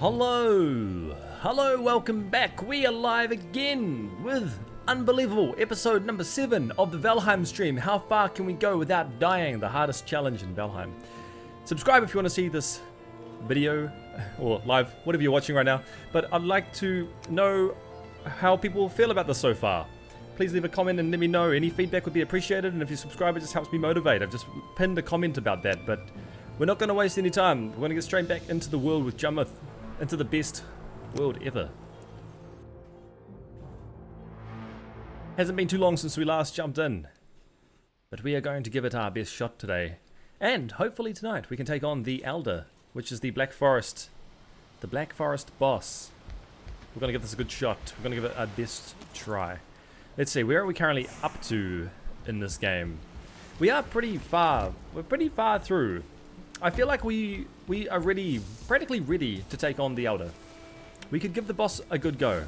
Hello, welcome back. We are live again with unbelievable episode number 7 of the Valheim stream. How far can we go without dying? The hardest challenge in Valheim. Subscribe if you want to see this video or live, whatever you're watching right now. But I'd like to know how people feel about this so far. Please leave a comment and let me know. Any feedback would be appreciated, and if you subscribe, it just helps me motivate. I've just pinned a comment about that, but we're not going to waste any time. We're going to get straight back into the world with Jarmuth, into the best world ever. Hasn't been too long since we last jumped in, but we are going to give it our best shot today. And hopefully tonight we can take on the Elder, which is the Black Forest boss. We're going to give this a good shot. We're going to give it our best try. Let's see, where are we currently up to in this game? We are pretty far. We're pretty far through. I feel like we are ready, practically ready to take on the Elder. We could give the boss a good go.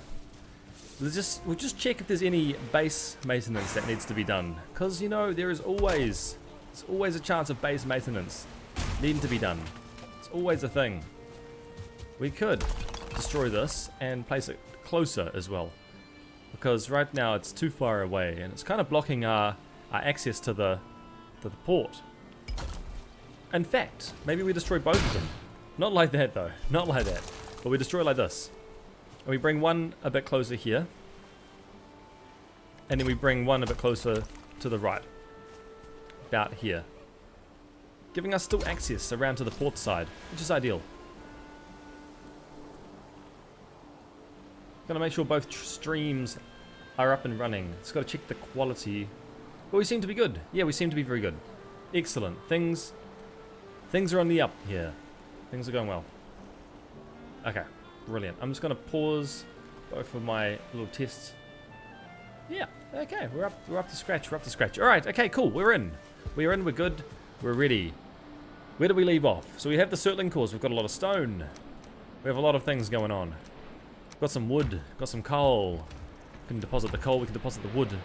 We'll just check if there's any base maintenance that needs to be done, because you know there's always a chance of base maintenance needing to be done. It's always a thing. We could destroy this and place it closer as well, because right now it's too far away and it's kind of blocking our access to the port. In fact, maybe we destroy both of them. Not like that though, not like that. But we destroy like this. And we bring one a bit closer here. And then we bring one a bit closer to the right. About here. Giving us still access around to the port side, which is ideal. Gotta make sure both streams are up and running. It's gotta check the quality. But we seem to be good. Yeah, we seem to be very good. Excellent. Things are on the up here. Things are going well. Okay, brilliant. I'm just going to pause both of my little tests. Yeah, okay, we're up to scratch. We're up to scratch. All right, okay, cool. We're in. We're in. We're good. We're ready. Where do we leave off? So we have the circling cores. We've got a lot of stone. We have a lot of things going on. We've got some wood. Got some coal. We can deposit the coal. We can deposit the wood.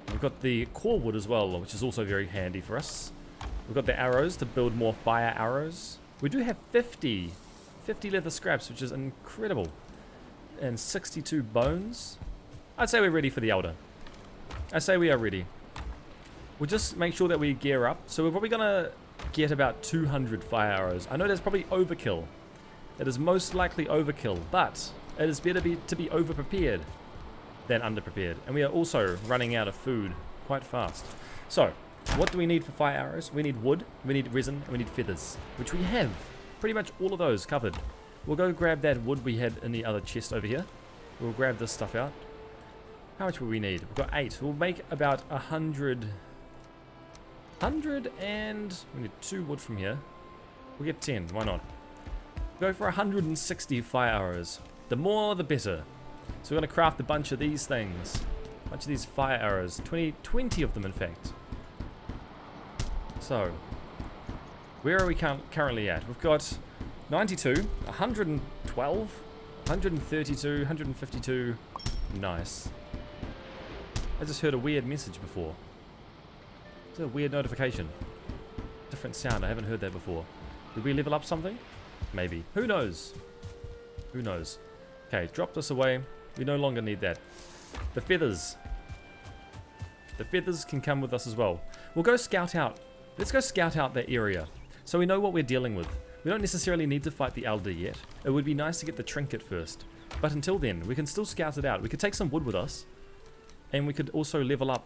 We've got the core wood as well, which is also very handy for us. We've got the arrows to build more fire arrows. We do have 50 leather scraps, which is incredible. And 62 bones. I'd say we're ready for the Elder. I say we are ready. We'll just make sure that we gear up. So we're probably going to get about 200 fire arrows. I know that's probably overkill. It is most likely overkill, but it is better to be over-prepared than under-prepared. And we are also running out of food quite fast. So, what do we need for fire arrows? We need wood, we need resin, and we need feathers, which we have pretty much all of those covered. We'll go grab that wood we had in the other chest over here. We'll grab this stuff out. How much will we need? We've got 8. We'll make about 100 and we need 2 wood from here. We'll get 10, why not? Go for 160 fire arrows. The more the better. So we're going to craft a bunch of these things. A bunch of these fire arrows. 20 of them in fact. So, where are we currently at? We've got 92, 112, 132, 152. Nice. I just heard a weird message before. It's a weird notification. Different sound, I haven't heard that before. Did we level up something? Maybe. Who knows? Who knows? Okay, drop this away. We no longer need that. The feathers. The feathers can come with us as well. We'll go scout out. Let's go scout out that area, so we know what we're dealing with. We don't necessarily need to fight the Elder yet. It would be nice to get the trinket first. But until then, we can still scout it out. We could take some wood with us, and we could also level up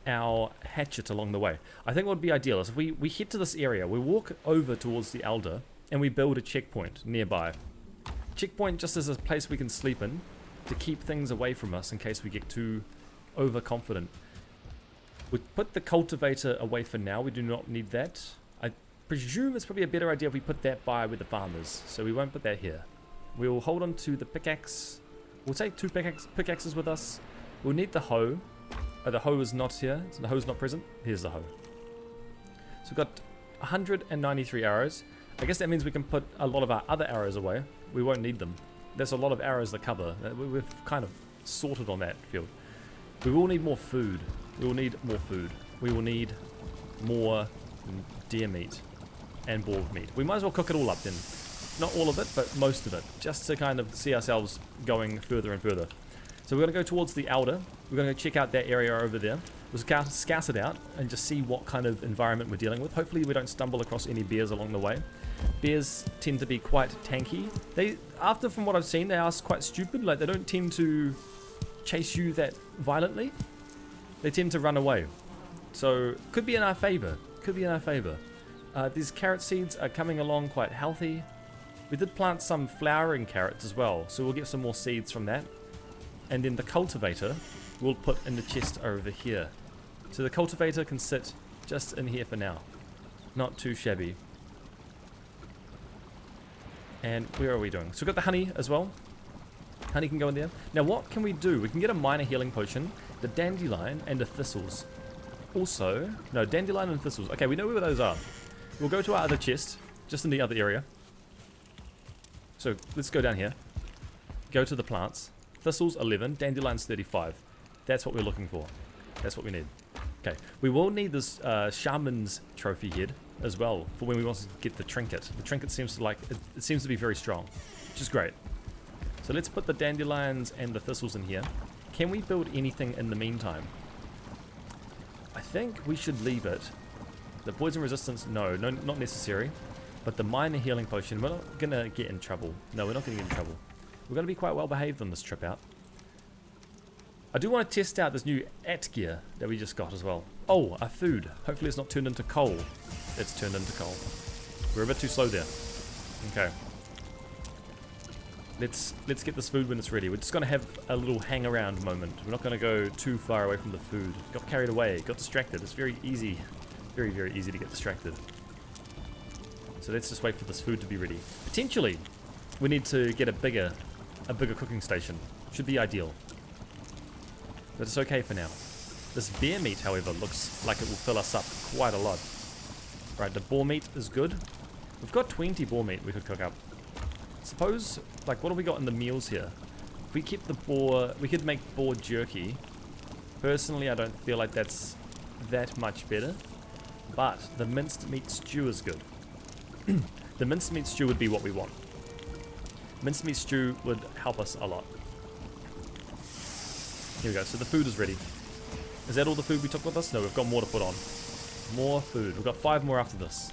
our hatchet along the way. I think what would be ideal is if we head to this area, we walk over towards the Elder, and we build a checkpoint nearby. Checkpoint just as a place we can sleep in, to keep things away from us in case we get too overconfident. We put the cultivator away for now. We do not need that. I presume it's probably a better idea if we put that by with the farmers. So we won't put that here. We'll hold on to the pickaxe. We'll take 2 pickaxes with us. We'll need the hoe. Oh, the hoe is not here. So the hoe is not present. Here's the hoe. So we've got 193 arrows. I guess that means we can put a lot of our other arrows away. We won't need them. There's a lot of arrows to cover. We've kind of sorted on that field. We will need more food. We will need more food. We will need more deer meat and boar meat. We might as well cook it all up then. Not all of it, but most of it, just to kind of see ourselves going further and further. So we're going to go towards the Elder. We're going to go check out that area over there. We'll scout it out and just see what kind of environment we're dealing with. Hopefully we don't stumble across any bears along the way. Bears tend to be quite tanky. From what I've seen, they are quite stupid. Like, they don't tend to chase you that violently. They tend to run away. So, could be in our favor. Could be in our favor. These carrot seeds are coming along quite healthy. We did plant some flowering carrots as well, so we'll get some more seeds from that. And then the cultivator we'll put in the chest over here. So the cultivator can sit just in here for now. Not too shabby. And where are we doing? So we've got the honey as well. Honey can go in there. Now what can we do? We can get a minor healing potion, the dandelion, and the thistles. Also, no, dandelion and thistles. Okay, we know where those are. We'll go to our other chest, just in the other area. So let's go down here. Go to the plants. Thistles 11, dandelions 35. That's what we're looking for. That's what we need. Okay, we will need this shaman's trophy head as well for when we want to get the trinket. The trinket seems to it seems to be very strong, which is great. So let's put the dandelions and the thistles in here. Can we build anything in the meantime? I think we should leave it. The poison resistance, no, not necessary. But the minor healing potion, we're not gonna get in trouble. No, we're not gonna get in trouble. We're gonna be quite well behaved on this trip out. I do want to test out this new gear that we just got as well. Oh, our food. Hopefully it's not turned into coal. It's turned into coal. We're a bit too slow there. Okay. Let's get this food when it's ready. We're just going to have a little hang around moment. We're not going to go too far away from the food. Got carried away. Got distracted. It's very easy. Very, very easy to get distracted. So let's just wait for this food to be ready. Potentially, we need to get a bigger cooking station. Should be ideal. But it's okay for now. This bear meat, however, looks like it will fill us up quite a lot. Right, the boar meat is good. We've got 20 boar meat we could cook up. Suppose, like, what have we got in the meals here? If we keep the boar, we could make boar jerky. Personally, I don't feel like that's that much better. But the minced meat stew is good. The minced meat stew would be what we want. Minced meat stew would help us a lot. Here we go, so the food is ready. Is that all the food we took with us? No, we've got more to put on. More food. We've got 5 more after this.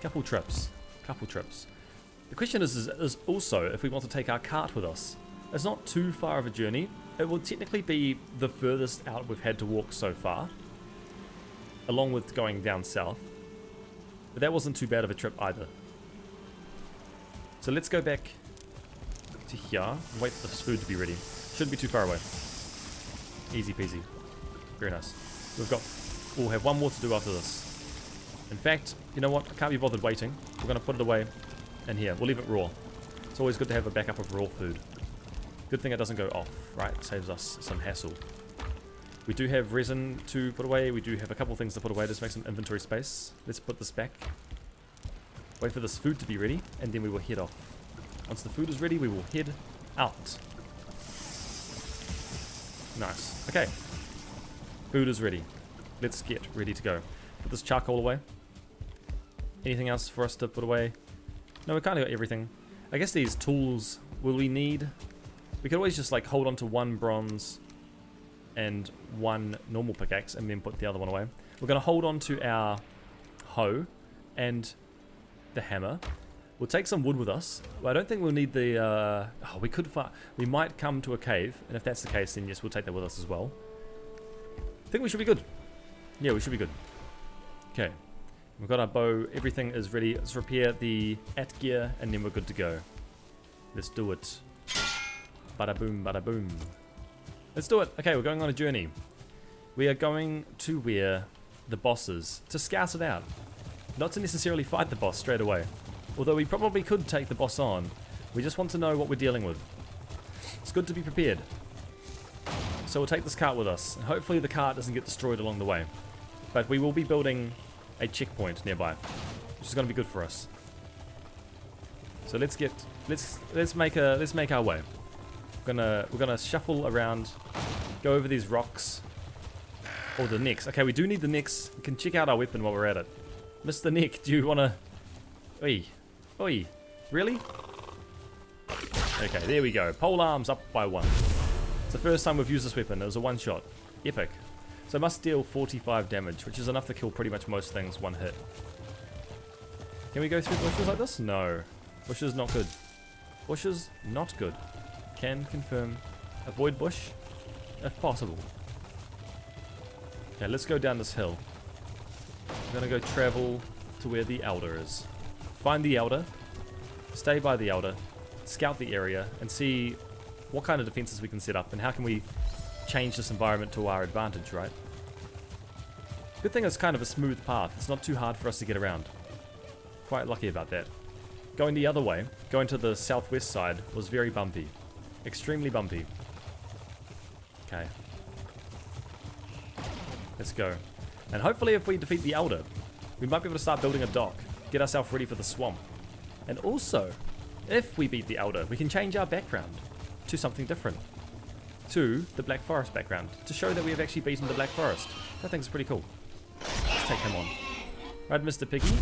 Couple trips. The question is also if we want to take our cart with us. It's not too far of a journey. It will technically be the furthest out we've had to walk so far, along with going down south. But that wasn't too bad of a trip either. So let's go back to here and wait for this food to be ready. Shouldn't be too far away. Easy peasy. Very nice. We'll have one more to do after this. In fact, you know what? I can't be bothered waiting. We're going to put it away in here. We'll leave it raw. It's always good to have a backup of raw food. Good thing it doesn't go off, right? It saves us some hassle. We do have resin to put away. We do have a couple things to put away. Just make some inventory space. Let's put this back. Wait for this food to be ready, and then we will head off. Once the food is ready, we will head out. Nice. Okay. Food is ready. Let's get ready to go. Put this charcoal away. Anything else for us to put away? No, we kind of got everything. I guess these tools, will we need? We could always just like hold on to one bronze and one normal pickaxe and then put the other one away. We're going to hold on to our hoe and the hammer. We'll take some wood with us. Well, I don't think we'll need the... we might come to a cave, and if that's the case, then yes, we'll take that with us as well. I think we should be good. Yeah, we should be good. Okay. We've got our bow. Everything is ready. Let's repair the gear, and then we're good to go. Let's do it. Bada boom, bada boom. Let's do it. Okay, we're going on a journey. We are going to where the boss is, to scout it out. Not to necessarily fight the boss straight away. Although we probably could take the boss on. We just want to know what we're dealing with. It's good to be prepared. So we'll take this cart with us. And hopefully the cart doesn't get destroyed along the way. But we will be building a checkpoint nearby, which is going to be good for us. So let's make our way. We're gonna shuffle around, go over these rocks. Oh, the necks. Okay, we do need the necks. We can check out our weapon while we're at it. Mr. Neck, do you wanna... Oi. Really? Okay, there we go. Pole arms up by 1. It's the first time we've used this weapon. It was a one-shot. Epic. So it must deal 45 damage, which is enough to kill pretty much most things one hit. Can we go through bushes like this? No. Bushes not good. Bushes not good. Can confirm. Avoid bush if possible. Okay, let's go down this hill. We're gonna go travel to where the Elder is. Find the Elder. Stay by the Elder. Scout the area and see what kind of defenses we can set up and how can we change this environment to our advantage, right? Good thing it's kind of a smooth path. It's not too hard for us to get around. Quite lucky about that. Going the other way, going to the southwest side, was very bumpy. Extremely bumpy. Okay. Let's go. And hopefully if we defeat the Elder, we might be able to start building a dock. Get ourselves ready for the swamp. And also, if we beat the Elder, we can change our background to something different. To the Black Forest background. To show that we have actually beaten the Black Forest. That thing's pretty cool. Let's take him on. Right, Mr. Piggy.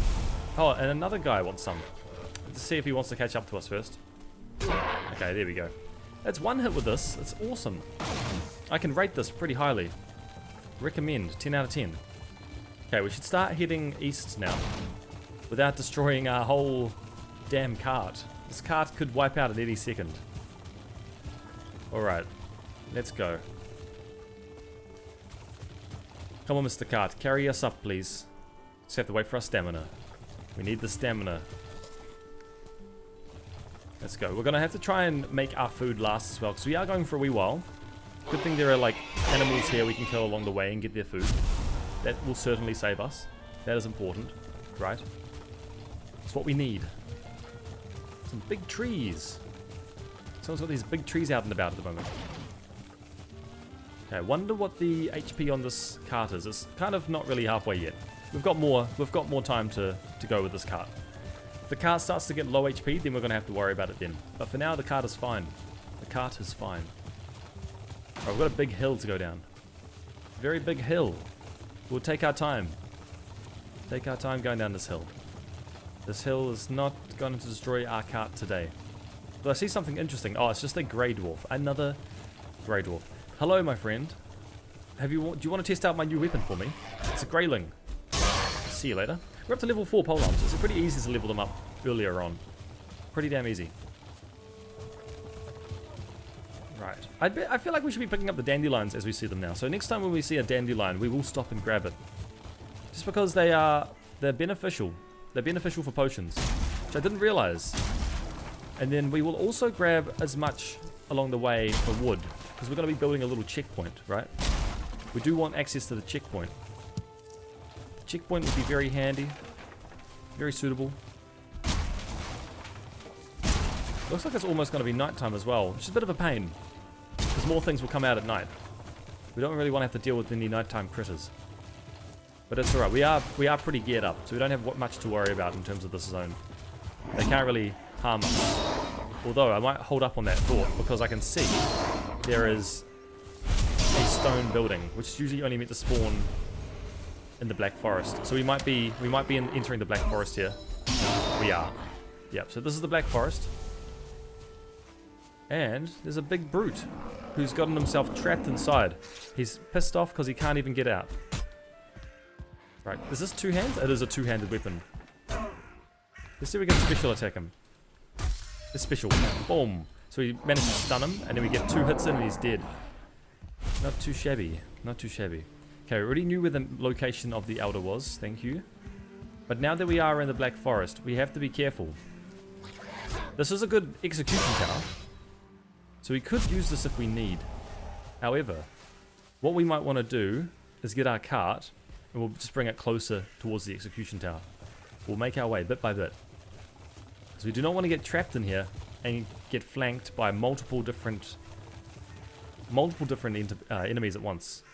Oh, and another guy wants some. Let's see if he wants to catch up to us first. Okay, there we go. That's one hit with this. It's awesome. I can rate this pretty highly. Recommend. 10 out of 10. Okay, we should start heading east now. Without destroying our whole damn cart. This cart could wipe out at any second. Alright. Let's go. Come on, Mr. Cart. Carry us up, please. Just have to wait for our stamina. We need the stamina. Let's go. We're going to have to try and make our food last as well, because we are going for a wee while. Good thing there are, like, animals here we can kill along the way and get their food. That will certainly save us. That is important, right? It's what we need. Some big trees. Someone's got these big trees out and about at the moment. Okay, I wonder what the HP on this cart is. It's kind of not really halfway yet. We've got more time to go with this cart. If the cart starts to get low HP, then we're going to have to worry about it then. But for now, the cart is fine. The cart is fine. Alright, we've got a big hill to go down. Very big hill. We'll take our time. Take our time going down this hill. This hill is not going to destroy our cart today. But I see something interesting. Oh, it's just a grey dwarf. Another grey dwarf. Hello, my friend. Do you want to test out my new weapon for me? It's a greyling. See you later. We're up to level 4 polearms. It's pretty easy to level them up earlier on. Pretty damn easy. Right. I feel like we should be picking up the dandelions as we see them now. So next time when we see a dandelion, we will stop and grab it. Just because they're beneficial. They're beneficial for potions, which I didn't realize. And then we will also grab as much along the way for wood, because we're going to be building a little checkpoint, right? We do want access to the checkpoint. The checkpoint would be very handy, very suitable. Looks like it's almost going to be nighttime as well, which is a bit of a pain, because more things will come out at night. We don't really want to have to deal with any nighttime critters. But it's alright, we are pretty geared up, so we don't have much to worry about in terms of this zone. They can't really harm us. Although, I might hold up on that thought, because I can see there is a stone building, which is usually only meant to spawn in the Black Forest. So we might be entering the Black Forest here. We are. Yep, so this is the Black Forest. And there's a big brute who's gotten himself trapped inside. He's pissed off because he can't even get out. Right, is this two hands? It is a two-handed weapon. Let's see if we can special attack him. It's special. Boom. So we managed to stun him, and then we get 2 hits in and he's dead. Not too shabby. Not too shabby. Okay, we already knew where the location of the Elder was. Thank you. But now that we are in the Black Forest, we have to be careful. This is a good execution tower. So we could use this if we need. However, what we might want to do is get our cart, and we'll just bring it closer towards the execution tower. We'll make our way bit by bit. Because we do not want to get trapped in here and get flanked by multiple different enemies at once.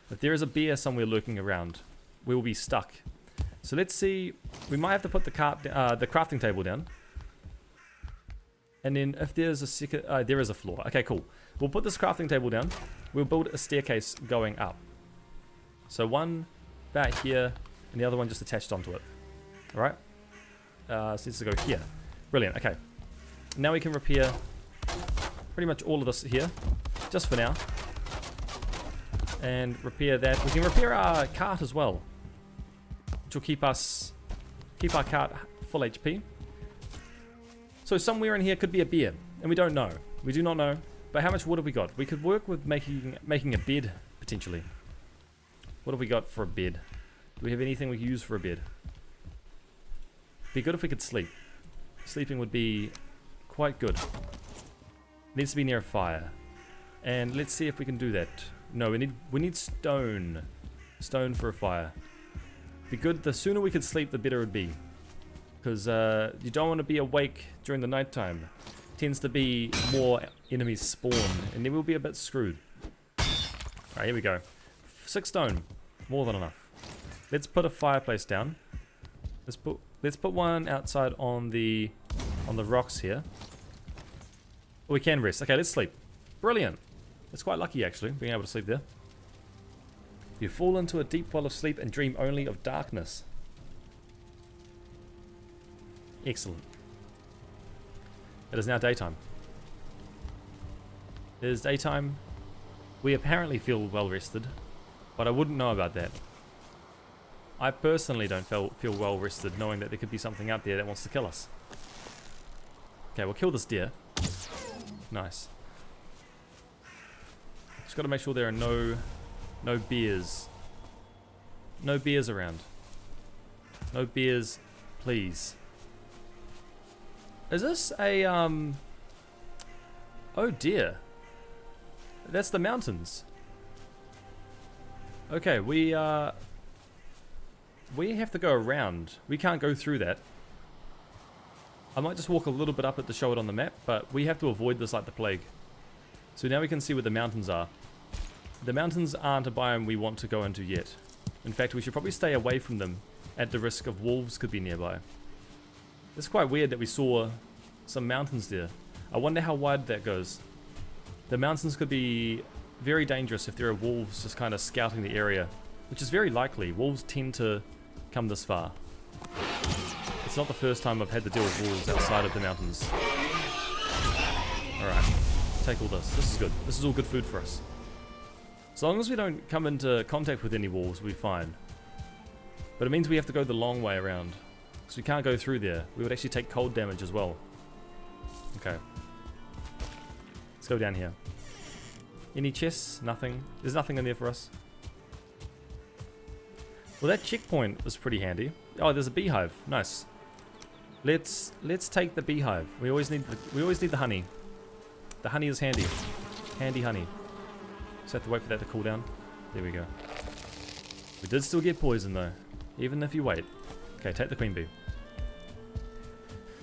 If there is a bear somewhere lurking around, we will be stuck. So let's see. We might have to put the crafting table down. And then if there's a second, there is a floor. Okay, cool. We'll put this crafting table down. We'll build a staircase going up. So one back here, and the other one just attached onto it. Alright? So let's go here. Brilliant, okay. Now we can repair pretty much all of this here, just for now. And repair that. We can repair our cart as well, which will keep our cart full HP. So somewhere in here could be a beer, and we don't know. We do not know. But how much wood have we got? We could work with making a bed, potentially. What have we got for a bed? Do we have anything we can use for a bed? Be good if we could sleep. Sleeping would be quite good. Needs to be near a fire. And let's see if we can do that. No, we need stone. Stone for a fire. Be good. The sooner we could sleep, the better it would be. Because you don't want to be awake during the nighttime. Tends to be more enemies spawn, and then we'll be a bit screwed. Alright, here we go. 6 stone. More than enough. Let's put a fireplace down. Let's put one outside on the rocks here. We can rest. Okay, let's sleep. Brilliant. That's quite lucky actually, being able to sleep there. You fall into a deep well of sleep and dream only of darkness. Excellent. It is now daytime. It is daytime. We apparently feel well rested, but I wouldn't know about that. I personally don't feel well rested knowing that there could be something out there that wants to kill us. Okay, we'll kill this deer. Nice. Just got to make sure there are no bears. No bears around. No bears, please. Is this a oh dear. That's the mountains. Okay, we have to go around. We can't go through that. I might just walk a little bit up it to show it on the map, but we have to avoid this like the plague. So now we can see where the mountains are. The mountains aren't a biome we want to go into yet. In fact, we should probably stay away from them at the risk of wolves could be nearby. It's quite weird that we saw some mountains there. I wonder how wide that goes. The mountains could be very dangerous if there are wolves just kind of scouting the area, which is very likely. Wolves tend to come this far. It's not the first time I've had to deal with wolves outside of the mountains. Alright, take all this. This is good. This is all good food for us. As long as we don't come into contact with any wolves, we'll be fine. But it means we have to go the long way around. So we can't go through there. We would actually take cold damage as well. Okay. Let's go down here. Any chests? Nothing. There's nothing in there for us. Well, that checkpoint was pretty handy. Oh, there's a beehive. Nice. Let's take the beehive. We always need the honey. The honey is handy. Handy honey. Just have to wait for that to cool down. There we go. We did still get poison though, even if you wait. Okay, take the queen bee.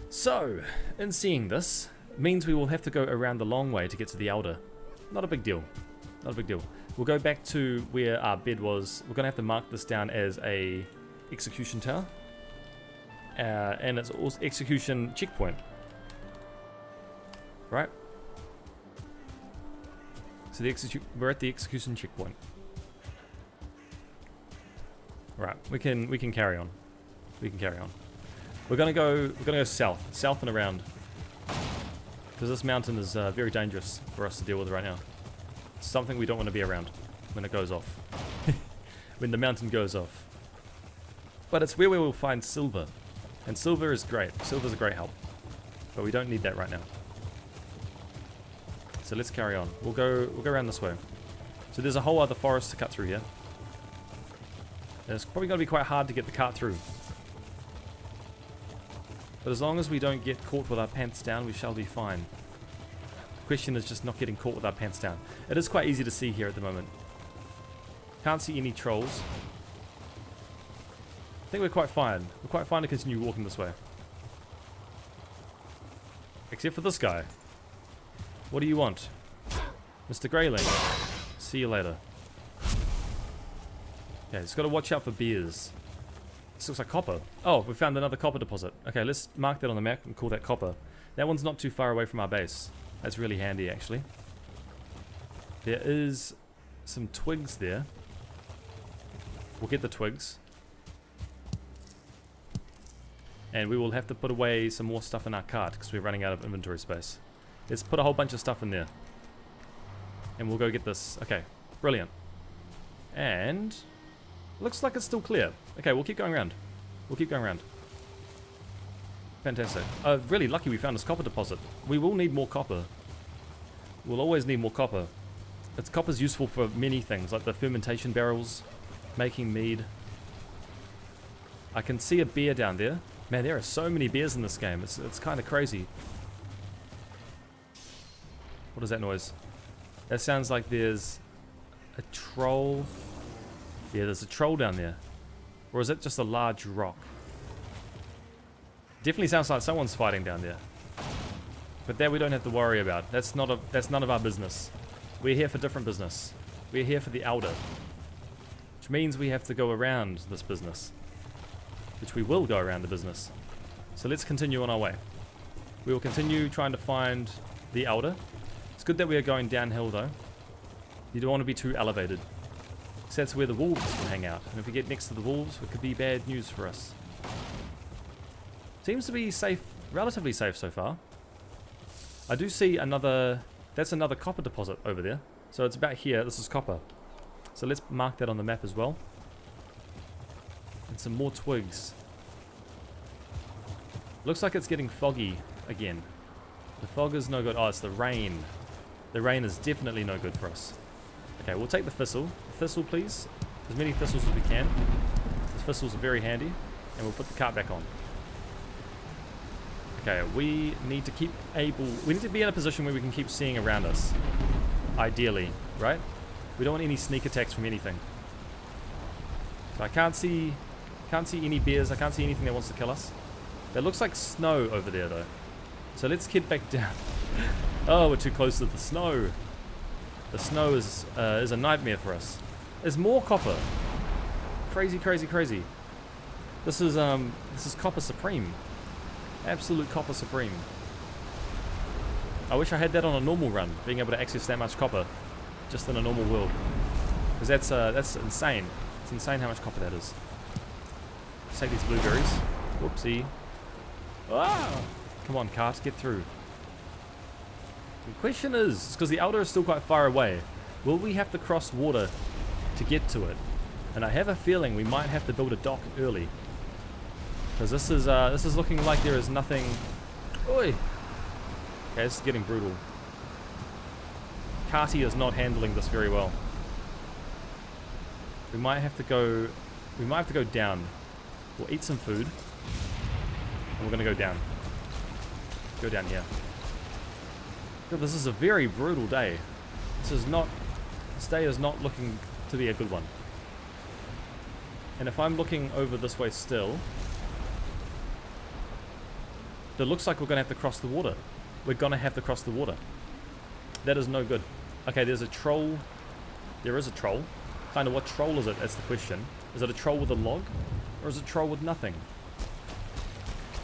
So, in seeing this, means we will have to go around the long way to get to the Elder. Not a big deal. Not a big deal. We'll go back to where our bed was. We're going to have to mark this down as a execution tower. And it's also execution checkpoint. Right? So we're at the execution checkpoint. Right, we can carry on. We can carry on. We're gonna go south and around. Because this mountain is very dangerous for us to deal with right now. It's something we don't want to be around when it goes off. When the mountain goes off. But it's where we will find silver. And silver is great. Silver's a great help. But we don't need that right now. So let's carry on. We'll go around this way. So there's a whole other forest to cut through here. And it's probably going to be quite hard to get the cart through. But as long as we don't get caught with our pants down, we shall be fine. The question is just not getting caught with our pants down. It is quite easy to see here at the moment. Can't see any trolls. I think we're quite fine. We're quite fine to continue walking this way. Except for this guy. What do you want? Mr. Greyling. See you later. Okay, just got to watch out for bears. This looks like copper. Oh, we found another copper deposit. Okay, let's mark that on the map and call that copper. That one's not too far away from our base. That's really handy, actually. There is some twigs there. We'll get the twigs. And we will have to put away some more stuff in our cart because we're running out of inventory space. Let's put a whole bunch of stuff in there. And we'll go get this. Okay, brilliant. And looks like it's still clear. Okay, we'll keep going around. We'll keep going around. Fantastic. Really lucky we found this copper deposit. We will need more copper. We'll always need more copper. Copper's useful for many things, like the fermentation barrels, making mead. I can see a bear down there. Man, there are so many bears in this game. It's kind of crazy. What is that noise? That sounds like there's a troll. Yeah, there's a troll down there. Or is it just a large rock? Definitely sounds like someone's fighting down there. But that we don't have to worry about. That's none of our business. We're here for different business. We're here for the Elder. Which means we have to go around this business. Which we will go around the business. So let's continue on our way. We will continue trying to find the Elder. It's good that we are going downhill though. You don't want to be too elevated. Because that's where the wolves will hang out. And if we get next to the wolves, it could be bad news for us. Seems to be safe, relatively safe so far. I do see another... That's another copper deposit over there. So it's about here. This is copper. So let's mark that on the map as well. And some more twigs. Looks like it's getting foggy again. The fog is no good. Oh, it's the rain. The rain is definitely no good for us. Okay, we'll take the thistle. The thistle, please. As many thistles as we can. The thistles are very handy. And we'll put the cart back on. Okay, we need to keep we need to be in a position where we can keep seeing around us. Ideally, right? We don't want any sneak attacks from anything. So I can't see any bears, I can't see anything that wants to kill us. That looks like snow over there though. So let's head back down. Oh, we're too close to the snow. The snow is a nightmare for us. There's more copper. Crazy, crazy, crazy. This is Copper Supreme. Absolute Copper Supreme. I wish I had that on a normal run, being able to access that much copper just in a normal world. Because that's insane. It's insane how much copper that is. Let's take these blueberries. Whoopsie. Ah! Come on, cart, get through. The question is, because the Elder is still quite far away, will we have to cross water to get to it? And I have a feeling we might have to build a dock early. Because this is looking like there is nothing... Oi! Okay, this is getting brutal. Carty is not handling this very well. We might have to go down. We'll eat some food. And we're gonna go down. Go down here. God, this is a very brutal day. This day is not looking to be a good one. And if I'm looking over this way still, it looks like we're going to have to cross the water. We're going to have to cross the water. That is no good. Okay, there's a troll. There is a troll. Kind of what troll is it? That's the question. Is it a troll with a log? Or is it a troll with nothing?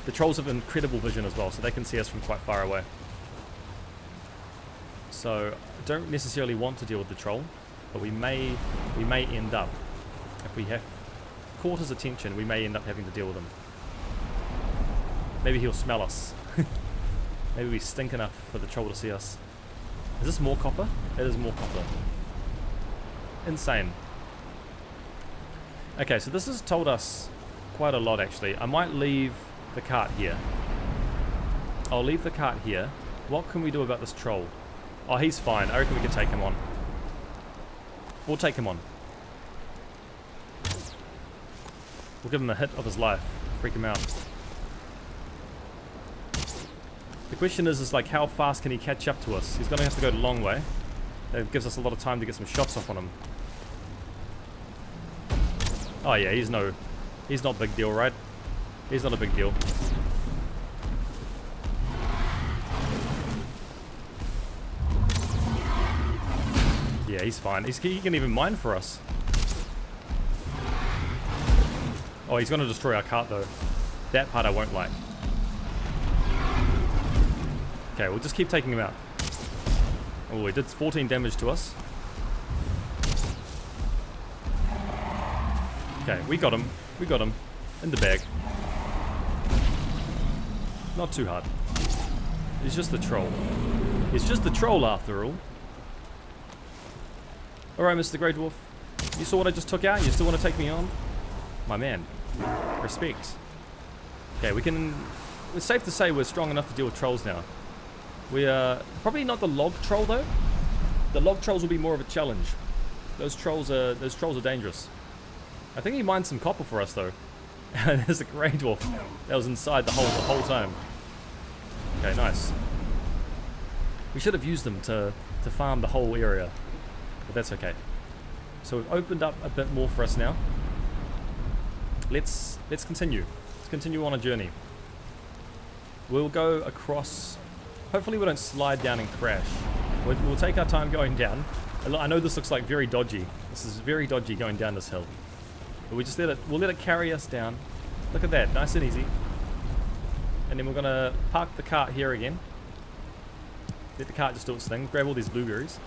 The trolls have incredible vision as well, so they can see us from quite far away. So, I don't necessarily want to deal with the troll, but we may end up, if we have caught his attention, we may end up having to deal with him. Maybe he'll smell us. Maybe we stink enough for the troll to see us. Is this more copper? It is more copper. Insane. Okay, so this has told us quite a lot actually. I might leave the cart here. I'll leave the cart here. What can we do about this troll? Oh, he's fine. I reckon we can take him on. We'll take him on. We'll give him a hit of his life. Freak him out. The question is like, how fast can he catch up to us? He's going to have to go the long way. That gives us a lot of time to get some shots off on him. Oh yeah, he's not big deal, right? He's not a big deal. Yeah, he's fine. He can even mine for us. Oh, he's going to destroy our cart though. That part I won't like. Okay, we'll just keep taking him out. Oh, he did 14 damage to us. Okay, we got him. We got him. In the bag. Not too hard. He's just the troll. He's just the troll after all. Alright, Mr. Grey Dwarf. You saw what I just took out? You still want to take me on? My man. Respect. Okay, we can... It's safe to say we're strong enough to deal with trolls now. We are... Probably not the log troll, though. The log trolls will be more of a challenge. Those trolls are dangerous. I think he mined some copper for us, though. There's a Grey Dwarf that was inside the whole time. Okay, nice. We should have used them to farm the whole area. But that's okay. So we've opened up a bit more for us now. Let's continue. Let's continue on a journey. We'll go across. Hopefully we don't slide down and crash. We'll take our time going down. I know this looks like very dodgy. This is very dodgy going down this hill. But we'll let it carry us down. Look at that, nice and easy. And then we're gonna park the cart here again. Let the cart just do its thing. Grab all these blueberries.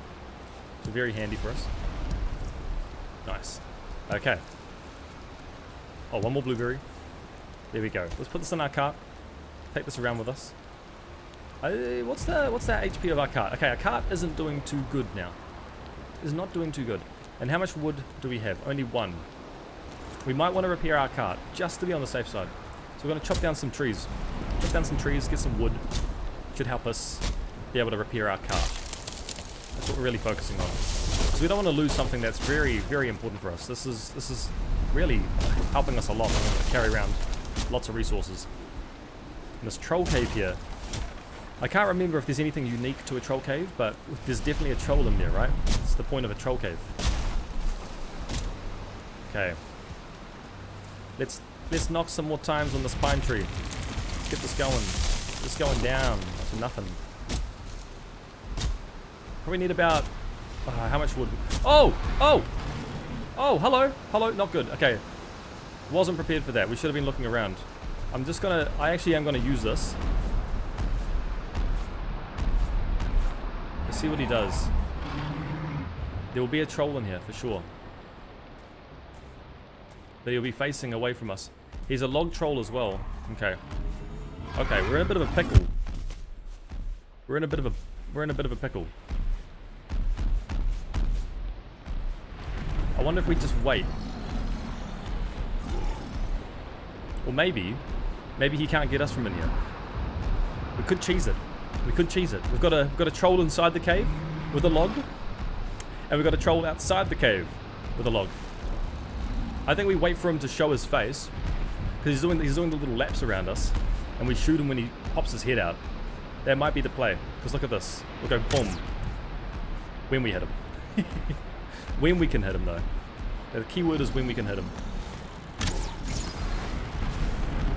They're very handy for us. Nice. Okay. Oh, one more blueberry. There we go. Let's put this in our cart. Take this around with us. What's that HP of our cart? Okay, our cart isn't doing too good now. It's not doing too good. And how much wood do we have? Only one. We might want to repair our cart just to be on the safe side. So we're going to chop down some trees. Chop down some trees, get some wood. Should help us be able to repair our cart. That's what we're really focusing on. So we don't want to lose something that's very, very important for us. This is really helping us a lot to carry around lots of resources. And this troll cave here. I can't remember if there's anything unique to a troll cave, but there's definitely a troll in there, right? It's the point of a troll cave. Okay. Let's knock some more times on this pine tree. Let's get this going. It's going down to nothing. Probably need about... how much wood? Oh! Oh! Oh, hello! Hello, not good. Okay. Wasn't prepared for that. We should have been looking around. I actually am gonna use this. Let's see what he does. There will be a troll in here, for sure. But he'll be facing away from us. He's a log troll as well. Okay. Okay, we're in a bit of a pickle. We're in a bit of a pickle. I wonder if we just wait. Or maybe he can't get us from in here. We could cheese it. We could cheese it. We've got a troll inside the cave with a log. And we've got a troll outside the cave with a log. I think we wait for him to show his face. Because he's doing the little laps around us. And we shoot him when he pops his head out. That might be the play. Because look at this. We'll go boom. When we hit him. When we can hit him though. The key word is when we can hit him.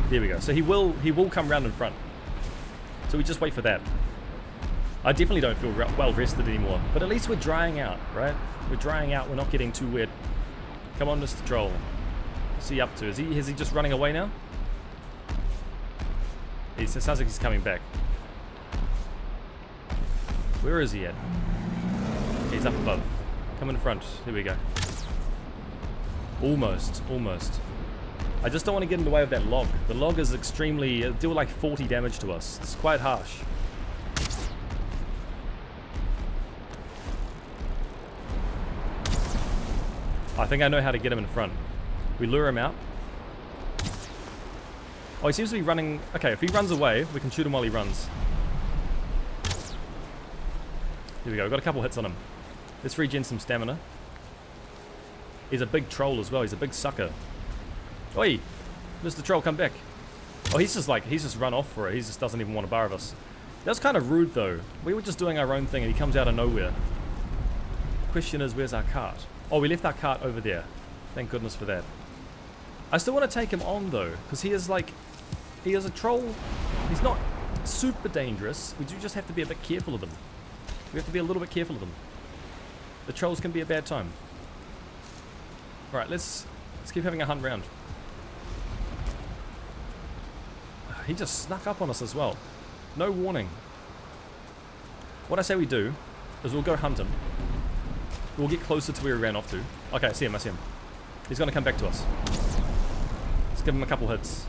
There we go. So he will come round in front. So we just wait for that. I definitely don't feel well rested anymore. But at least we're drying out, right? We're drying out. We're not getting too wet. Come on, Mr. Troll. What's he up to? Is he just running away now? It sounds like he's coming back. Where is he at? Okay, he's up above. Come in front. Here we go. Almost. Almost. I just don't want to get in the way of that log. The log is extremely... It'll deal like 40 damage to us. It's quite harsh. I think I know how to get him in front. We lure him out. Oh, he seems to be running... Okay, if he runs away, we can shoot him while he runs. Here we go. We've got a couple hits on him. Let's regen some stamina. He's a big troll as well. He's a big sucker. Oi! Mr. Troll, come back. Oh, he's just run off for it. He just doesn't even want to bar of us. That was kind of rude, though. We were just doing our own thing, and he comes out of nowhere. Question is, where's our cart? Oh, we left our cart over there. Thank goodness for that. I still want to take him on, though, because he is a troll. He's not super dangerous. We do just have to be a bit careful of him. We have to be a little bit careful of them. The trolls can be a bad time. Alright, let's keep having a hunt round. He just snuck up on us as well. No warning. What I say we do is we'll go hunt him. We'll get closer to where he ran off to. Okay, I see him. He's going to come back to us. Let's give him a couple hits.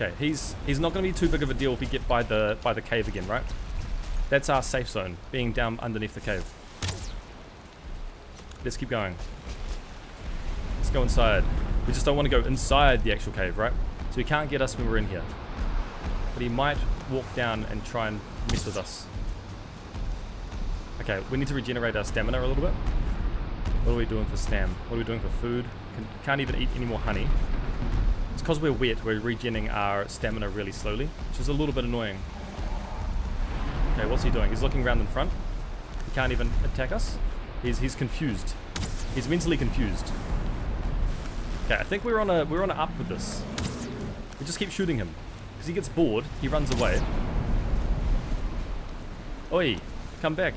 Okay, he's not going to be too big of a deal if we get by the cave again, right? That's our safe zone, being down underneath the cave. Let's keep going. Let's go inside. We just don't want to go inside the actual cave, right? So he can't get us when we're in here. But he might walk down and try and mess with us. Okay, we need to regenerate our stamina a little bit. What are we doing for stam? What are we doing for food? Can't even eat any more honey. It's because we're wet, we're regenerating our stamina really slowly, which is a little bit annoying. Okay, what's he doing? He's looking around in front. He can't even attack us. He's confused. He's mentally confused. Okay, I think we're on a up with this. We just keep shooting him. Because he gets bored, he runs away. Oi, come back.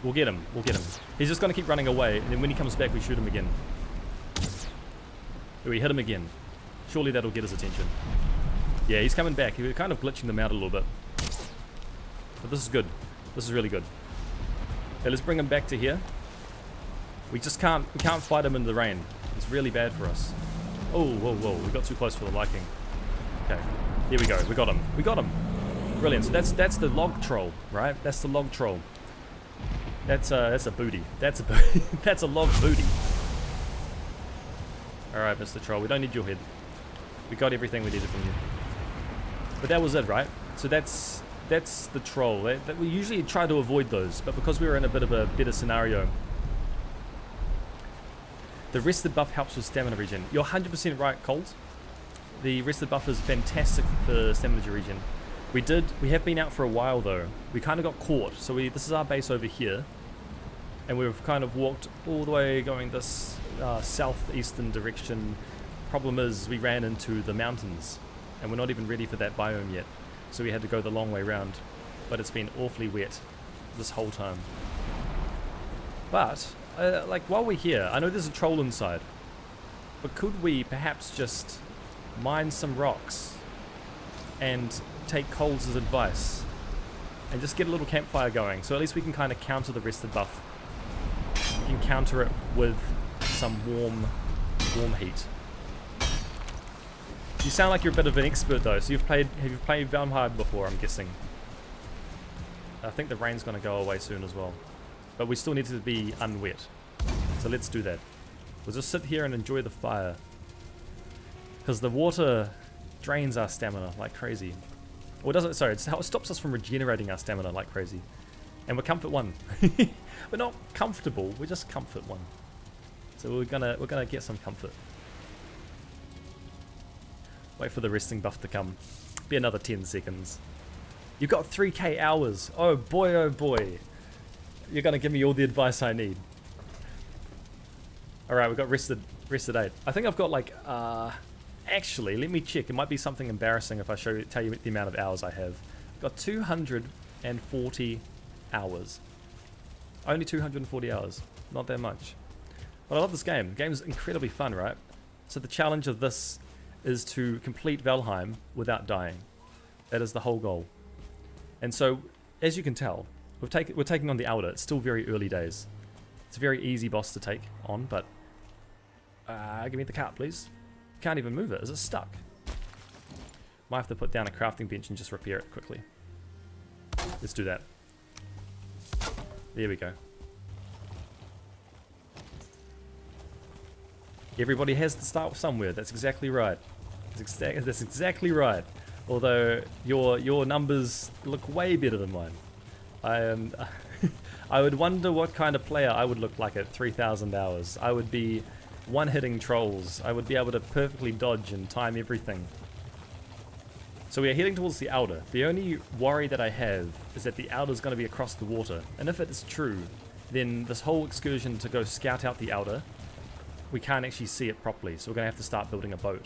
We'll get him, we'll get him. He's just gonna keep running away, and then when he comes back we shoot him again. We hit him again. Surely that'll get his attention. Yeah, he's coming back. We're kind of glitching them out a little bit. But this is good. This is really good. Okay, let's bring him back to here. We can't fight him in the rain. It's really bad for us. Oh, whoa, whoa, we got too close for the liking. Okay, here we go. We got him. We got him. Brilliant. So that's the log troll, right? That's the log troll. That's a booty. That's a booty. That's a log booty. Alright, Mr. Troll, we don't need your head. We got everything we needed from you. But that was it, right? So that's the troll. That we usually try to avoid those, but because we were in a bit of a better scenario. The rested buff helps with stamina regen. You're 100% right, Colt. The rested buff is fantastic for stamina regen. We have been out for a while though. We kind of got caught. So this is our base over here. And we've kind of walked all the way going this southeastern direction. Problem is we ran into the mountains and we're not even ready for that biome yet. So we had to go the long way round. But it's been awfully wet this whole time. But, like while we're here, I know there's a troll inside. But could we perhaps just mine some rocks and take Coles' advice and just get a little campfire going, so at least we can kind of counter the rested buff. We can counter it with some warm heat. You sound like you're a bit of an expert though, so have you played Valheim before, I'm guessing? I think the rain's going to go away soon as well. But we still need to be unwet. So let's do that. We'll just sit here and enjoy the fire. Because the water drains our stamina like crazy. Or doesn't, sorry, it stops us from regenerating our stamina like crazy. And we're comfort 1. We're not comfortable, we're just comfort 1. So we're gonna get some comfort. Wait for the resting buff to come. Be another 10 seconds. You've got 3k hours. Oh boy, oh boy. You're gonna give me all the advice I need. Alright, we've got rested 8. I think I've got like, actually, let me check. It might be something embarrassing if I tell you the amount of hours I have. I've got 240 hours. Only 240 hours. Not that much. But I love this game. The game's incredibly fun, right? So the challenge of this is to complete Valheim without dying. That is the whole goal. And so, as you can tell, we're taking on the Elder. It's still very early days. It's a very easy boss to take on, but... give me the cart, please. Can't even move it. Is it stuck? Might have to put down a crafting bench and just repair it quickly. Let's do that. There we go. Everybody has to start somewhere. That's exactly right. That's exactly right. Although your numbers look way better than mine. I would wonder what kind of player I would look like at 3,000 hours. I would be one-hitting trolls. I would be able to perfectly dodge and time everything. So we are heading towards the Elder. The only worry that I have is that the Elder is going to be across the water. And if it is true, then this whole excursion to go scout out the Elder, we can't actually see it properly. So we're going to have to start building a boat.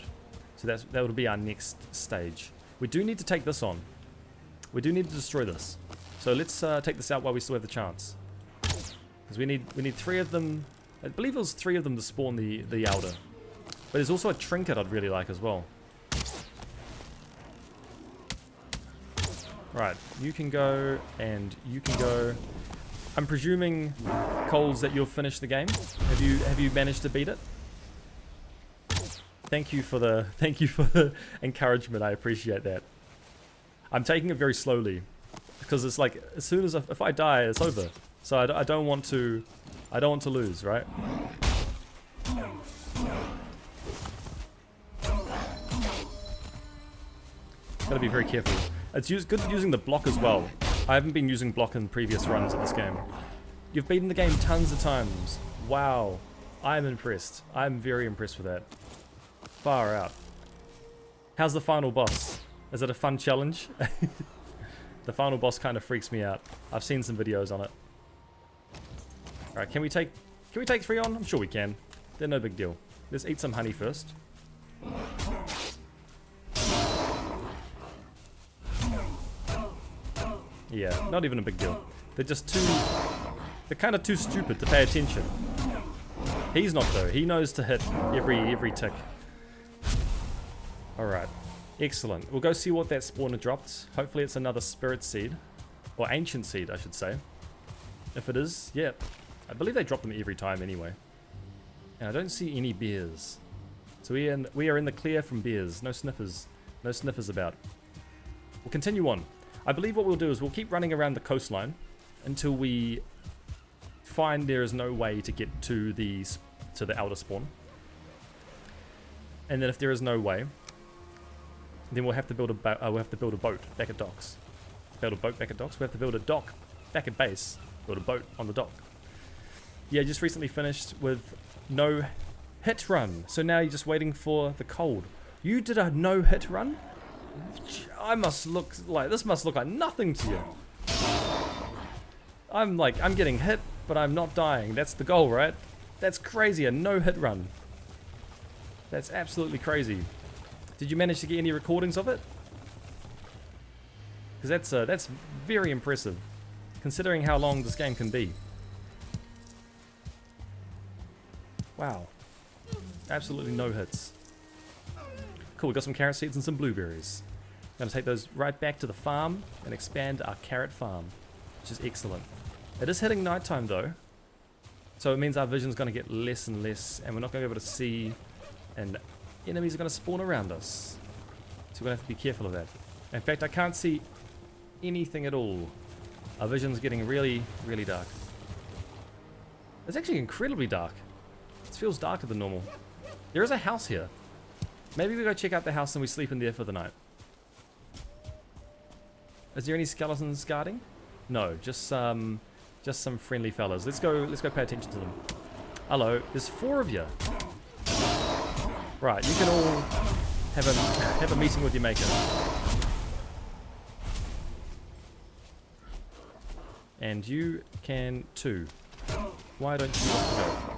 So that would be our next stage. We do need to take this on. We do need to destroy this. So let's take this out while we still have the chance. Because we need 3 of them. I believe it was 3 of them to spawn the Elder. But there's also a trinket I'd really like as well. Right, you can go, and you can go. I'm presuming, Coles, that you've finished the game. Have you managed to beat it? Thank you for the encouragement. I appreciate that. I'm taking it very slowly because it's like as soon as if I die, it's over. So I don't want to lose, right? Gotta be very careful. It's good using the block as well. I haven't been using block in previous runs of this game. You've beaten the game tons of times. Wow. I'm impressed. I'm very impressed with that. Far out. How's the final boss? Is it a fun challenge? The final boss kind of freaks me out. I've seen some videos on it. Alright, can we take 3 on? I'm sure we can. They're no big deal. Let's eat some honey first. Yeah, not even a big deal. They're just they're kind of too stupid to pay attention. He's not though. He knows to hit every tick. Alright. Excellent. We'll go see what that spawner dropped. Hopefully it's another spirit seed. Or ancient seed, I should say. If it is, yeah. I believe they drop them every time anyway. And I don't see any bears. So we are in the clear from bears. No sniffers. No sniffers about. We'll continue on. I believe what we'll do is we'll keep running around the coastline until we find there is no way to get to the outer spawn. And then if there is no way, then we'll have to build a boat back at docks. Build a boat back at docks. We have to build a dock back at base. Build a boat on the dock. Yeah, just recently finished with no hit run. So now you're just waiting for the cold. You did a no hit run? This must look like nothing to you. I'm getting hit, but I'm not dying. That's the goal, right? That's crazy, a no hit run. That's absolutely crazy. Did you manage to get any recordings of it? Because that's very impressive, considering how long this game can be. Wow. Absolutely no hits. Cool, we got some carrot seeds and some blueberries. Gonna take those right back to the farm and expand our carrot farm, which is excellent. It is hitting nighttime though, so it means our vision's gonna get less and less, and we're not gonna be able to see, and enemies are gonna spawn around us. So we're gonna have to be careful of that. In fact, I can't see anything at all. Our vision's getting really, really dark. It's actually incredibly dark. It feels darker than normal. There is a house here. Maybe we go check out the house and we sleep in there for the night. Is there any skeletons guarding? No, just some friendly fellas. Let's go pay attention to them. Hello, there's 4 of you. Right, you can all have a meeting with your maker. And you can too. Why don't you want to go?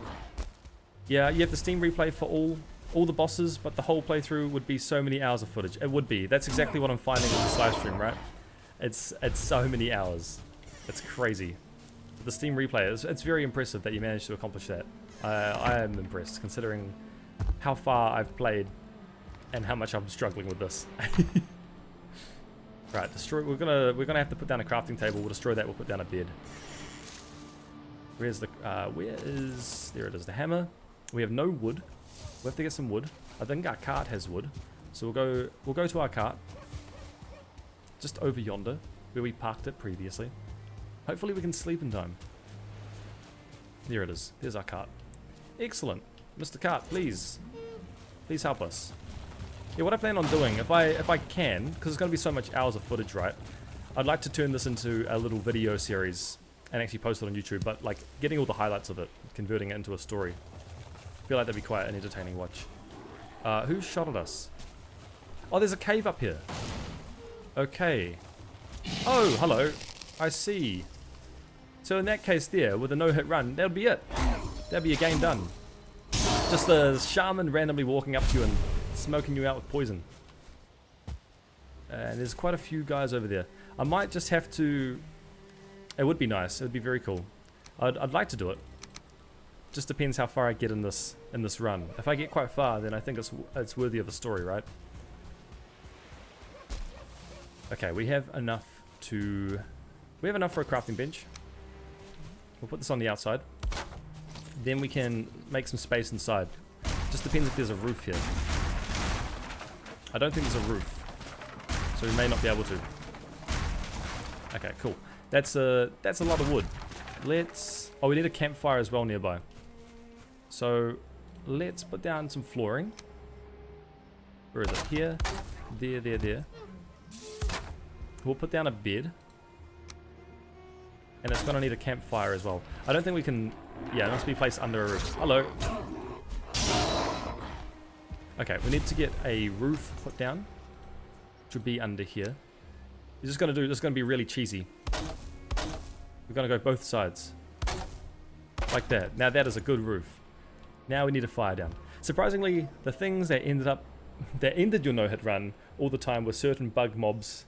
Yeah, you have the Steam replay for all the bosses, but the whole playthrough would be so many hours of footage. It would be. That's exactly what I'm finding with this live stream, right? It's so many hours. It's crazy. The Steam replay, it's very impressive that you managed to accomplish that. I am impressed, considering how far I've played and how much I'm struggling with this. Right, destroy. We're gonna have to put down a crafting table. We'll destroy that. We'll put down a bed. Where's the? There it is. The hammer. We have no wood. We have to get some wood. I think our cart has wood, so we'll go to our cart. Just over yonder, where we parked it previously. Hopefully we can sleep in time. There it is. There's our cart. Excellent. Mr. Cart, please help us. Yeah, what I plan on doing, if I can, because it's going to be so much hours of footage, right? I'd like to turn this into a little video series and actually post it on YouTube, but like getting all the highlights of it, converting it into a story. I feel like that'd be quite an entertaining watch. Who shot at us? Oh, there's a cave up here. Okay. Oh, hello. I see. So in that case there, with a no-hit run, that'll be it. That'll be a game done. Just a shaman randomly walking up to you and smoking you out with poison. And there's quite a few guys over there. I might just have to... It would be nice. It would be very cool. I'd like to do it. Just depends how far I get in this run. If I get quite far, then I think it's worthy of a story, right? Okay, we have enough for a crafting bench. We'll put this on the outside. Then we can make some space inside. Just depends if there's a roof here. I don't think there's a roof, so we may not be able to. Okay, cool. That's a lot of wood. Let's... Oh, we need a campfire as well nearby. So, let's put down some flooring. Where is it? Here. There. We'll put down a bed. And it's going to need a campfire as well. I don't think we can... Yeah, it must be placed under a roof. Hello. Okay, we need to get a roof put down. Which would be under here. This is going to be really cheesy. We're going to go both sides. Like that. Now that is a good roof. Now we need a fire down. Surprisingly, the things that ended your no-hit run all the time were certain bug mobs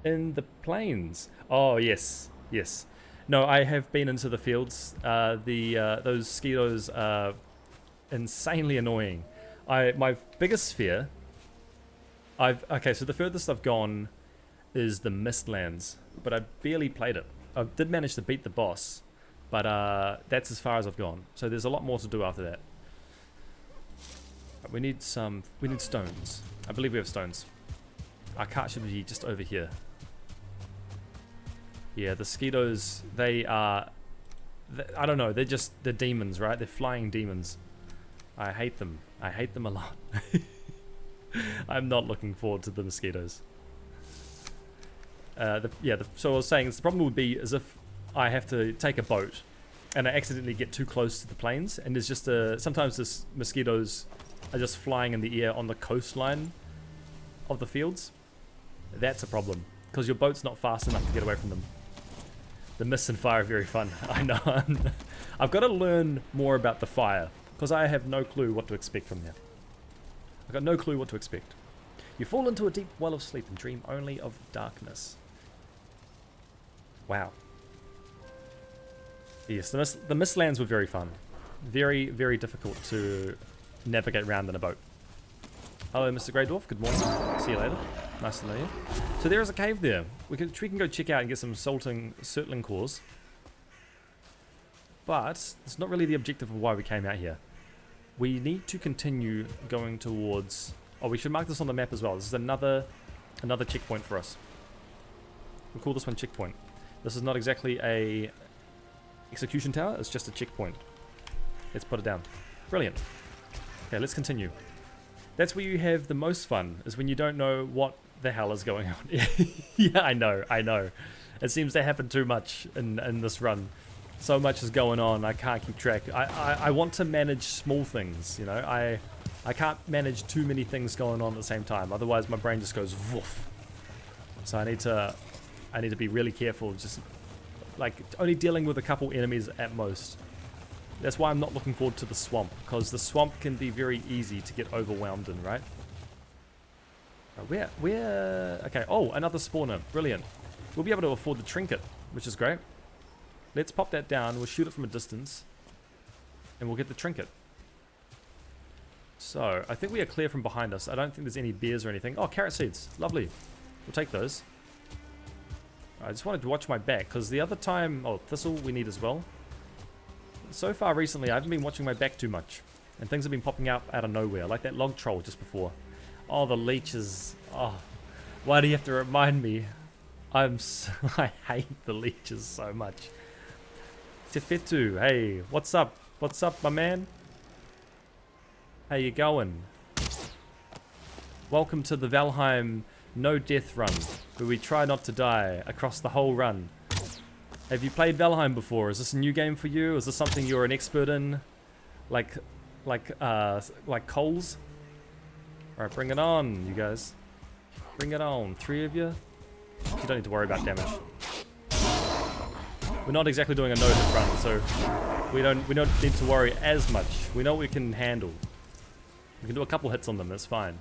in the plains. Oh, yes. Yes. No, I have been into the fields. Those mosquitoes are insanely annoying. My biggest fear... Okay, so the furthest I've gone is the Mistlands, but I barely played it. I did manage to beat the boss, but that's as far as I've gone. So there's a lot more to do after that. We need stones. I believe we have stones. Our cart should be just over here. Yeah, the mosquitoes, I don't know, they're demons, right? They're flying demons. I hate them. I hate them a lot. I'm not looking forward to the mosquitoes. So I was saying, the problem would be as if I have to take a boat and I accidentally get too close to the plains, and there's just sometimes this mosquitoes are just flying in the air on the coastline of the fields. That's a problem, because your boat's not fast enough to get away from them. The mist and fire are very fun. I know. I've got to learn more about the fire, because I have no clue what to expect from there. I've got no clue what to expect. You fall into a deep well of sleep and dream only of darkness. Wow. Yes, the Mistlands were very fun. Very, very difficult to navigate around in a boat. Hello, Mr. Grey Dwarf. Good morning. See you later. Nice to know you. So there is a cave there. We can go check out and get some surtling cores. But it's not really the objective of why we came out here. We need to continue going towards... Oh, we should mark this on the map as well. This is another checkpoint for us. We'll call this one checkpoint. This is not exactly a execution tower. It's just a checkpoint. Let's put it down. Brilliant. Okay, let's continue. That's where you have the most fun, is when you don't know what the hell is going on. Yeah, I know. It seems to happen too much in this run. So much is going on, I can't keep track. I want to manage small things, you know. I can't manage too many things going on at the same time, otherwise my brain just goes woof. So I need to be really careful, just like only dealing with a couple enemies at most. That's why I'm not looking forward to the swamp, because the swamp can be very easy to get overwhelmed in, right? Okay, oh, another spawner, brilliant. We'll be able to afford the trinket, which is great. Let's pop that down, we'll shoot it from a distance, and we'll get the trinket. So, I think we are clear from behind us. I don't think there's any bears or anything. Oh, carrot seeds, lovely. We'll take those. I just wanted to watch my back, because the other time... Oh, thistle we need as well. So far recently, I haven't been watching my back too much, and things have been popping up out of nowhere, like that log troll just before. Oh, the leeches. Oh, why do you have to remind me? I hate the leeches so much. Tefetu, hey, what's up? What's up, my man? How you going? Welcome to the Valheim no death run, where we try not to die across the whole run. Have you played Valheim before? Is this a new game for you? Is this something you're an expert in? Like Coles? Alright, bring it on, you guys. Bring it on. 3 of you? You don't need to worry about damage. We're not exactly doing a no-hit run, so we don't need to worry as much. We know what we can handle. We can do a couple hits on them, that's fine.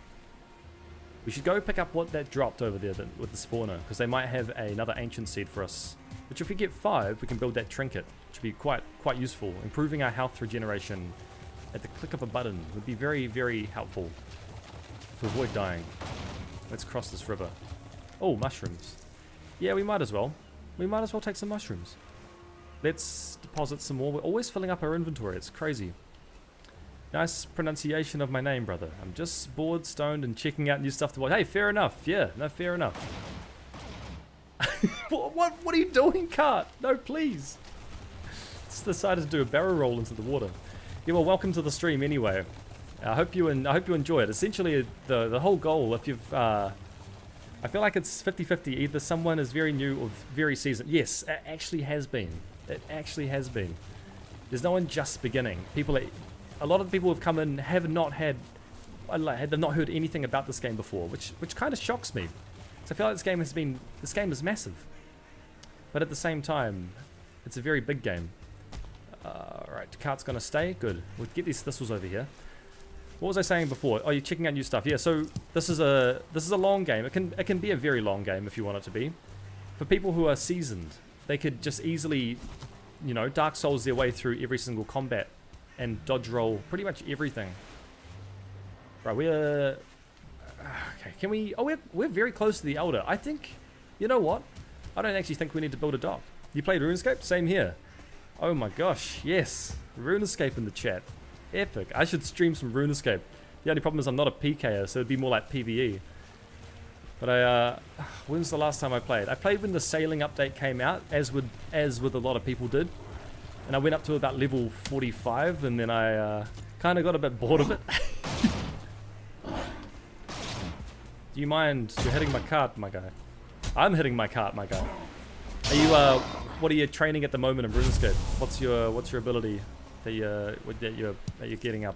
We should go pick up what that dropped over there with the spawner, because they might have another ancient seed for us. Which if we get 5, we can build that trinket, which would be quite useful. Improving our health regeneration at the click of a button would be very, very helpful to avoid dying. Let's cross this river. Oh, mushrooms. Yeah, we might as well. We might as well take some mushrooms. Let's deposit some more. We're always filling up our inventory. It's crazy. Nice pronunciation of my name, brother. I'm just bored, stoned, and checking out new stuff to watch. Hey, fair enough. Yeah, no, fair enough. What are you doing, cart? No, please. Just decided to do a barrel roll into the water. Yeah, well, welcome to the stream anyway. I hope you enjoy it. Essentially, the whole goal, if you've, I feel like it's 50-50. Either someone is very new or very seasoned. Yes, it actually has been. It actually has been. There's no one just beginning. A lot of the people who have come in have not heard anything about this game before, which kind of shocks me. So I feel like this game is massive, but at the same time, it's a very big game. Right, cart's gonna stay. Good. We'll get these thistles over here. What was I saying before? Oh, you're checking out new stuff. Yeah. So this is a long game. It can be a very long game if you want it to be. For people who are seasoned, they could just easily, you know, Dark Souls their way through every single combat and dodge roll pretty much everything. Right, we're okay. Can we? Oh, we're very close to the Elder. I think. You know what? I don't actually think we need to build a dock. You played RuneScape? Same here. Oh my gosh, yes. RuneScape in the chat. Epic. I should stream some RuneScape. The only problem is I'm not a PKer, so it'd be more like PvE. But when's the last time I played? I played when the sailing update came out, as with a lot of people did. And I went up to about level 45, and then I kind of got a bit bored of it. Do you mind? You're hitting my cart, my guy. I'm hitting my cart, my guy. Are you what are you training at the moment in RuneScape? What's your ability that you're getting up?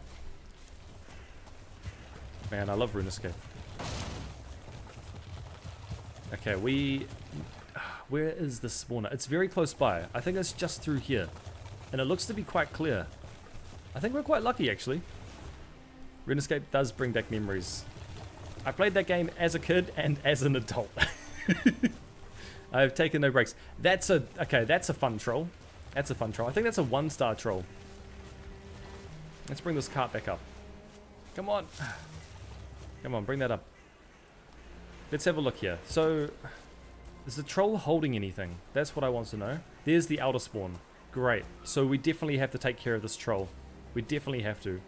Man, I love RuneScape. Okay, where is the spawner? It's very close by. I think it's just through here, and it looks to be quite clear. I think we're quite lucky actually. RuneScape does bring back memories. I played that game as a kid and as an adult. I've taken no breaks. That's a fun troll. That's a fun troll. I think that's a 1-star troll. Let's bring this cart back up. Come on. Come on, bring that up. Let's have a look here. So, is the troll holding anything? That's what I want to know. There's the outer spawn. Great. So we definitely have to take care of this troll. We definitely have to.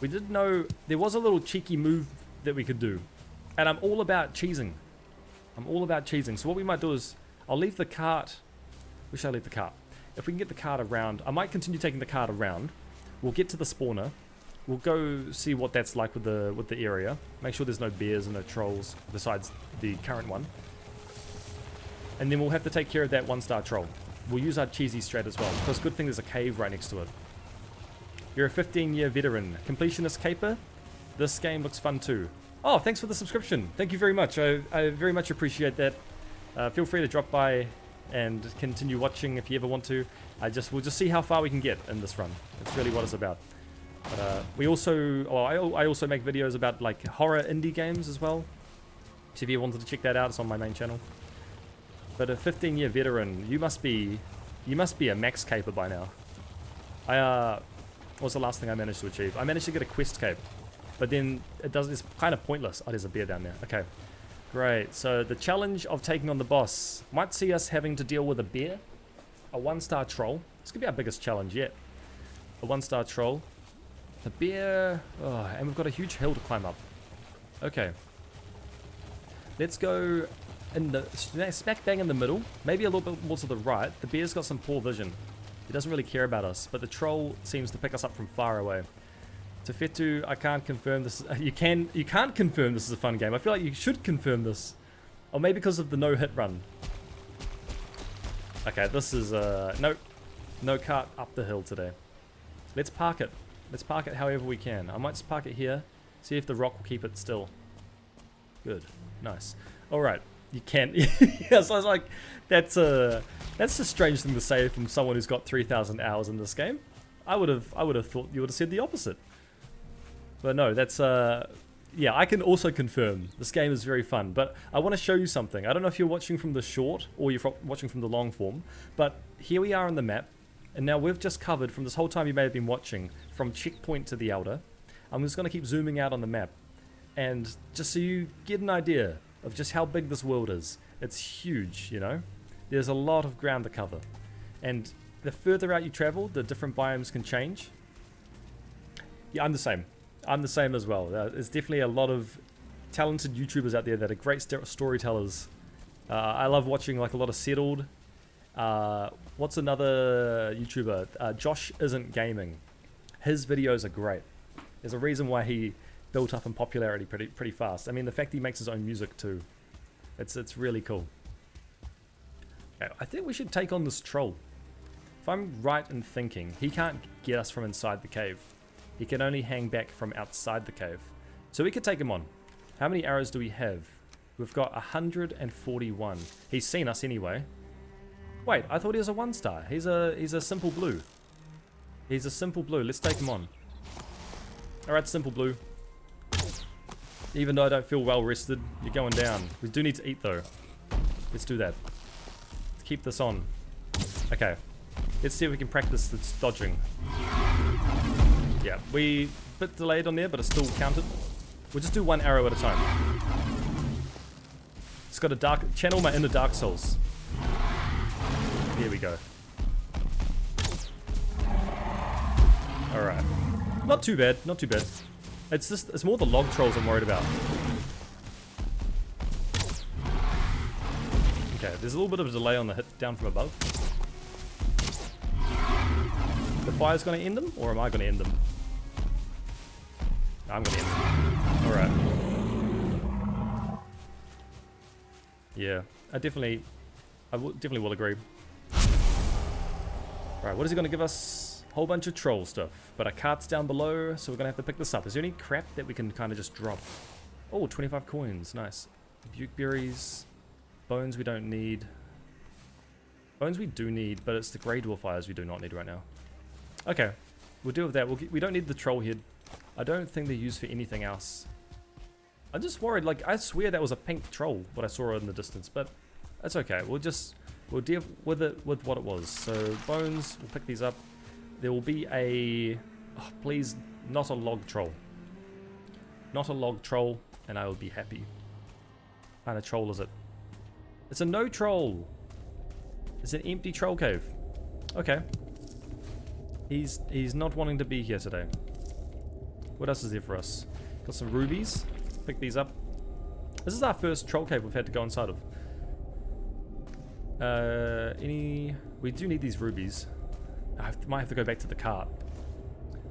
We did know there was a little cheeky move that we could do. And I'm all about cheesing. I'm all about cheesing. So what we might do is, I'll leave the cart. Where should I leave the cart? If we can get the cart around, I might continue taking the cart around. We'll get to the spawner. We'll go see what that's like with the area. Make sure there's no bears and no trolls besides the current one. And then we'll have to take care of that 1-star troll. We'll use our cheesy strat as well. Because good thing there's a cave right next to it. You're a 15-year veteran. Completionist caper. This game looks fun too. Oh, thanks for the subscription. Thank you very much. I very much appreciate that. Feel free to drop by and continue watching if you ever want to. We'll just see how far we can get in this run. It's really what it's about. But we also, I also make videos about like horror indie games as well. So if you wanted to check that out, it's on my main channel. But a 15-year veteran, you must be a max caper by now. What was the last thing I managed to achieve? I managed to get a quest cape. But then it's kind of pointless. Oh, there's a bear down there. Okay. Great. So the challenge of taking on the boss might see us having to deal with a bear, a 1-star troll. This could be our biggest challenge yet. A 1-star troll, the bear, and we've got a huge hill to climb up. Okay. Let's go in the smack bang in the middle, maybe a little bit more to the right. The bear's got some poor vision. He doesn't really care about us, but the troll seems to pick us up from far away. Tefetu, I can't confirm this. You can't confirm this is a fun game. I feel like you should confirm this. Or maybe because of the no-hit run. Okay, this is, nope. No cart up the hill today. Let's park it. Let's park it however we can. I might just park it here. See if the rock will keep it still. Good. Nice. Alright. You can. Yes, I was like, that's a strange thing to say from someone who's got 3,000 hours in this game. I would have thought you would have said the opposite. But no, that's yeah, I can also confirm this game is very fun, but I want to show you something. I don't know if you're watching from the short or you're watching from the long form, but here we are on the map, and now we've just covered, from this whole time you may have been watching, from checkpoint to the Elder. I'm just going to keep zooming out on the map, and just so you get an idea of just how big this world is. It's huge, you know? There's a lot of ground to cover, and the further out you travel, the different biomes can change. Yeah, I'm the same. I'm the same as well. There's definitely a lot of talented YouTubers out there that are great storytellers. I love watching like a lot of Settled. What's another YouTuber? Josh Isn't Gaming. His videos are great. There's a reason why he built up in popularity pretty fast. I mean, the fact he makes his own music too. It's really cool. Okay, I think we should take on this troll. If I'm right in thinking, he can't get us from inside the cave. He can only hang back from outside the cave. So we could take him on. How many arrows do we have? We've got 141. He's seen us anyway. Wait, I thought he was a 1-star. He's a simple blue. He's a simple blue. Let's take him on. Alright, simple blue. Even though I don't feel well rested, you're going down. We do need to eat though. Let's do that. Let's keep this on. Okay. Let's see if we can practice this dodging. Yeah, we bit delayed on there, but it's still counted. We'll just do one arrow at a time. It's got a channel my inner Dark Souls. Here we go. Alright. Not too bad, not too bad. It's more the log trolls I'm worried about. Okay, there's a little bit of a delay on the hit down from above. The fire's gonna end them, or am I gonna end them? I'm gonna end them. Alright. Yeah, I definitely will agree. Alright, what is he gonna give us? Whole bunch of troll stuff, but our cart's down below, so we're gonna have to pick this up. Is there any crap that we can kind of just drop? Oh, 25 coins, nice. Buke berries, bones we don't need. Bones we do need, but it's the grey dwarf fires we do not need right now. Okay, we'll deal with that. We don't need the troll head. I don't think they're used for anything else. I'm just worried, like, I swear that was a pink troll, what I saw in the distance, but that's okay. We'll deal with it with what it was. So, bones, we'll pick these up. There will be a... Oh, please, not a log troll. Not a log troll, and I will be happy. What kind of troll is it? It's a no troll. It's an empty troll cave. Okay. He's not wanting to be here today. What else is there for us? Got some rubies. Pick these up. This is our first troll cave we've had to go inside of. We do need these rubies. I might have to go back to the cart.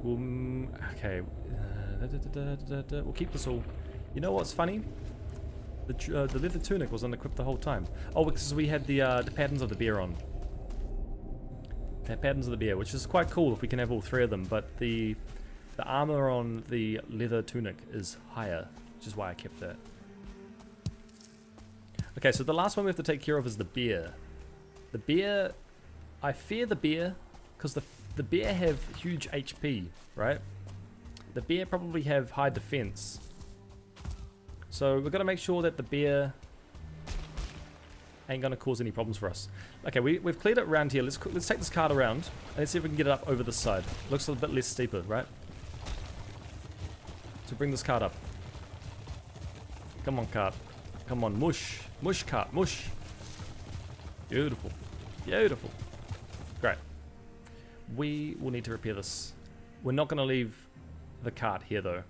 Okay. We'll keep this all. You know what's funny? The leather tunic was unequipped the whole time. Oh, because we had the patterns of the bear on. Patterns of the bear, which is quite cool if we can have all three of them, but the armor on the leather tunic is higher, which is why I kept that. Okay, so the last one we have to take care of is the bear. The bear, I fear the bear, because the bear have huge HP, right? The bear probably have high defense. So we've got to make sure that the bear ain't going to cause any problems for us. Okay, we've cleared it around here. Let's take this cart around, and let's see if we can get it up over this side. Looks a bit less steeper, right? So bring this cart up. Come on, cart. Come on, mush. Mush, cart, mush. Beautiful. Beautiful. Great. We will need to repair this. We're not going to leave the cart here, though.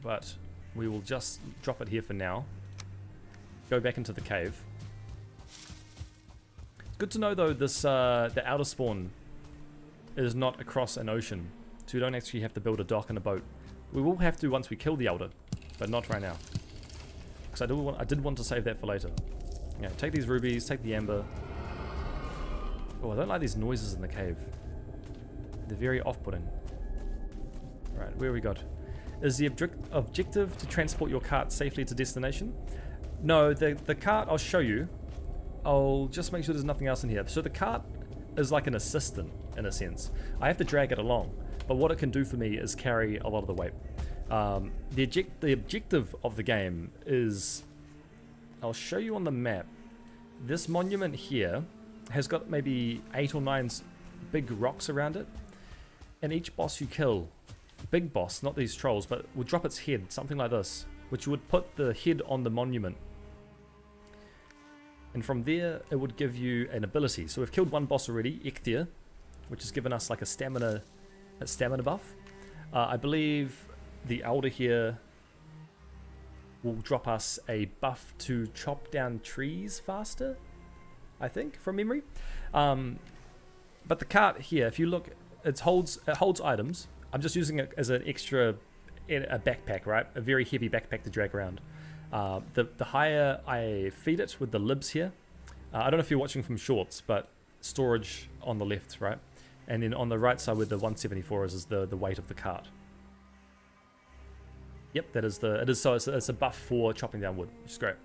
But we will just drop it here for now. Go back into the cave. Good to know, though, this the outer spawn is not across an ocean. So we don't actually have to build a dock and a boat. We will have to once we kill the elder, but not right now. Because I did want to save that for later. Yeah, take these rubies, take the amber. Oh, I don't like these noises in the cave. They're very off-putting. Right, where we got? Is the objective to transport your cart safely to destination? No, the cart, I'll show you. I'll just make sure there's nothing else in here. So the cart is like an assistant, in a sense. I have to drag it along, but what it can do for me is carry a lot of the weight. The objective of the game is, I'll show you on the map. This monument here has got maybe 8 or 9 big rocks around it, and each boss you kill, big boss, not these trolls, but will drop its head, something like this, which would put the head on the monument. And from there, it would give you an ability. So we've killed one boss already, Ecthir, which has given us like a stamina buff. I believe the Elder here will drop us a buff to chop down trees faster, I think, from memory. But the cart here, if you look, it holds items. I'm just using it as an extra a backpack, right? A very heavy backpack to drag around. The higher I feed it with the libs here, I don't know if you're watching from shorts, but storage on the left, right? And then on the right side where the 174 is the weight of the cart. Yep, that is so it's a buff for chopping down wood, which is great.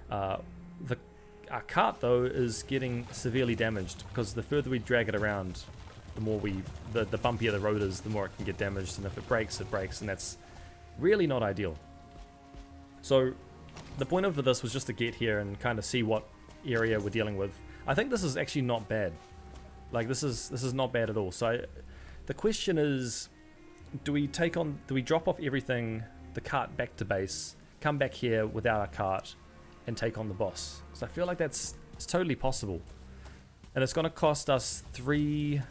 Our cart though is getting severely damaged because the further we drag it around, the more the bumpier the road is, the more it can get damaged, and if it breaks, and that's really not ideal. So the point of this was just to get here and kind of see what area we're dealing with. I think this is actually not bad. Like this is not bad at all. So the question is, do we drop off everything, the cart back to base, come back here without our cart, and take on the boss? So I feel like it's totally possible. And it's going to cost us 3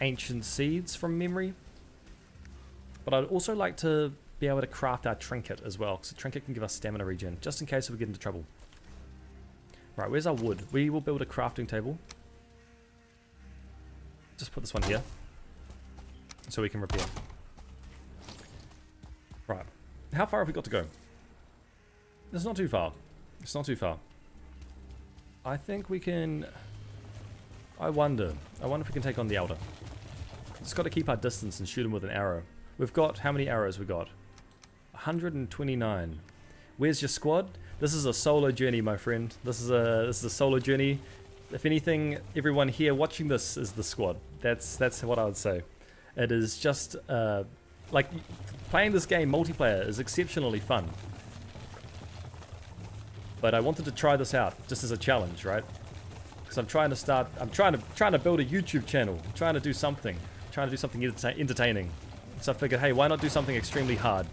ancient seeds from memory. But I'd also like to be able to craft our trinket as well, because the trinket can give us stamina regen, just in case we get into trouble. Right, where's our wood? We will build a crafting table. Just put this one here, so we can repair. Right, how far have we got to go? It's not too far. It's not too far. I think we can... I wonder if we can take on the Elder. Just got to keep our distance and shoot him with an arrow. We've got... How many arrows we got? 129. Where's your squad? This is a solo journey, my friend. This is a solo journey. If anything, everyone here watching this is the squad. That's what I would say. It is just... like, playing this game multiplayer is exceptionally fun. But I wanted to try this out just as a challenge, right? Because I'm trying to build a YouTube channel. I'm trying to do something entertaining. So I figured, hey, why not do something extremely hard?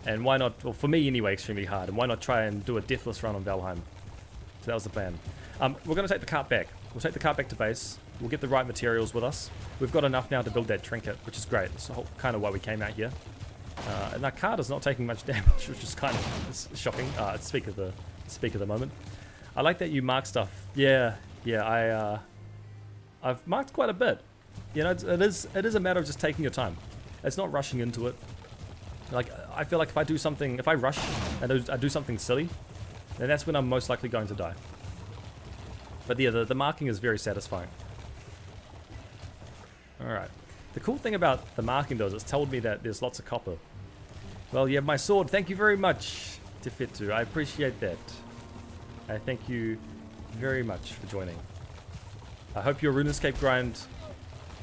And why not, well, for me anyway, extremely hard. And why not try and do a deathless run on Valheim? So that was the plan. We're going to take the cart back. We'll take the cart back to base. We'll get the right materials with us. We've got enough now to build that trinket, which is great. That's kind of why we came out here. And our cart is not taking much damage, which is kind of shocking. Speak of the moment. I like that you mark stuff. Yeah. I've marked quite a bit. You know, it is a matter of just taking your time. It's not rushing into it. Like, I feel like if I rush and I do something silly, then that's when I'm most likely going to die. But yeah, the marking is very satisfying. Alright. The cool thing about the marking though is it's told me that there's lots of copper. Well, you have my sword. Thank you very much, Tefetu. I appreciate that. I thank you very much for joining. I hope your RuneScape grind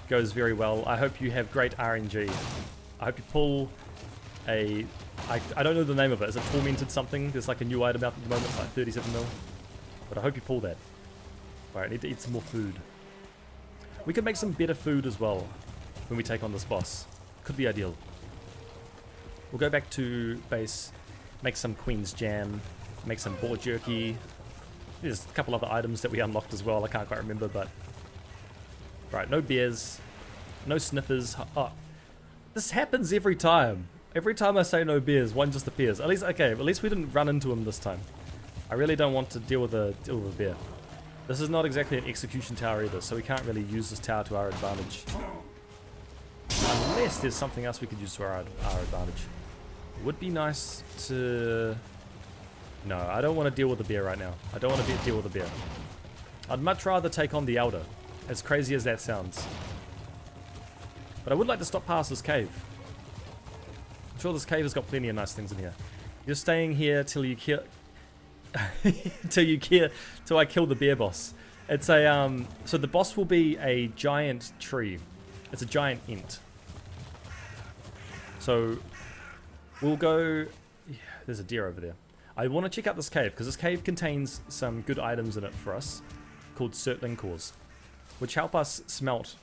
goes very well. I hope you have great RNG. I hope you pull a... I don't know the name of it. Is it Tormented something? There's like a new item out at the moment. It's like 37 mil. But I hope you pull that. Alright, I need to eat some more food. We could make some better food as well when we take on this boss. Could be ideal. We'll go back to base, make some Queen's Jam, make some boar jerky. There's a couple other items that we unlocked as well. I can't quite remember, but... Right, no bears. No sniffers. Oh, this happens every time. Every time I say no bears, one just appears. At least, okay, at least we didn't run into him this time. I really don't want to deal with a bear. This is not exactly an execution tower either, so we can't really use this tower to our advantage. Unless there's something else we could use to our advantage. It would be nice to... No, I don't want to deal with the bear right now. I don't want to deal with the bear. I'd much rather take on the Elder, as crazy as that sounds. But I would like to stop past this cave. I'm sure this cave has got plenty of nice things in here. You're staying here till you kill... till I kill the bear boss. It's a so the boss will be a giant tree. It's a giant ent. So we'll go... Yeah, there's a deer over there. I want to check out this cave because this cave contains some good items in it for us called Surtling cores, which help us smelt.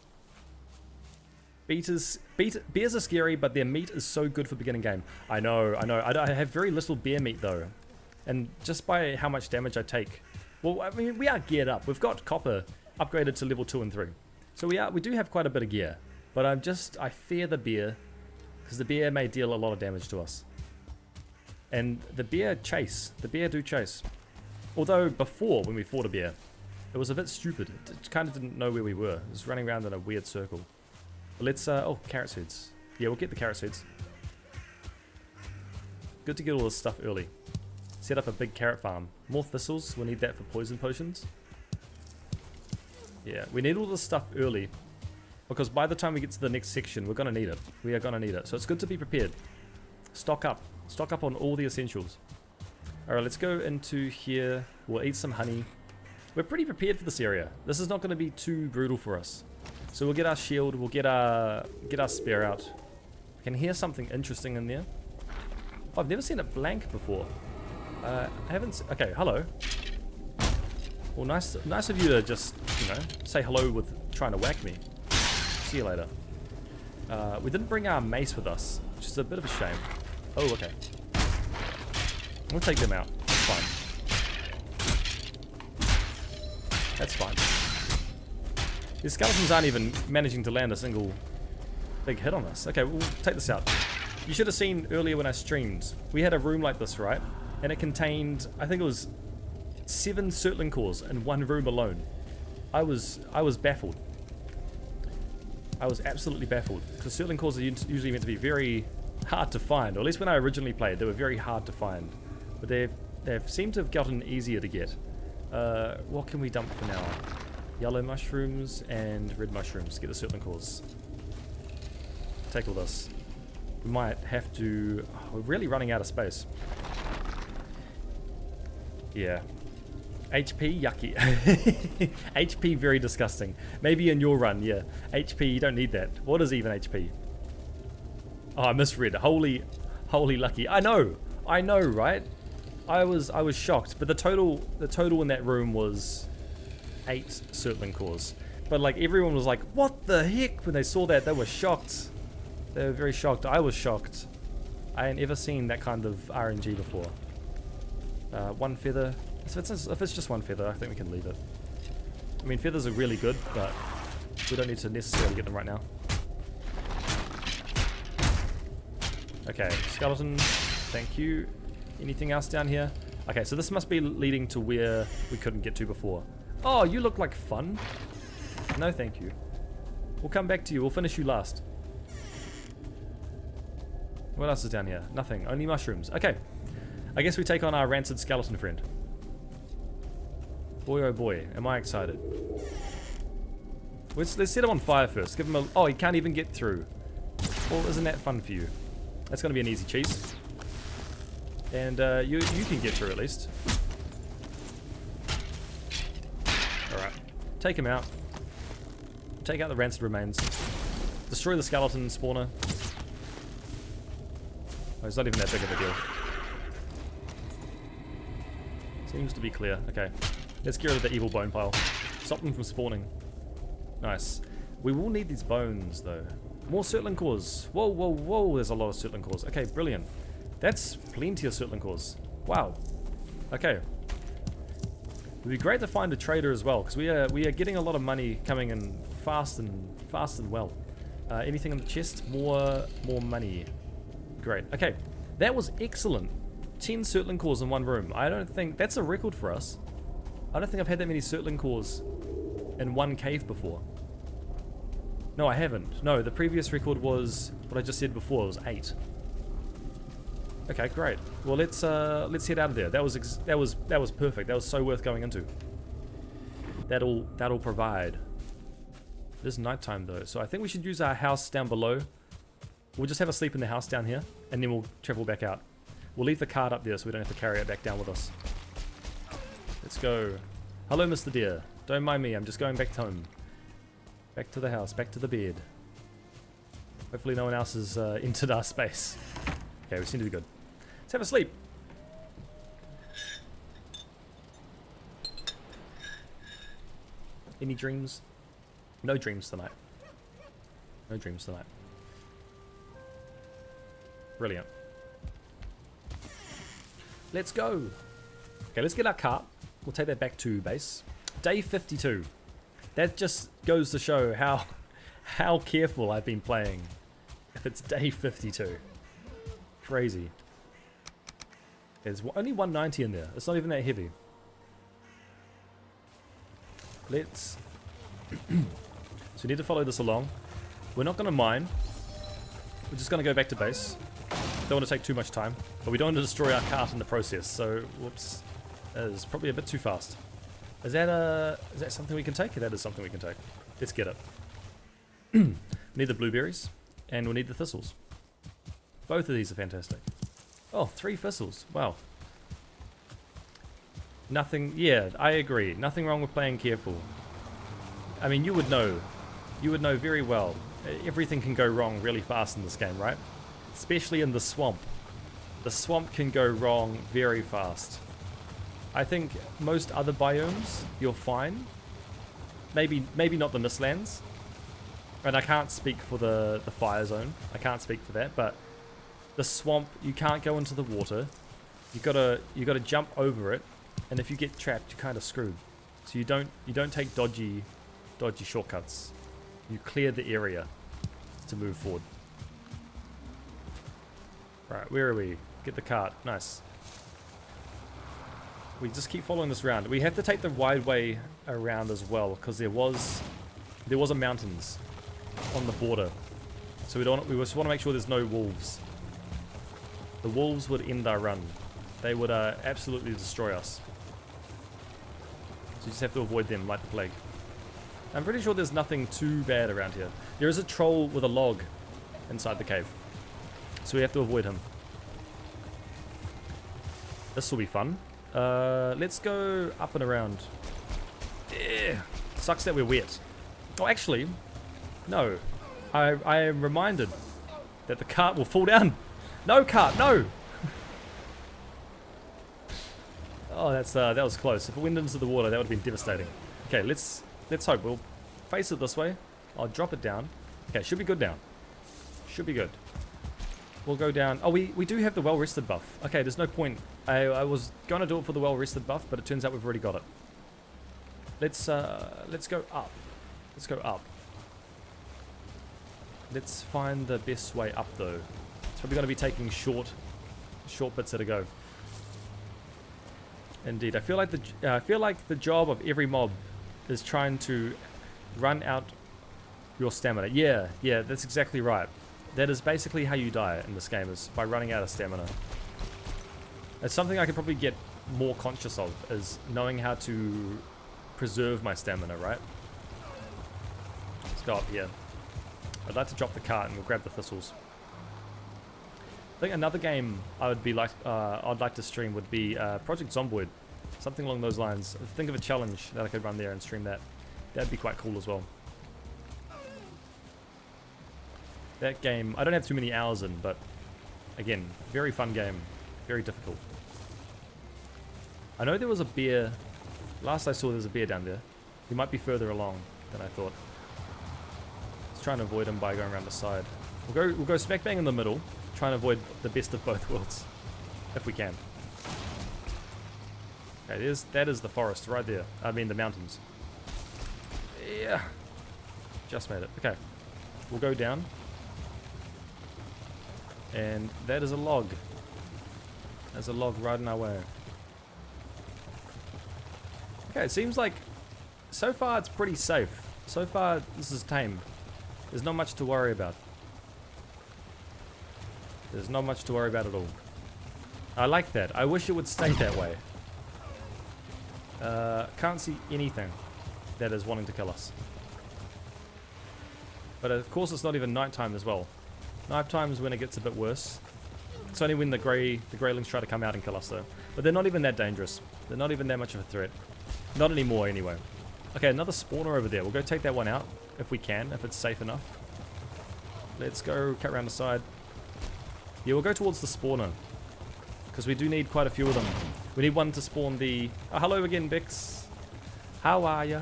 Bears are scary, but their meat is so good for beginning game. I know. I have very little bear meat though. And just by how much damage I take, well, I mean, we are geared up. We've got copper upgraded to level 2 and 3. So we do have quite a bit of gear. But I fear the bear, because the bear may deal a lot of damage to us. And the bear do chase. Although before, when we fought a bear, it was a bit stupid. It kind of didn't know where we were. It was running around in a weird circle. But let's, oh, carrot seeds. Yeah, we'll get the carrot seeds. Good to get all this stuff early. Set up a big carrot farm. More thistles, we'll need that for poison potions. Yeah, we need all this stuff early, because by the time we get to the next section, we're going to need it. We are going to need it. So it's good to be prepared. Stock up. Stock up on all the essentials. Alright, let's go into here. We'll eat some honey. We're pretty prepared for this area. This is not going to be too brutal for us. So we'll get our shield. We'll get our spear out. I can hear something interesting in there. Oh, I've never seen it blank before. I haven't... Okay, hello. Well, nice of you to just, you know, say hello with trying to whack me. See you later. We didn't bring our mace with us, which is a bit of a shame. Oh, okay. We'll take them out. That's fine. That's fine. These skeletons aren't even managing to land a single big hit on us. Okay, we'll take this out. You should have seen earlier when I streamed. We had a room like this, right? And it contained, I think it was 7 Surtling cores in one room alone. I was baffled. I was absolutely baffled, because Surtling cores are usually meant to be very hard to find, or at least when I originally played, they were very hard to find. But they've seemed to have gotten easier to get. What can we dump for now? Yellow mushrooms and red mushrooms. Get the Surtling cores. Take all this. We might have to... Oh, we're really running out of space. Yeah. HP, yucky. HP, very disgusting. Maybe in your run, yeah. HP, you don't need that. What is even HP? Oh, I misread. Holy lucky. I know, right? I was shocked, but the total in that room was 8 Surtling cores. But like everyone was like, "What the heck?" when they saw that. They were shocked. They were very shocked. I was shocked. I ain't ever seen that kind of RNG before. 1 feather. If it's just 1 feather, I think we can leave it. I mean, feathers are really good, but we don't need to necessarily get them right now. Okay, skeleton, thank you. Anything else down here? Okay, so this must be leading to where we couldn't get to before. Oh, you look like fun. No, thank you. We'll come back to you. We'll finish you last. What else is down here? Nothing. Only mushrooms. Okay. I guess we take on our rancid skeleton friend. Boy, oh boy, am I excited. Let's set him on fire first. Give him a... Oh, he can't even get through. Well, isn't that fun for you? That's going to be an easy cheese. And you can get through at least. Alright. Take him out. Take out the rancid remains. Destroy the skeleton spawner. Oh, it's not even that big of a deal. Seems to be clear. Okay. Let's get rid of the evil bone pile. Stop them from spawning. Nice. We will need these bones, though. More Surtling cores. Whoa, whoa, whoa. There's a lot of Surtling cores. Okay, brilliant. That's plenty of Surtling cores. Wow. Okay. It'd be great to find a trader as well, because we are getting a lot of money coming in fast and well. Anything in the chest? More money. Great. Okay. That was excellent. 10 Surtling cores in one room. I don't think... That's a record for us. I don't think I've had that many Surtling cores in one cave before. No, I haven't. No, the previous record was what I just said before. It was 8. Okay, great. Well, let's head out of there. That was perfect. That was so worth going into. That'll provide. It is nighttime though, so I think we should use our house down below. We'll just have a sleep in the house down here, and then we'll travel back out. We'll leave the cart up there so we don't have to carry it back down with us. Let's go. Hello, Mr. Deer. Don't mind me, I'm just going back home. Back to the house, back to the bed. Hopefully no one else has entered our space. Okay, we seem to be good. Let's have a sleep. Any dreams? No dreams tonight. No dreams tonight. Brilliant. Let's go. Okay, let's get our cart. We'll take that back to base. Day 52. That just goes to show how careful I've been playing if it's day 52. Crazy. There's only 190 in there. It's not even that heavy. Let's... So we need to follow this along. We're not going to mine. We're just going to go back to base. Don't want to take too much time. But we don't want to destroy our cart in the process. So, whoops. That is probably a bit too fast. Is that something we can take? That is something we can take. Let's get it. We need the blueberries. And we need the thistles. Both of these are fantastic. Oh, 3 thistles. Wow. Nothing... Yeah, I agree. Nothing wrong with playing careful. I mean, you would know. You would know very well. Everything can go wrong really fast in this game, right? Especially in the swamp. The swamp can go wrong very fast. I think most other biomes, you're fine. Maybe not the Mistlands. And I can't speak for the fire zone. I can't speak for that, but the swamp, you can't go into the water. You gotta jump over it, and if you get trapped, you're kind of screwed. So you don't take dodgy shortcuts. You clear the area to move forward. Right, where are we? Get the cart. Nice. We just keep following this round. We have to take the wide way around as well, because there was a mountains on the border. So we just want to make sure there's no wolves. The wolves would end our run. They would absolutely destroy us. So you just have to avoid them like the plague. I'm pretty sure there's nothing too bad around here. There is a troll with a log inside the cave. So we have to avoid him. This will be fun. Let's go up and around. Yeah. Sucks that we're wet. Oh, actually, no. I am reminded that the cart will fall down. No, cart, no! Oh, that was close. If it went into the water, that would have been devastating. Okay, let's hope. We'll face it this way. I'll drop it down. Okay, should be good now. Should be good. We'll go down. Oh, we do have the well-rested buff. Okay, there's no point. I was going to do it for the well-rested buff, but it turns out we've already got it. Let's go up. Let's go up. Let's find the best way up, though. It's probably going to be taking short bits at a go. Indeed, I feel like the job of every mob is trying to run out your stamina. Yeah, that's exactly right. That is basically how you die in this game, is by running out of stamina. It's something I could probably get more conscious of, is knowing how to preserve my stamina, right? Let's go up here. I'd like to drop the cart and we'll grab the thistles. I think another game I'd like to stream would be Project Zomboid. Something along those lines. Think of a challenge that I could run there and stream that. That'd be quite cool as well. That game, I don't have too many hours in, but again, very fun game. Very difficult. I know there was a bear. Last I saw there was a bear down there. He might be further along than I thought. Let's try and avoid him by going around the side. We'll go smack bang in the middle. Try and avoid the best of both worlds, if we can. Okay, that is the forest right there. I mean the mountains. Yeah. Just made it. Okay. We'll go down. And that is a log. There's a log right in our way. Okay, it seems like so far it's pretty safe. So far this is tame. There's not much to worry about. There's not much to worry about at all. I like that. I wish it would stay that way. Can't see anything that is wanting to kill us. But of course it's not even nighttime as well. Nighttime's when it gets a bit worse. It's only when the greylings try to come out and kill us though. But they're not even that dangerous. They're not even that much of a threat. Not anymore anyway. Okay, another spawner over there. We'll go take that one out if we can, if it's safe enough. Let's go cut around the side. Yeah, we'll go towards the spawner. Because we do need quite a few of them. We need one to spawn the... Oh, hello again, Bix. How are ya?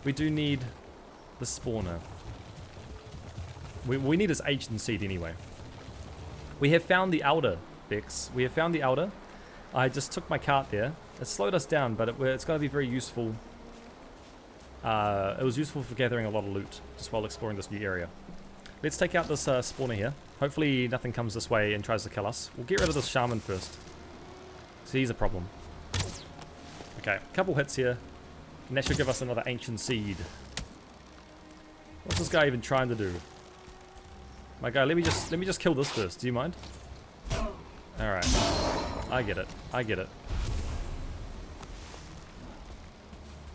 We do need the spawner. We need his ancient seed anyway. We have found the Elder, Bix. We have found the Elder. I just took my cart there. It slowed us down, but it's going to be very useful It was useful for gathering a lot of loot just while exploring this new area. Let's take out this spawner here. Hopefully nothing comes this way and tries to kill us. We'll get rid of this shaman first. So he's a problem. Okay, a couple hits here. And that should give us another ancient seed. What's this guy even trying to do? My guy, let me just kill this first. Do you mind? Alright. I get it. I get it.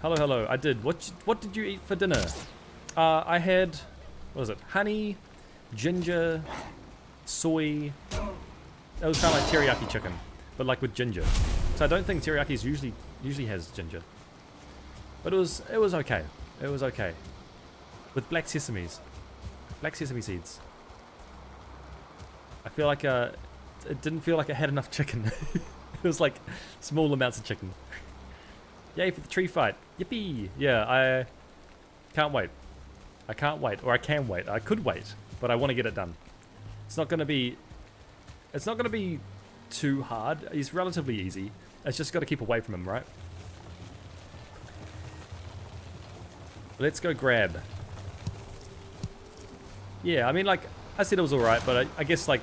Hello, hello. I did. What did you eat for dinner? I had, what was it? Honey, ginger, soy. It was kind of like teriyaki chicken, but like with ginger. So I don't think teriyaki usually has ginger. But it was okay. It was okay. With black sesame seeds. I feel like it didn't feel like it had enough chicken. It was like small amounts of chicken. Yay for the tree fight. Yippee. Yeah, I can't wait. I can't wait. Or I can wait. I could wait, but I want to get it done. It's not going to be too hard. It's relatively easy. It's just got to keep away from him, right? Let's go grab. Yeah, I mean, like, I said it was alright, but I guess, like,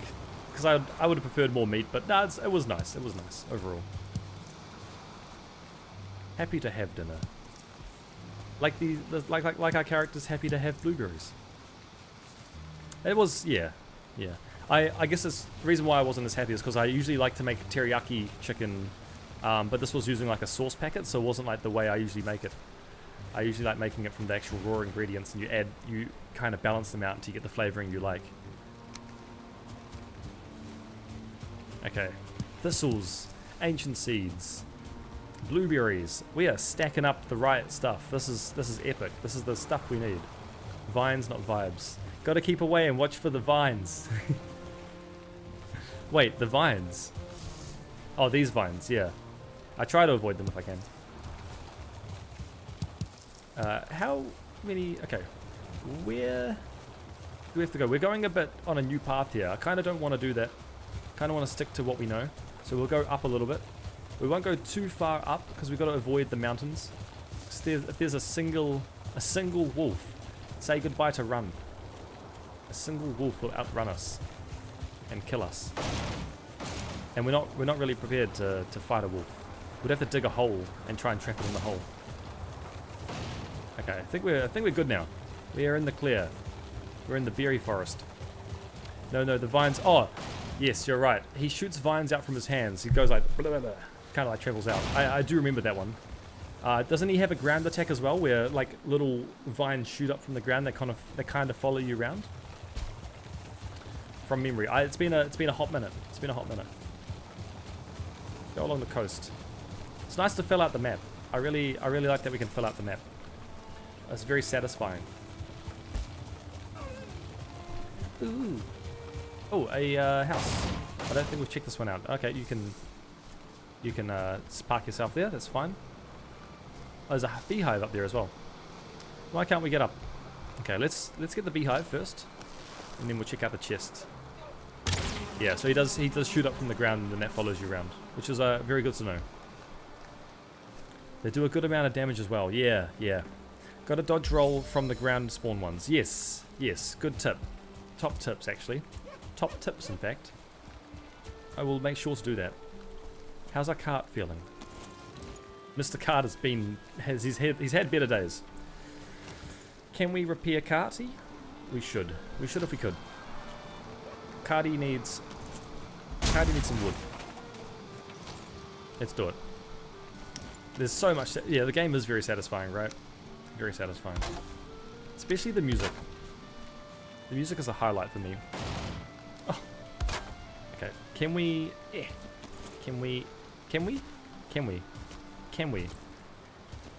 because I would have preferred more meat, but nah, it was nice. It was nice overall. Happy to have dinner. Like like our characters happy to have blueberries. It was, yeah. I guess the reason why I wasn't as happy is because I usually like to make teriyaki chicken, but this was using like a sauce packet, so it wasn't like the way I usually make it. I usually like making it from the actual raw ingredients, and you kind of balance them out until you get the flavoring you like. Okay, thistles, ancient seeds, blueberries. We are stacking up the right stuff. This is epic. This is the stuff we need. Vines, not vibes. Got to keep away and watch for the vines. Wait, the vines. Oh, these vines. Yeah, I try to avoid them if I can. How many? Okay, where do we have to go? We're going a bit on a new path here. I kind of don't want to do that. Kind of want to stick to what we know. So we'll go up a little bit. We won't go too far up because we've got to avoid the mountains. If there's a single wolf, say goodbye to run. A single wolf will outrun us and kill us. And we're not really prepared to fight a wolf. We'd have to dig a hole and try and trap it in the hole. Okay, I think we're good now. We are in the clear. We're in the berry forest. No, the vines. Oh, yes, you're right. He shoots vines out from his hands. He goes like blah, blah, blah, kind of like travels out. I do remember that one. Doesn't he have a ground attack as well, where like little vines shoot up from the ground? They kind of follow you around. From memory, it's been a hot minute. It's been a hot minute. Go along the coast. It's nice to fill out the map. I really like that we can fill out the map. It's very satisfying. Ooh. Oh, a house. I don't think we've checked this one out. Okay, you can park yourself there. That's fine. Oh, there's a beehive up there as well. Why can't we get up? Okay, let's get the beehive first, and then we'll check out the chest. Yeah, so he does shoot up from the ground, and then that follows you around, which is very good to know. They do a good amount of damage as well. Yeah. Got a dodge roll from the ground spawn ones. Yes. Good tip. Top tips, actually. Top tips, in fact. I will make sure to do that. How's our cart feeling? Mr. Cart he's had better days. Can we repair Carty? We should. We should if we could. Carty needs some wood. Let's do it. There's so much. Yeah, the game is very satisfying, right? Very satisfying. Especially the music. The music is a highlight for me. Oh. Okay. Can we? Yeah. Can we?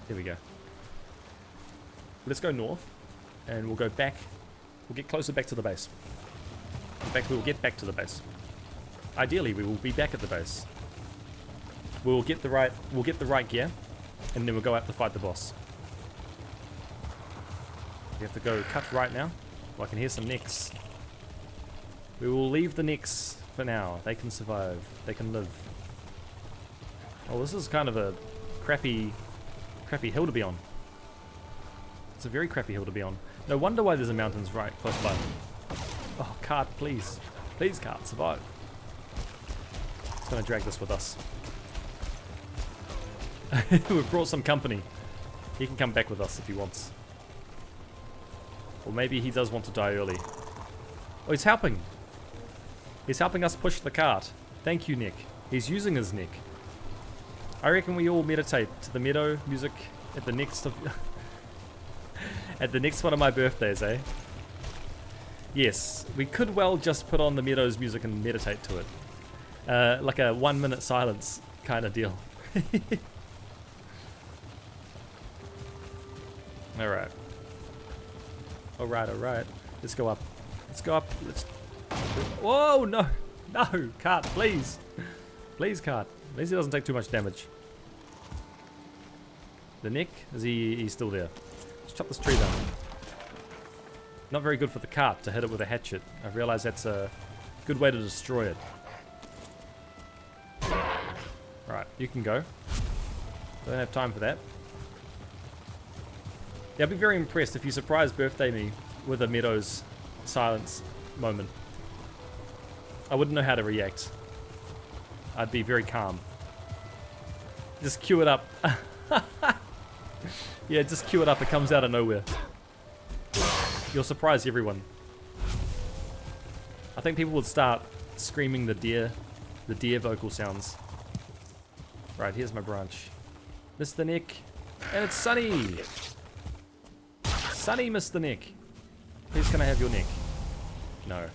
There we go. Let's go north, and we'll go back. We'll get closer back to the base. In fact, we will get back to the base. Ideally, we will be back at the base. We'll get the right gear, and then we'll go out to fight the boss. We have to go cut right now. Well, I can hear some necks. We will leave the necks for now. They can survive. They can live. Oh, this is kind of a crappy hill to be on. It's a very crappy hill to be on. No wonder why there's a mountains right close by. Oh, cart, please. Please, cart, survive. It's gonna drag this with us. We've brought some company. He can come back with us if he wants. Or maybe he does want to die early. Oh, he's helping. He's helping us push the cart. Thank you, Nick. He's using his Nick. I reckon we all meditate to the meadow music at the next of at the next one of my birthdays, eh? Yes, we could well just put on the meadows music and meditate to it. Like a 1 minute silence kind of deal. Alright. Alright. Let's go up. Let's go up. Whoa, no! No! Cart, please! Please, cart. At least he doesn't take too much damage. The Nick? He's still there. Let's chop this tree down. Not very good for the cart to hit it with a hatchet. I realize that's a good way to destroy it. Right, you can go. Don't have time for that. Yeah, I'd be very impressed if you surprise birthday me with a Meadows silence moment. I wouldn't know how to react. I'd be very calm. Just cue it up. Yeah, just cue it up. It comes out of nowhere. You'll surprise everyone. I think people would start screaming the deer vocal sounds. Right, here's my branch. Mr. Nick. And it's Sunny! Sunny, Mr. Nick. Who's gonna have your Nick? No.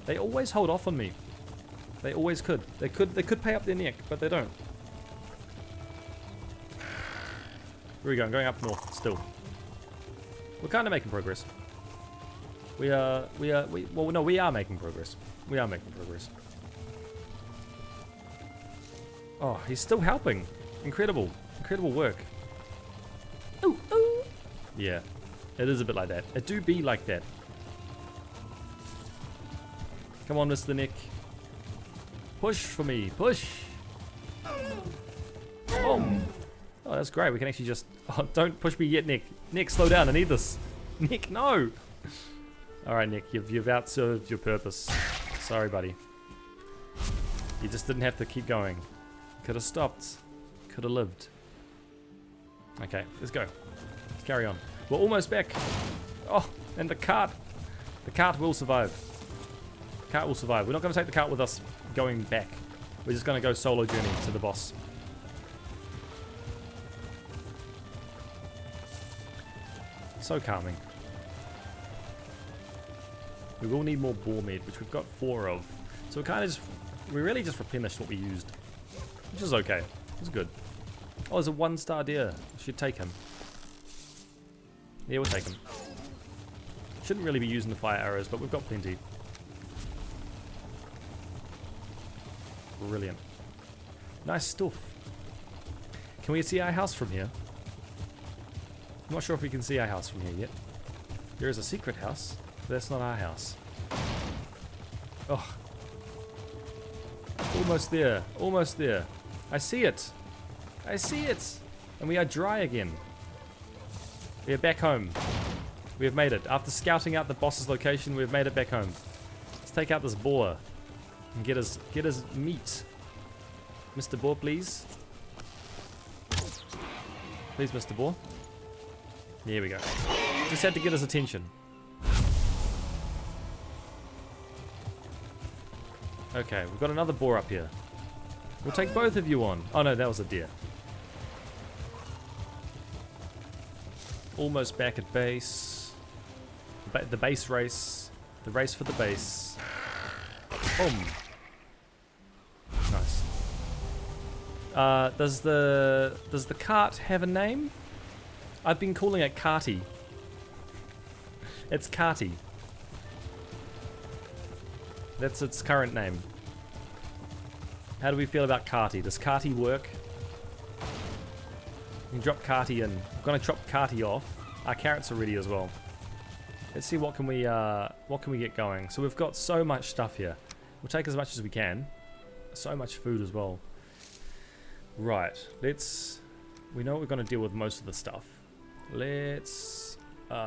They always hold off on me. They always could. They could pay up their neck, but they don't. Where are we going? Going up north still. We're kind of making progress. We are making progress. We are making progress. Oh, he's still helping. Incredible. Incredible work. Ooh, ooh. Yeah, it is a bit like that. It do be like that. Come on, Mr. Nick. Push for me. Push. Boom. Oh, that's great. We can actually just... Oh, don't push me yet, Nick. Nick, slow down. I need this. Nick, no. All right, Nick. You've outserved your purpose. Sorry, buddy. You just didn't have to keep going. Could have stopped. Could have lived. Okay, let's go. Let's carry on. We're almost back. Oh, and the cart. The cart will survive. The cart will survive. We're not going to take the cart with us going back. We're just going to go solo journey to the boss. So calming. We will need more boar meat, which we've got 4 of. So we really just replenished what we used, which is okay. It's good. Oh, there's a 1-star deer. I should take him. Yeah, we'll take him. Shouldn't really be using the fire arrows, but we've got plenty. Brilliant. Nice stuff. Can we see our house from here? I'm not sure if we can see our house from here yet. There is a secret house, but that's not our house. Oh. Almost there. Almost there. I see it. I see it. And we are dry again. We are back home. We have made it. After scouting out the boss's location, we have made it back home. Let's take out this boar and get his meat. Mr. Boar, please. Please, Mr. Boar. Here we go. Just had to get his attention. Okay, we've got another boar up here. We'll take both of you on. Oh no, that was a deer. Almost back at base. The base race. The race for the base. Boom. Nice. Does the cart have a name? I've been calling it Carty. It's Carty. That's its current name. How do we feel about Carty? Does Carty work? You can drop Carty in. I'm gonna drop Carty off. Our carrots are ready as well. Let's see what can we get going. So we've got so much stuff here. We'll take as much as we can. So much food as well. Right. We know we're gonna deal with most of the stuff. Let's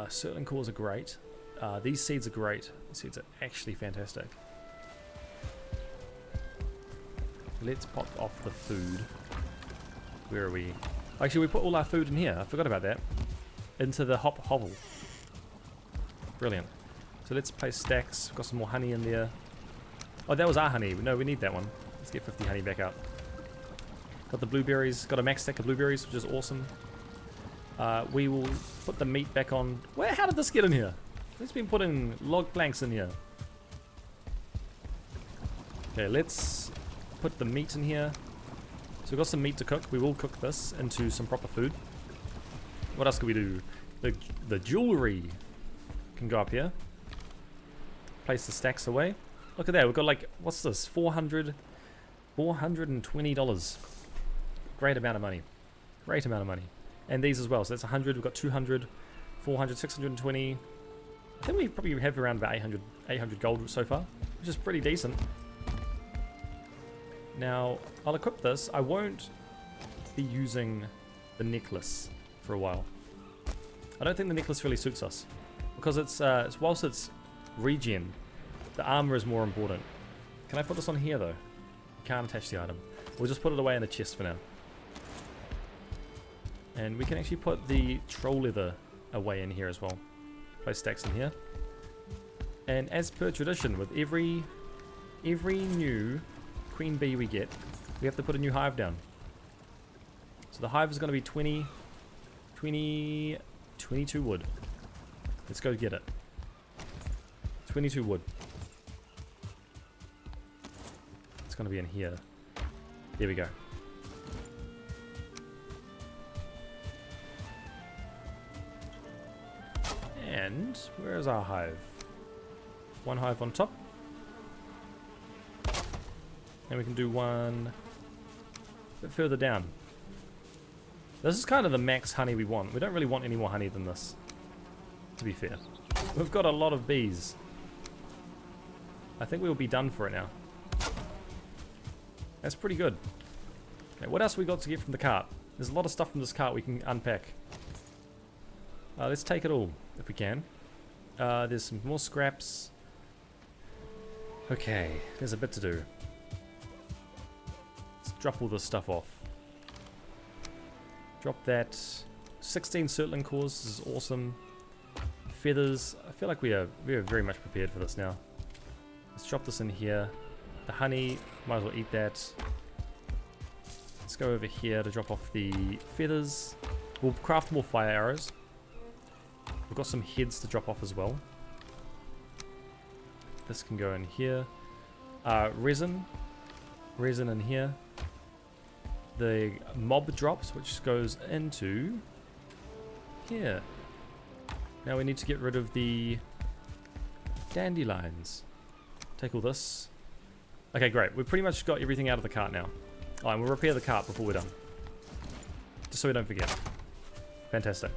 Certain cores are great. These seeds are great. These seeds are actually fantastic. Let's pop off the food. Where are we? Actually, we put all our food in here. I forgot about that. Into the hop hovel. Brilliant. So let's place stacks. We've got some more honey in there. Oh, that was our honey. No, we need that one. Let's get 50 honey back out. Got the blueberries. Got a max stack of blueberries, which is awesome. We will put the meat back on. How did this get in here? It's been putting log planks in here. Okay, let's put the meat in here. So we've got some meat to cook. We will cook this into some proper food. What else can we do? The jewelry can go up here. Place the stacks away. Look at that. We've got like, what's this? $420. Great amount of money. Great amount of money. And these as well. So that's 100. We've got 200, 400, 620. I think we probably have around about 800 gold so far, which is pretty decent. Now, I'll equip this. I won't be using the necklace for a while. I don't think the necklace really suits us. Because whilst it's regen, the armor is more important. Can I put this on here though? Can't attach the item. We'll just put it away in the chest for now. And we can actually put the troll leather away in here as well. Place stacks in here. And as per tradition, with every new queen bee we get, we have to put a new hive down. So the hive is going to be 22 wood. Let's go get it. 22 wood. It's going to be in here. There we go. And where is our hive? One hive on top. And we can do one a bit further down. This is kind of the max honey we want. We don't really want any more honey than this, to be fair. We've got a lot of bees. I think we'll be done for it now. That's pretty good. Okay, what else we got to get from the cart? There's a lot of stuff from this cart we can unpack. Let's take it all, if we can. There's some more scraps. Okay, there's a bit to do. Let's drop all this stuff off. Drop that. 16 Surtling cores, this is awesome. Feathers, I feel like we are very much prepared for this now. Let's drop this in here. The honey, might as well eat that. Let's go over here to drop off the feathers. We'll craft more fire arrows. We've got some heads to drop off as well. This can go in here. Resin in here. The mob drops, which goes into here. Now we need to get rid of the dandelions. Take all this. Okay, great. We've pretty much got everything out of the cart now. Oh, and we'll repair the cart before we're done. Just so we don't forget. Fantastic.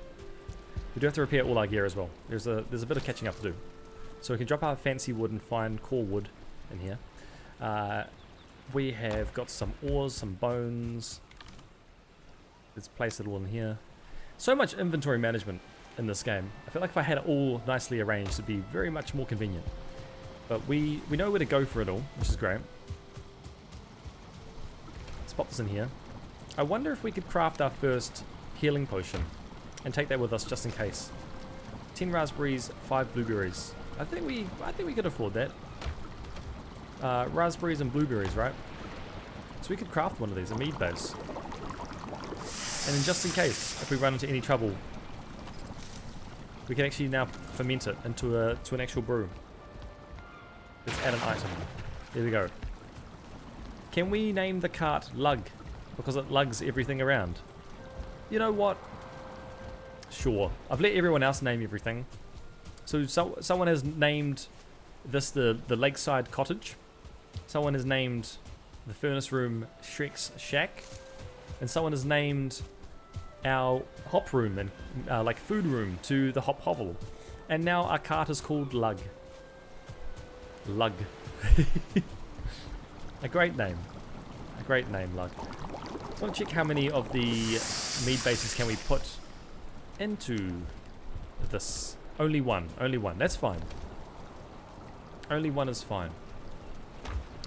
We do have to repair all our gear as well. There's a bit of catching up to do. So we can drop our fancy wood and find core wood in here. We have got some ores, some bones. Let's place it all in here. So much inventory management in this game. I feel like if I had it all nicely arranged, it'd be very much more convenient. But we know where to go for it all, which is great. Let's pop this in here. I wonder if we could craft our first healing potion and take that with us just in case. 10 raspberries, 5 blueberries. I think we could afford that. Raspberries and blueberries, right? So we could craft one of these, a mead base. And then just in case, if we run into any trouble, we can actually now ferment it into an actual brew. Let's add an item. There we go. Can we name the cart Lug? Because it lugs everything around. You know what? Sure. I've let everyone else name everything. So someone has named this the Lakeside Cottage. Someone has named the furnace room Shrek's Shack. And someone has named our hop room and like food room to the hop hovel. And now our cart is called Lug. Lug. A great name. A great name, Lug. So I want to check how many of the mead bases can we put into this. Only one. Only one. That's fine. Only one is fine.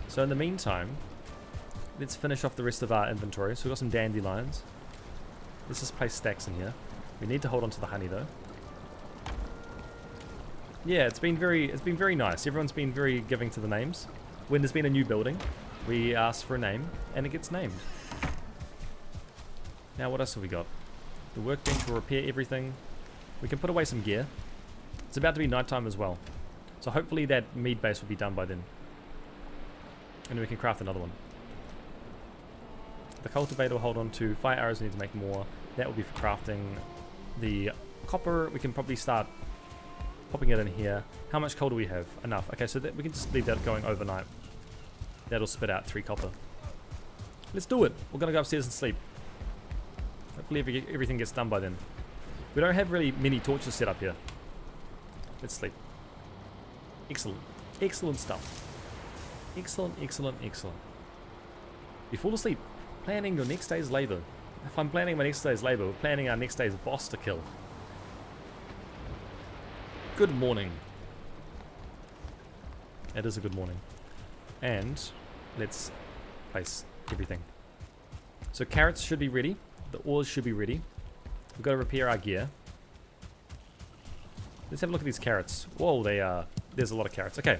So in the meantime, let's finish off the rest of our inventory. So we've got some dandelions. Let's just place stacks in here. We need to hold on to the honey though. Yeah, it's been very nice. Everyone's been very giving to the names. When there's been a new building, we ask for a name and it gets named. Now what else have we got? The workbench will repair everything. We can put away some gear. It's about to be nighttime as well. So hopefully that mead base will be done by then. And we can craft another one. The cultivator will hold on to. Fire arrows we need to make more. That will be for crafting. The copper, we can probably start popping it in here. How much coal do we have? Enough. Okay, so that we can just leave that going overnight. That'll spit out 3 copper. Let's do it. We're going to go upstairs and sleep. Hopefully everything gets done by then. We don't have really many torches set up here. Let's sleep. Excellent. Excellent stuff. Excellent, excellent, excellent. You fall asleep, planning your next day's labor. If I'm planning my next day's labor, we're planning our next day's boss to kill. Good morning. It is a good morning. And let's place everything. So carrots should be ready. The ores should be ready. We've got to repair our gear. Let's have a look at these carrots. Whoa, there's a lot of carrots. Okay.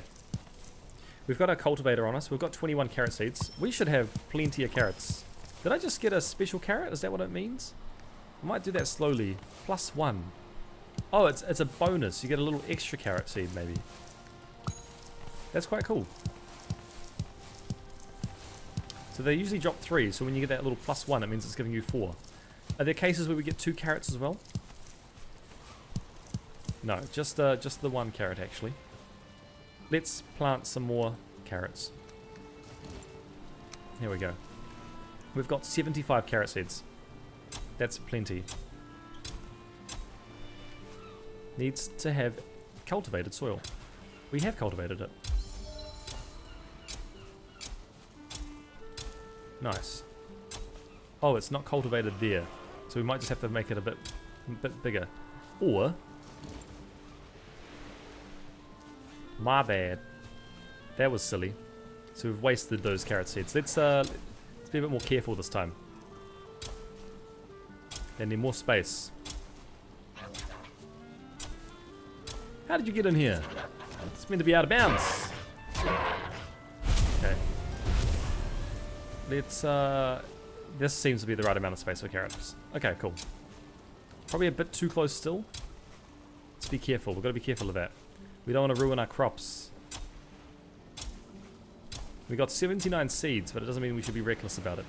We've got our cultivator on us. We've got 21 carrot seeds. We should have plenty of carrots. Did I just get a special carrot? Is that what it means? I might do that slowly. +1. Oh, it's a bonus. You get a little extra carrot seed, maybe. That's quite cool. So they usually drop 3, so when you get that little +1, it means it's giving you 4. Are there cases where we get 2 carrots as well? No, just the 1 carrot actually. Let's plant some more carrots. Here we go. We've got 75 carrot seeds. That's plenty. Needs to have cultivated soil. We have cultivated it. Nice. Oh, it's not cultivated there. So we might just have to make it a bit bigger. Or... my bad. That was silly. So we've wasted those carrot seeds. Let's be a bit more careful this time. They need more space. How did you get in here? It's meant to be out of bounds. Okay. Let's this seems to be the right amount of space for carrots. Okay, cool. Probably a bit too close still. Let's be careful. We've got to be careful of that. We don't want to ruin our crops. We got 79 seeds, but it doesn't mean we should be reckless about it.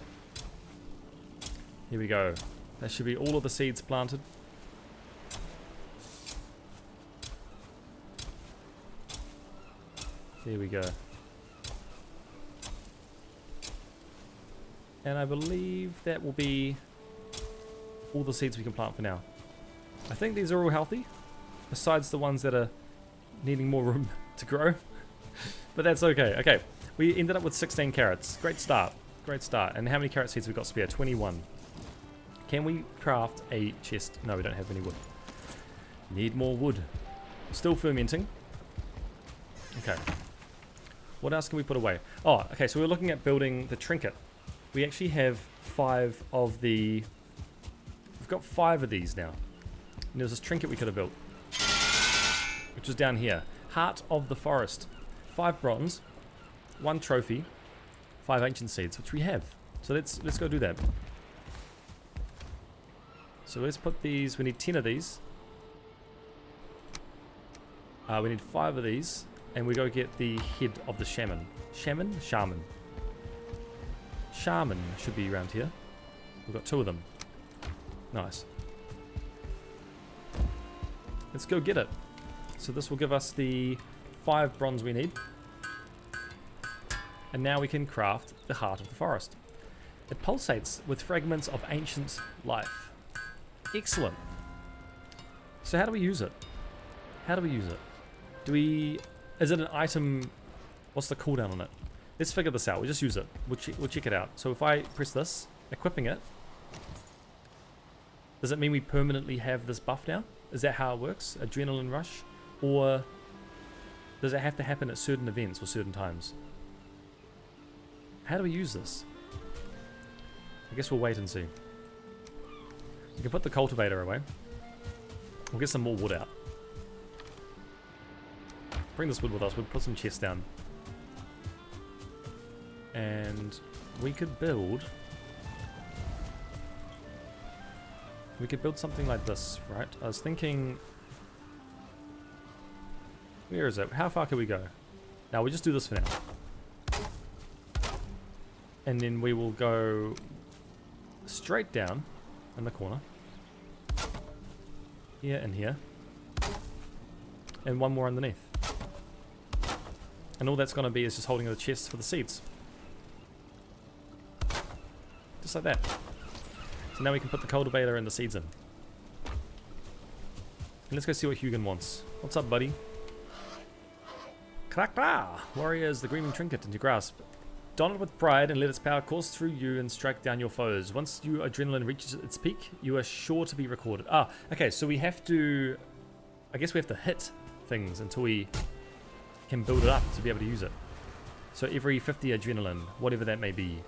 Here we go. That should be all of the seeds planted. There we go. And I believe that will be all the seeds we can plant for now. I think these are all healthy, besides the ones that are needing more room to grow. But that's okay. Okay, we ended up with 16 carrots. Great start. Great start. And how many carrot seeds we got spare? 21. Can we craft a chest? No, we don't have any wood. Need more wood. Still fermenting. Okay. What else can we put away? Oh, okay, so we're looking at building the trinket. We actually have 5 of the... We've got 5 of these now. And there's this trinket we could have built, which is down here. Heart of the Forest. 5 bronze, 1 trophy, 5 ancient seeds, which we have. So let's go do that. So let's put these. We need 10 of these. We need 5 of these, and we go get the head of the shaman. Shaman? Shaman. Shaman should be around here. We've got 2 of them. Nice. Let's go get it. So this will give us the 5 bronze we need. And now we can craft the Heart of the Forest. It pulsates with fragments of ancient life. Excellent. So how do we use it? How do we use it? Is it an item? What's the cooldown on it? Let's figure this out. We'll just use it. We'll check it out. So if I press this, equipping it, does it mean we permanently have this buff now? Is that how it works? Adrenaline rush? Or does it have to happen at certain events or certain times? How do we use this? I guess we'll wait and see. We can put the cultivator away. We'll get some more wood out. Bring this wood with us. We'll put some chests down. And we could build... We could build something like this, right? I was thinking... Where is it? How far can we go? Now, we'll just do this for now. And then we will go straight down in the corner. Here and here. And one more underneath. And all that's going to be is just holding the chests for the seeds. Just like that. So now we can put the cultivator and the seeds in. And let's go see what Hugin wants. What's up, buddy? Krakra! Warriors, the gleaming trinket into grasp. Don it with pride and let its power course through you and strike down your foes. Once your adrenaline reaches its peak, you are sure to be recorded. Ah, okay, so we have to... I guess we have to hit things until we can build it up to be able to use it. So every 50 adrenaline, whatever that may be.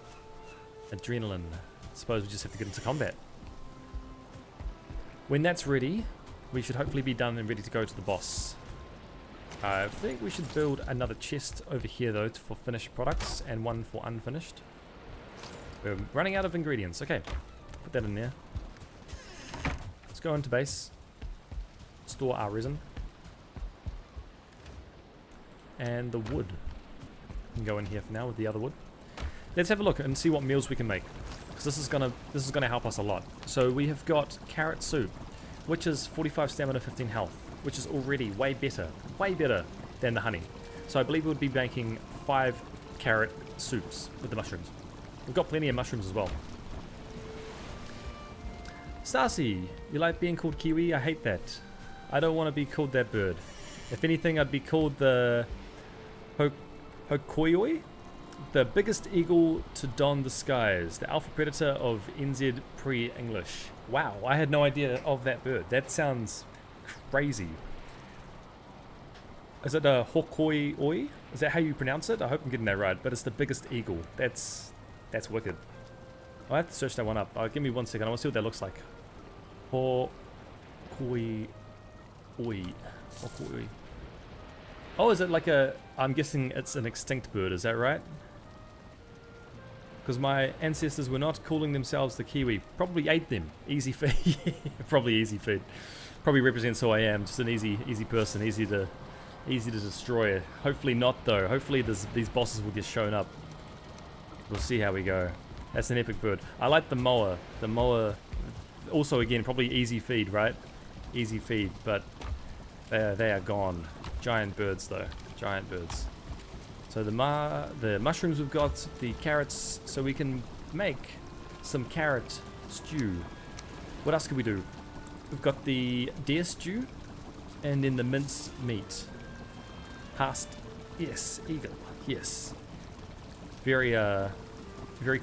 Adrenaline. I suppose we just have to get into combat. When that's ready, we should hopefully be done and ready to go to the boss. I think we should build another chest over here though for finished products and one for unfinished. We're running out of ingredients. Okay, put that in there. Let's go into base. Store our resin. And the wood can go in here for now with the other wood. Let's have a look and see what meals we can make, because this is gonna help us a lot. So we have got carrot soup, which is 45 stamina, 15 health, which is already way better than the honey. So I believe we would be making 5 carrot soups with the mushrooms. We've got plenty of mushrooms as well. Stacy, you like being called Kiwi? I hate that. I don't want to be called that bird. If anything, I'd be called the Hokoioi, the biggest eagle to don the skies, the alpha predator of NZ pre-English. Wow, I had no idea of that bird. That sounds crazy. Is it a Hokoioi? Is that how you pronounce it? I hope I'm getting that right, but it's the biggest eagle. That's wicked. I'll have to search that one up. Give me 1 second. I want to see what that looks like. Hokoioi. Hokoioi. Oh, is it like a... I'm guessing it's an extinct bird, is that right? Because my ancestors were not calling themselves the Kiwi. Probably ate them. Easy feed. Probably easy feed. Probably represents who I am. Just an easy person. Easy to destroy. Hopefully not, though. Hopefully these bosses will get shown up. We'll see how we go. That's an epic bird. I like the moa. The moa... Also, again, probably easy feed, right? Easy feed, but they are gone. Giant birds, though. Giant birds. So the mushrooms we've got, the carrots, so we can make some carrot stew. What else can we do? We've got the deer stew, and then the minced meat. Hast. Yes, eagle. Yes. Very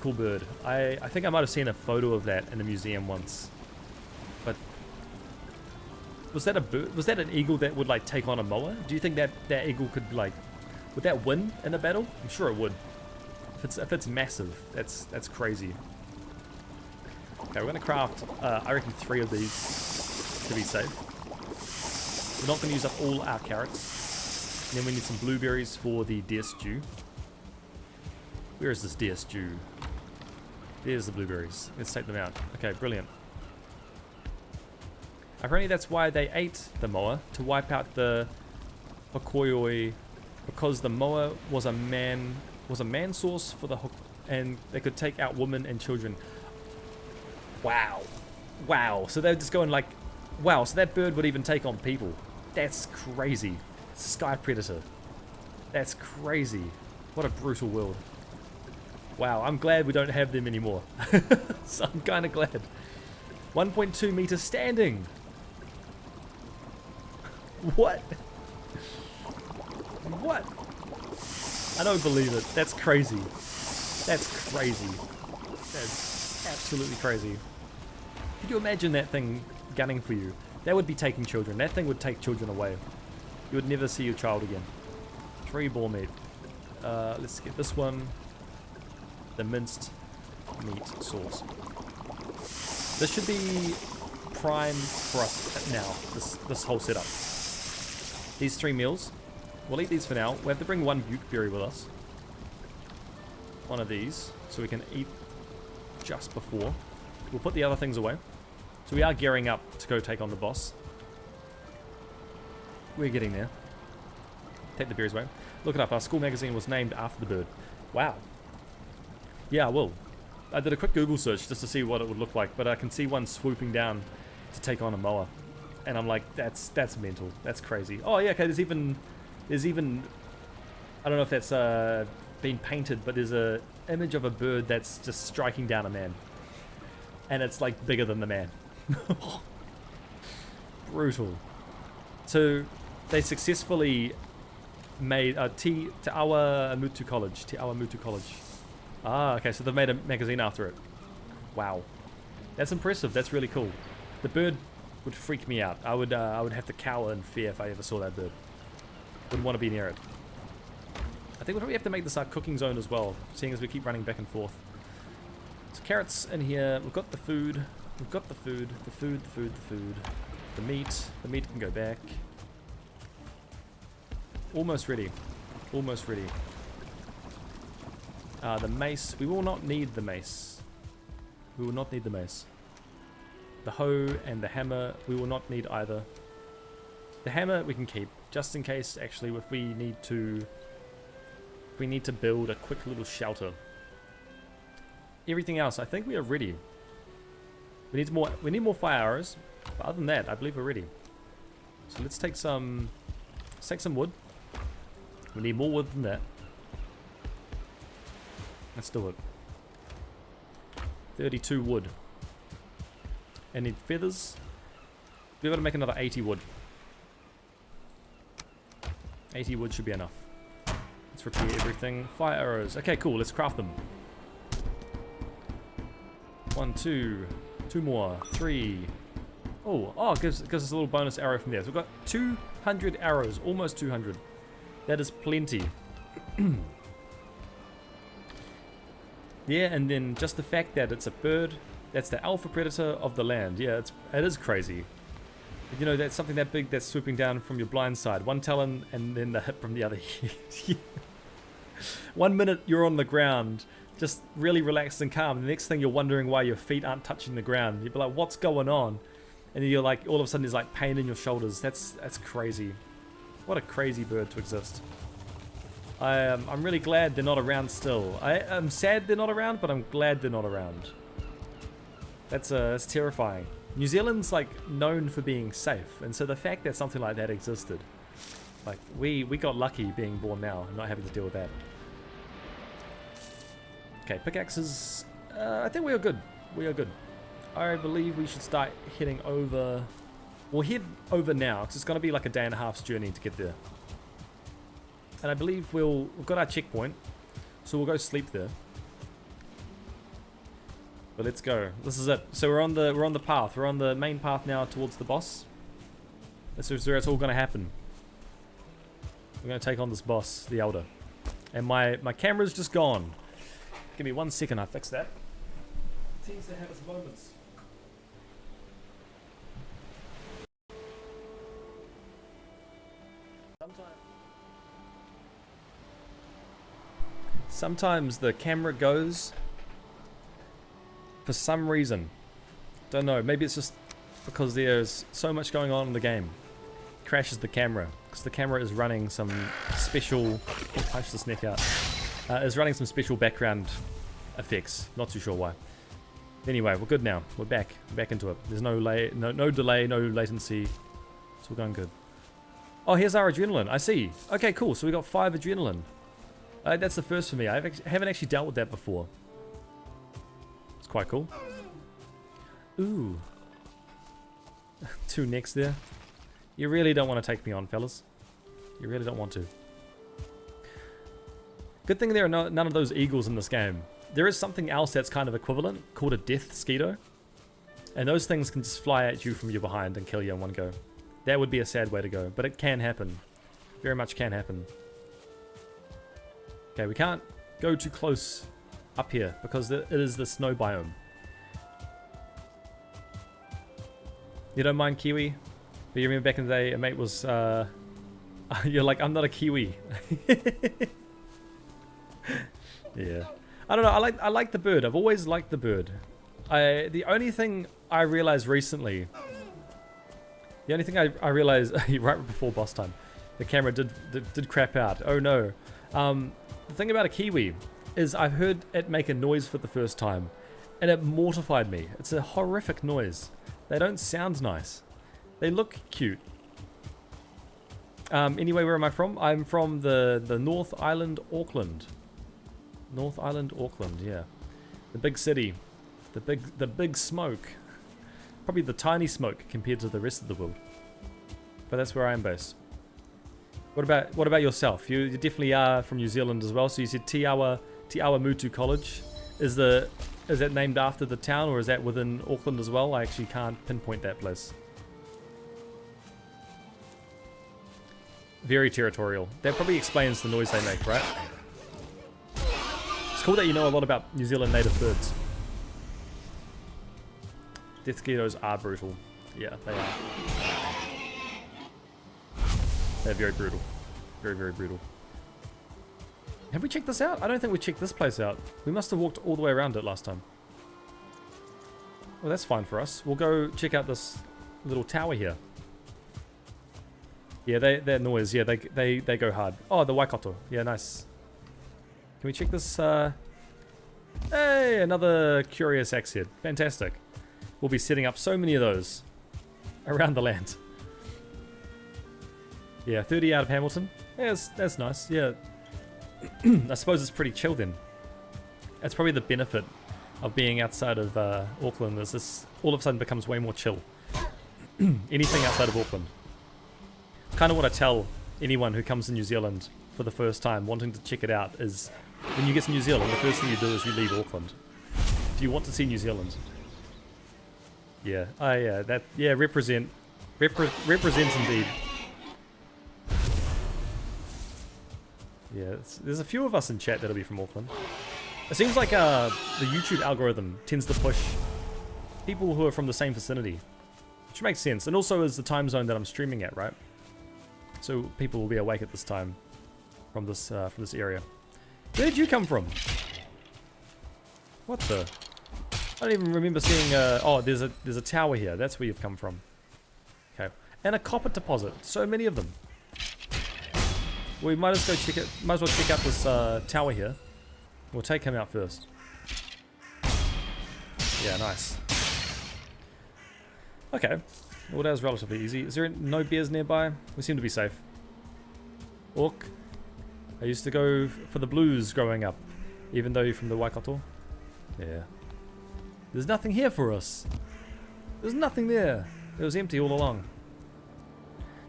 cool bird. I think I might have seen a photo of that in a museum once. But was that a bird? Was that an eagle that would like take on a moa? Do you think that eagle could like, would that win in a battle? I'm sure it would. If it's massive, that's crazy. Okay, we're gonna craft I reckon 3 of these to be safe. We're not gonna use up all our carrots. And then we need some blueberries for the deer stew. Where is this deer stew? There's the blueberries. Let's take them out. Okay, brilliant. Apparently that's why they ate the moa, to wipe out the Hokoioi, because the moa was a man source for the and they could take out women and children. Wow. Wow. So they're just going like, wow, so that bird would even take on people. That's crazy. Sky predator. That's crazy. What a brutal world. Wow, I'm glad we don't have them anymore. So I'm kind of glad. 1.2 meters standing. What? What? I don't believe it. That's crazy. That's crazy. That's absolutely crazy. Could you imagine that thing gunning for you? That would be taking children. That thing would take children away. You would never see your child again. 3 boar meat. Let's get this one. The minced meat sauce. This should be prime for us now, this whole setup. These 3 meals. We'll eat these for now. We have to bring 1 bukeberry with us. One of these, so we can eat just before. We'll put the other things away. So we are gearing up to go take on the boss. We're getting there. Take the berries away. Look it up. Our school magazine was named after the bird. Wow. Yeah, I will. I did a quick Google search just to see what it would look like, but I can see one swooping down to take on a moa. And I'm like, that's mental. That's crazy. Oh yeah, okay, there's even I don't know if that's been painted, but there's a image of a bird that's just striking down a man. And it's like bigger than the man. Brutal. So they successfully made Te Awa Mutu College. Ah, okay, so they've made a magazine after it. Wow. That's impressive. That's really cool. The bird would freak me out. I would have to cower in fear if I ever saw that bird. Wouldn't want to be near it. I think we'll probably have to make this our cooking zone as well, seeing as we keep running back and forth. So carrots in here. We've got the food. We've got the food. The food. The meat. The meat can go back. Almost ready. Almost ready. The mace. We will not need the mace. We will not need the mace. The hoe and the hammer, we will not need either. The hammer we can keep, just in case, actually, if we need to build a quick little shelter. Everything else, I think we are ready. We need more fire arrows, but other than that, I believe we're ready. So let's take some wood. We need more wood than that. Let's do it. 32 wood. And need feathers. We're able to make another 80 wood. 80 wood should be enough. Let's repair everything. Fire arrows. Okay, cool. Let's craft them. 1, 2. 2 more. 3. Oh, it gives us a little bonus arrow from there. So we've got 200 arrows. Almost 200. That is plenty. Yeah, and then just the fact that it's a bird, that's the alpha predator of the land. Yeah, it is crazy. You know, that's something that big that's swooping down from your blind side. One talon and then the hip from the other. 1 minute you're on the ground, just really relaxed and calm. The next thing you're wondering why your feet aren't touching the ground. You'd be like, what's going on? And then you're like, all of a sudden there's like pain in your shoulders. That's crazy. What a crazy bird to exist. I'm really glad they're not around still. I'm sad they're not around, but I'm glad they're not around. That's terrifying. New Zealand's like known for being safe, and so the fact that something like that existed, like we got lucky being born now and not having to deal with that. Okay, pickaxes. I think we are good. We are good. I believe we should start heading over. We'll head over now because it's going to be like a day and a half's journey to get there. And I believe we've got our checkpoint, so we'll go sleep there. But let's go. This is it. So we're on the path. We're on the main path now towards the boss. This is where it's all going to happen. We're going to take on this boss, the Elder. And my camera's just gone. Give me 1 second. I fix that. It seems to have its moments. Sometimes the camera goes for some reason. Don't know, maybe it's just because there's so much going on in the game. Crashes the camera because the camera is running some special. Oh, punch this neck out. Is running some special background effects. Not too sure why. Anyway, we're good now. We're back. We're back into it. There's no delay, no latency. It's all going good. Oh, here's our adrenaline. I see. Okay, cool. So we got 5 adrenaline. That's the first for me. I haven't actually dealt with that before. It's quite cool. Ooh. 2 necks there. You really don't want to take me on, fellas. You really don't want to. Good thing there are none of those eagles in this game. There is something else that's kind of equivalent called a death skeeto. And those things can just fly at you from your behind and kill you in one go. That would be a sad way to go, but it can happen. Very much can happen. Okay, we can't go too close up here because it is the snow biome. You don't mind Kiwi? But you remember back in the day, a mate was, you're like, I'm not a Kiwi. Yeah. I don't know, I like the bird. I've always liked the bird. The only thing I realized recently, I realized right before boss time, the camera did crap out. Oh no. The thing about a Kiwi is I've heard it make a noise for the first time, and it mortified me. It's a horrific noise. They don't sound nice. They look cute. Anyway, where am I from? I'm from the North Island, Auckland. North Island, Auckland, yeah. The big city. The big smoke. Probably the tiny smoke compared to the rest of the world. But that's where I am based. What about yourself? You definitely are from New Zealand as well. So you said Te Awa Mutu College. Is that named after the town, or is that within Auckland as well? I actually can't pinpoint that place. Very territorial. That probably explains the noise they make, right? It's cool that you know a lot about New Zealand native birds. Death mosquitoes are brutal. Yeah, they are. They're very brutal. Very, very brutal. Have we checked this out? I don't think we checked this place out. We must have walked all the way around it last time. Well, that's fine for us. We'll go check out this little tower here. Yeah, their noise. Yeah, they go hard. Oh, the Waikato. Yeah, nice. Can we check this? Hey, another curious axe head. Fantastic. We'll be setting up so many of those around the land. Yeah, 30 out of Hamilton. Yeah, that's nice. Yeah. I suppose it's pretty chill then. That's probably the benefit of being outside of Auckland. Is this all of a sudden becomes way more chill. Anything outside of Auckland. Kind of what I tell anyone who comes to New Zealand for the first time wanting to check it out is when you get to New Zealand, the first thing you do is you leave Auckland. If you want to see New Zealand. Yeah. Oh yeah, that represent indeed. Yeah, there's a few of us in chat that'll be from Auckland. It seems like the YouTube algorithm tends to push people who are from the same vicinity, which makes sense. And also is the time zone that I'm streaming at, right? So people will be awake at this time from this area. Where did you come from? What the? I don't even remember seeing. Oh, there's a tower here. That's where you've come from. Okay, and a copper deposit. So many of them. We might as well check it. Might as well check out this tower here. We'll take him out first. Yeah, nice. Okay. Well, that was relatively easy. Is there no bears nearby? We seem to be safe. Orc. I used to go for the blues growing up, even though you're from the Waikato. Yeah. There's nothing here for us. There's nothing there. It was empty all along.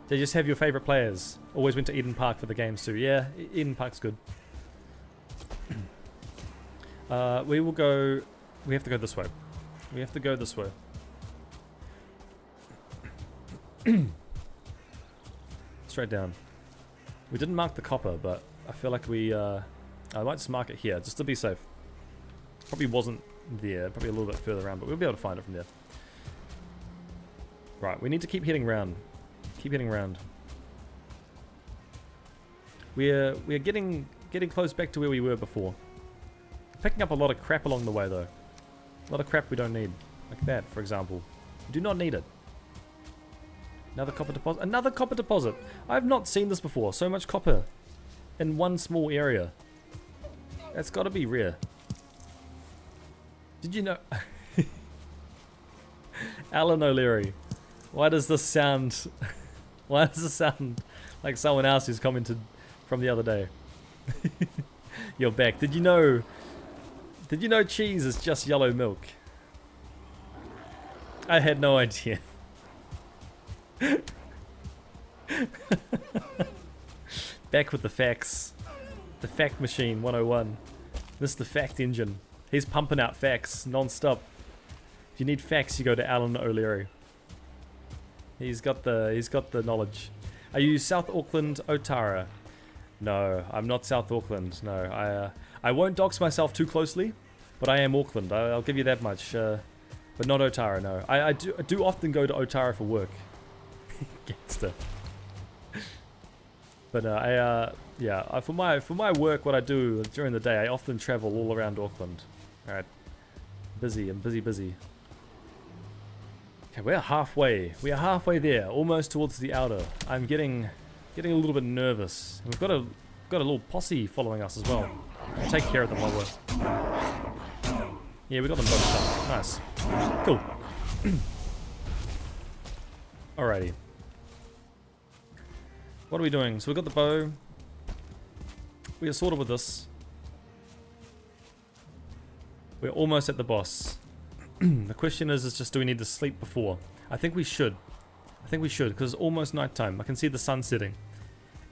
They just have your favourite players. Always went to Eden Park for the games too. Yeah, Eden Park's good. We will go... We have to go this way. We have to go this way. Straight down. We didn't mark the copper, but I feel like we... I might just mark it here, just to be safe. Probably wasn't there. Probably a little bit further around, but we'll be able to find it from there. Right, we need to keep heading round. Keep heading round. We're getting close back to where we were before. Picking up a lot of crap along the way though. A lot of crap we don't need. Like that, for example. We do not need it. Another copper deposit. Another copper deposit! I've not seen this before. So much copper in one small area. That's gotta be rare. Did you know... Alan O'Leary. Why does this sound... Why does this sound like someone else who's commented from the other day? You're back. Did you know cheese is just yellow milk? I had no idea. Back with the facts. The fact machine 101. Mr. Fact Engine. He's pumping out facts non-stop. If you need facts, you go to Alan O'Leary. He's got the knowledge. Are you South Auckland, Otara? No, I'm not South Auckland. No, I won't dox myself too closely, but I am Auckland. I'll give you that much. But not Otara. No, I do often go to Otara for work. Gangster. But yeah, for my work, what I do during the day, I often travel all around Auckland. All right, I'm busy. Okay, we're halfway. We are halfway there, almost towards the outer. I'm getting a little bit nervous. And we've got a little posse following us as well. I'll take care of them while we're... Yeah, we got them both done. Nice. Cool. Alrighty. What are we doing? So we've got the bow. We are sorted with this. We're almost at the boss. The question is just do we need to sleep before? I think we should. Because it's almost nighttime. I can see the sun setting.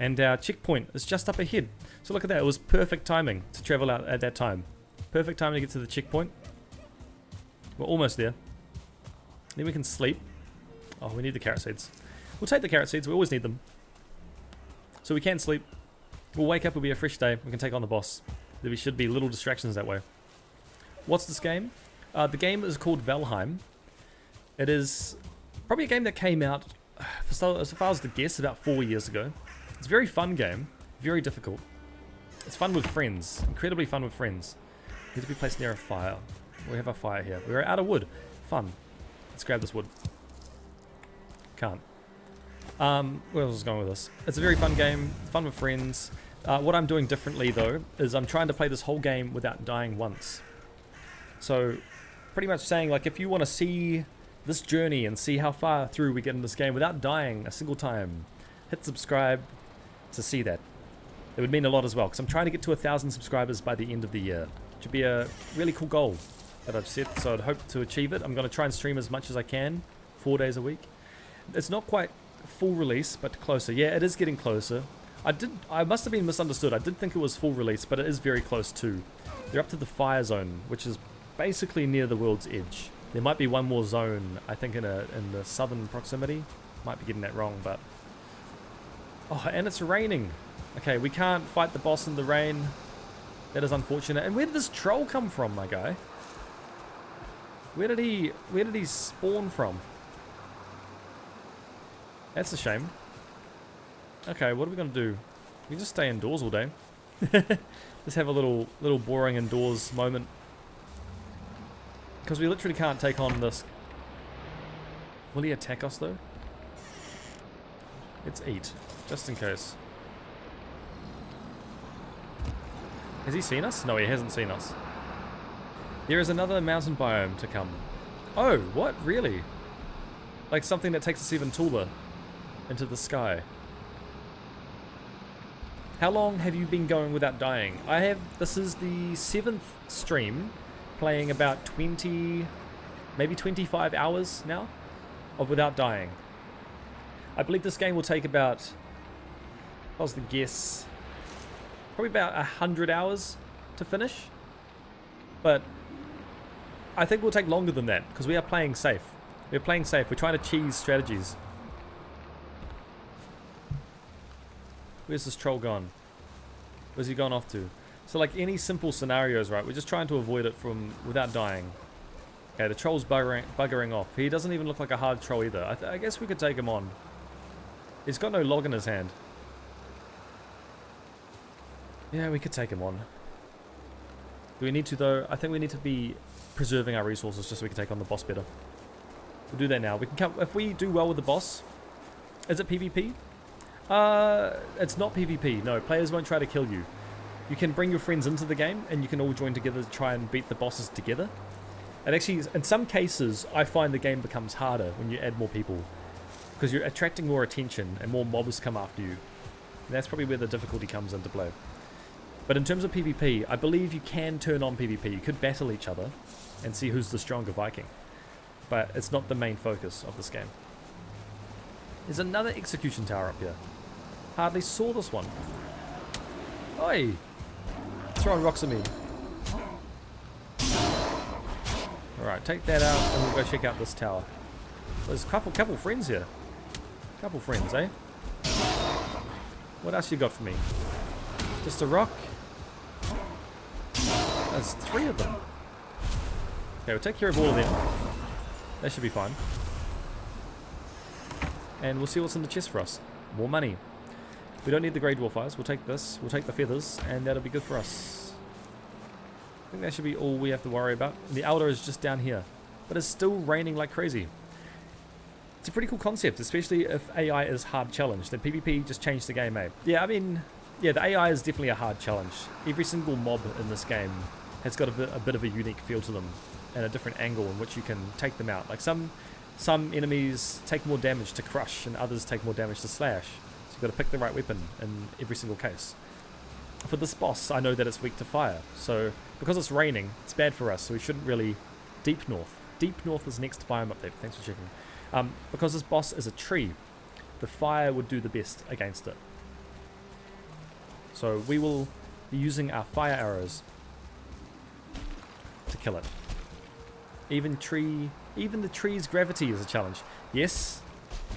And our checkpoint is just up ahead. So look at that. It was perfect timing to travel out at that time. Perfect time to get to the checkpoint. We're almost there. Then we can sleep. Oh, we need the carrot seeds. We'll take the carrot seeds. We always need them. So we can sleep. We'll wake up. It'll be a fresh day. We can take on the boss. There should be little distractions that way. What's this game? The game is called Valheim. It is probably a game that came out, as far as I was to guess, about 4 years ago. It's a very fun game, very difficult. It's fun with friends, incredibly fun with friends. Need to be placed near a fire. We have a fire here. We're out of wood. Fun. Let's grab this wood. Can't. Where else is going with this? It's a very fun game, fun with friends. What I'm doing differently though, is I'm trying to play this whole game without dying once. So, pretty much saying, like, if you want to see this journey and see how far through we get in this game without dying a single time, hit subscribe to see that. It would mean a lot as well, because I'm trying to get to 1,000 subscribers by the end of the year. Which would be a really cool goal that I've set, so I'd hope to achieve it. I'm going to try and stream as much as I can, 4 days a week. It's not quite full release, but closer. Yeah, it is getting closer. I must have been misunderstood. I did think it was full release, but it is very close too. They're up to the fire zone, which is basically near the world's edge. There might be one more zone, I think in the southern proximity. Might be getting that wrong, but... Oh, and it's raining. Okay, we can't fight the boss in the rain. That is unfortunate. And where did this troll come from, my guy? Where did he spawn from? That's a shame. Okay, what are we gonna do? We can just stay indoors all day. Just have a little boring indoors moment. Because we literally can't take on this. Will he attack us though? Let's eat, just in case. Has he seen us? No, he hasn't seen us. There is another mountain biome to come. Oh, what? Really? Like something that takes us even taller into the sky. How long have you been going without dying? This is the 7th stream, playing about 20, maybe 25 hours now of without dying. I believe this game will take about, if I was to guess, probably about 100 hours to finish. But I think we'll take longer than that because we are playing safe. We're playing safe. We're trying to cheese strategies. Where's this troll gone? Where's he gone off to? So like any simple scenarios, right? We're just trying to avoid it without dying. Okay, the troll's buggering off. He doesn't even look like a hard troll either. I guess we could take him on. He's got no log in his hand. Yeah, we could take him on. Do we need to though? I think we need to be preserving our resources just so we can take on the boss better. We'll do that now. We can come if we do well with the boss. Is it PvP? It's not PvP. No, players won't try to kill you. You can bring your friends into the game and you can all join together to try and beat the bosses together. And actually, in some cases, I find the game becomes harder when you add more people. Because you're attracting more attention and more mobs come after you. And that's probably where the difficulty comes into play. But in terms of PvP, I believe you can turn on PvP. You could battle each other and see who's the stronger Viking. But it's not the main focus of this game. There's another execution tower up here. Hardly saw this one. Oi! Throwing rocks at me. Alright, take that out and we'll go check out this tower. There's a couple friends here. Couple friends, eh? What else you got for me? Just a rock? There's 3 of them. Okay, we'll take care of all of them. That should be fine. And we'll see what's in the chest for us. More money. We don't need the Grey Dwarf eyes. We'll take this. We'll take the feathers, and that'll be good for us. I think that should be all we have to worry about. And the Elder is just down here. But it's still raining like crazy. It's a pretty cool concept, especially if AI is hard challenged. Then PvP just changed the game, eh? Yeah, I mean, yeah, the AI is definitely a hard challenge. Every single mob in this game has got a bit of a unique feel to them and a different angle in which you can take them out. Like some enemies take more damage to crush and others take more damage to slash. So you've got to pick the right weapon in every single case. For this boss, I know that it's weak to fire. So because it's raining, it's bad for us. So we shouldn't really... Deep North. Deep North is next biome update. Thanks for checking. Because this boss is a tree, the fire would do the best against it. So we will be using our fire arrows to kill it. Even the tree's gravity is a challenge. Yes,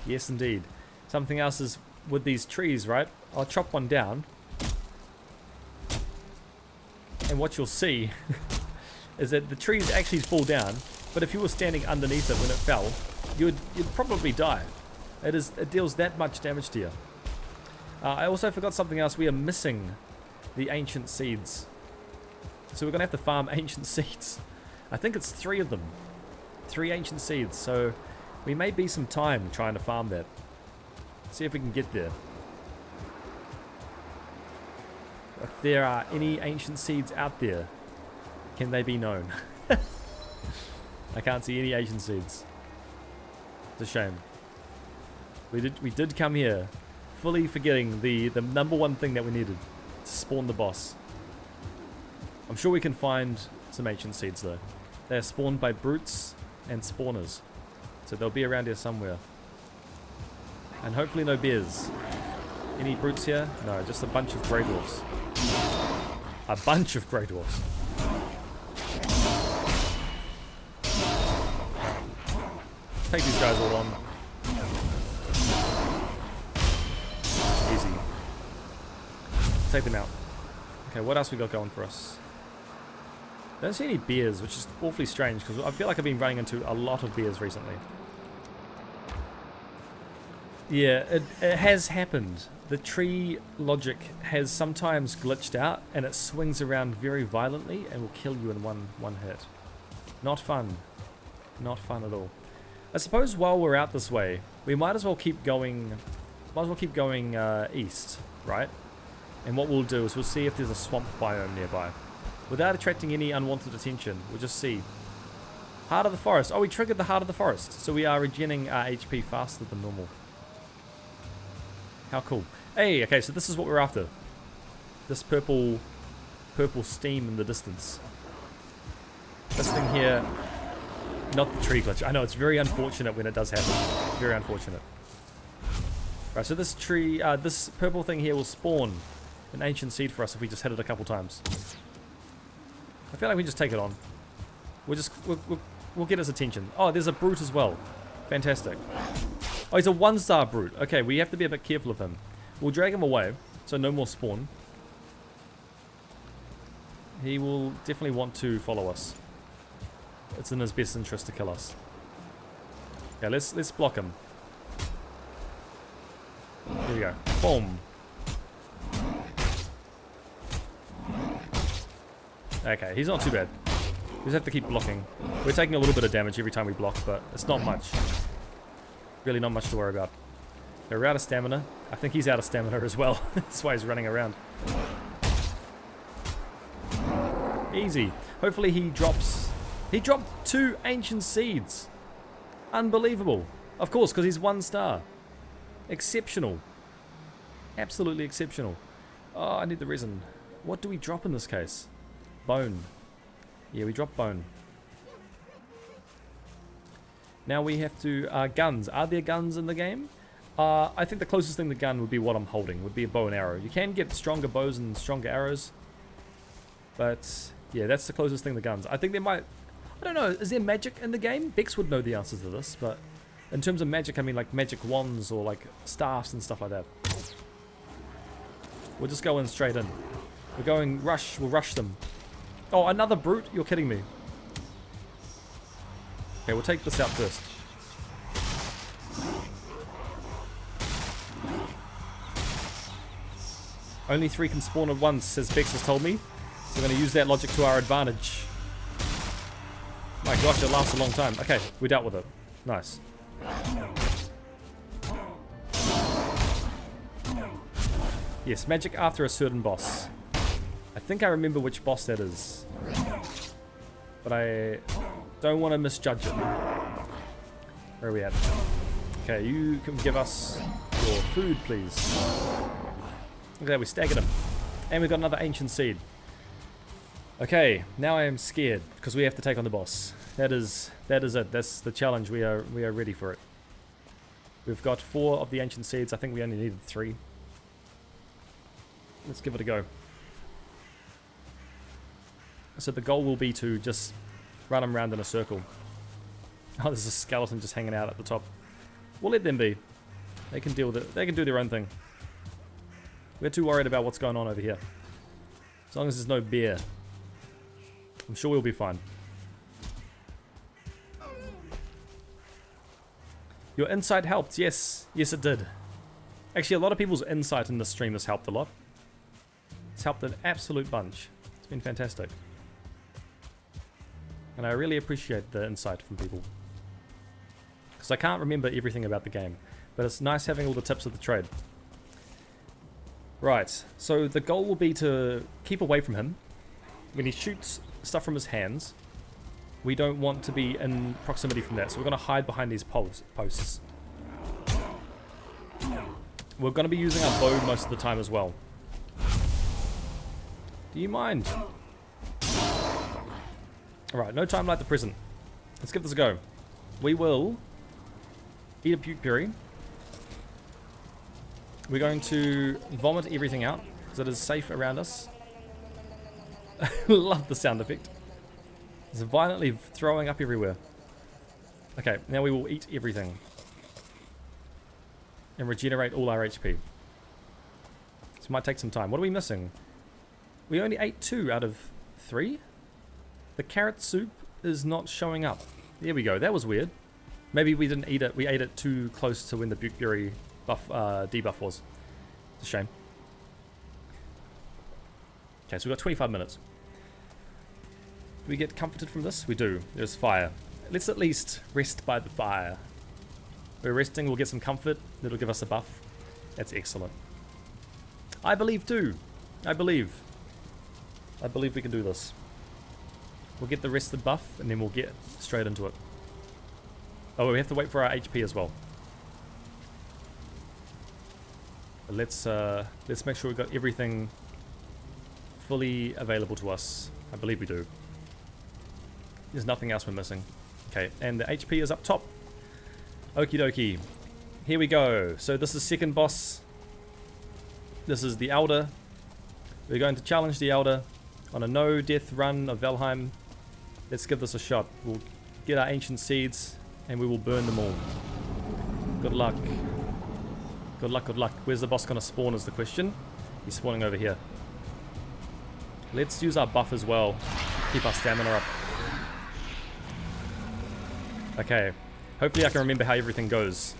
yes indeed. Something else is with these trees, right? I'll chop one down, and what you'll see is that the trees actually fall down, but if you were standing underneath it when it fell, you'd probably die. It deals that much damage to you. I also forgot something else. We are missing the ancient seeds. So we're going to have to farm ancient seeds. I think it's 3 of them. 3 ancient seeds. So we may be some time trying to farm that. See if we can get there. If there are any ancient seeds out there, can they be known? I can't see any ancient seeds. It's a shame. We did come here fully forgetting the number one thing that we needed to spawn the boss. I'm sure we can find some ancient seeds though. They are spawned by brutes and spawners, so they'll be around here somewhere. And hopefully no bears. Any brutes here? No, just a bunch of grey dwarfs. A bunch of grey dwarfs. Take these guys all on. Easy. Take them out. Okay, what else we got going for us? I don't see any bears, which is awfully strange because I feel like I've been running into a lot of bears recently. Yeah, it has happened. The tree logic has sometimes glitched out and it swings around very violently and will kill you in one hit. Not fun. Not fun at all. I suppose while we're out this way, we might as well keep going. East, right? And what we'll do is we'll see if there's a swamp biome nearby, without attracting any unwanted attention. We'll just see. Heart of the forest. Oh, we triggered the heart of the forest, so we are regenerating our HP faster than normal. How cool! Hey, okay, so this is what we're after. This purple steam in the distance. This thing here. Not the tree glitch. I know, it's very unfortunate when it does happen. Very unfortunate. Right, so this tree, this purple thing here will spawn an ancient seed for us if we just hit it a couple times. I feel like we just take it on. We'll get his attention. Oh, there's a brute as well. Fantastic. Oh, he's a 1-star brute. Okay, we have to be a bit careful of him. We'll drag him away, so no more spawn. He will definitely want to follow us. It's in his best interest to kill us. Okay, let's block him. Here we go. Boom. Okay, he's not too bad. We just have to keep blocking. We're taking a little bit of damage every time we block, but it's not much. Really not much to worry about. Okay, we're out of stamina. I think he's out of stamina as well. That's why he's running around. Easy. Hopefully he drops... He dropped 2 ancient seeds. Unbelievable. Of course, because he's 1 star. Exceptional. Absolutely exceptional. Oh, I need the resin. What do we drop in this case? Bone. Yeah, we drop bone. Now we have to... guns. Are there guns in the game? I think the closest thing to gun would be what I'm holding. Would be a bow and arrow. You can get stronger bows and stronger arrows. But, yeah, that's the closest thing to guns. I think there might... I don't know, is there magic in the game? Bex would know the answers to this, but in terms of magic, I mean like magic wands or like staffs and stuff like that. We'll just go in straight in. We're going rush, we'll rush them. Oh, another brute? You're kidding me. Okay, we'll take this out first. Only 3 can spawn at once, as Bex has told me. So we're going to use that logic to our advantage. My gosh, it lasts a long time. Okay, we dealt with it. Nice. Yes, magic after a certain boss. I think I remember which boss that is. But I don't want to misjudge it. Where are we at? Okay, you can give us your food, please. Look at that, we staggered him. And we've got another ancient seed. Okay, now I am scared because we have to take on the boss. That is it. That's the challenge. We are ready for it. We've got 4 of the ancient seeds. I think we only needed 3. Let's give it a go. So the goal will be to just run them around in a circle. Oh, there's a skeleton just hanging out at the top. We'll let them be. They can deal with it. They can do their own thing. We're too worried about what's going on over here. As long as there's no bear, I'm sure we'll be fine. Your insight helped. Yes. Yes, it did. Actually, a lot of people's insight in this stream has helped a lot. It's helped an absolute bunch. It's been fantastic. And I really appreciate the insight from people. Because I can't remember everything about the game. But it's nice having all the tips of the trade. Right, so the goal will be to keep away from him. When he shoots stuff from his hands, we don't want to be in proximity from that. So we're going to hide behind these posts. We're going to be using our bow most of the time as well. Do you mind? Alright, no time like the present. Let's give this a go. We will eat a puke berry. We're going to vomit everything out, because it is safe around us. Love the sound effect. It's violently throwing up everywhere. Okay, now we will eat everything. And regenerate all our HP. This might take some time. What are we missing? We only ate 2 out of 3? The carrot soup is not showing up. There we go. That was weird. Maybe we didn't eat it. We ate it too close to when the bukeberry buff debuff was. It's a shame. Okay, so we've got 25 minutes. Do we get comforted from this? We do. There's fire. Let's at least rest by the fire. We're resting, we'll get some comfort. It'll give us a buff. That's excellent. I believe too. I believe we can do this. We'll get the rested buff and then we'll get straight into it. Oh, we have to wait for our HP as well. But let's make sure we've got everything fully available to us. I believe we do. There's nothing else we're missing. Okay, and the HP is up top. Okie dokie. Here we go. So this is second boss. This is the Elder. We're going to challenge the Elder on a no-death run of Valheim. Let's give this a shot. We'll get our ancient seeds and we will burn them all. Good luck. Good luck, good luck. Where's the boss going to spawn is the question. He's spawning over here. Let's use our buff as well. Keep our stamina up. Okay. Hopefully I can remember how everything goes.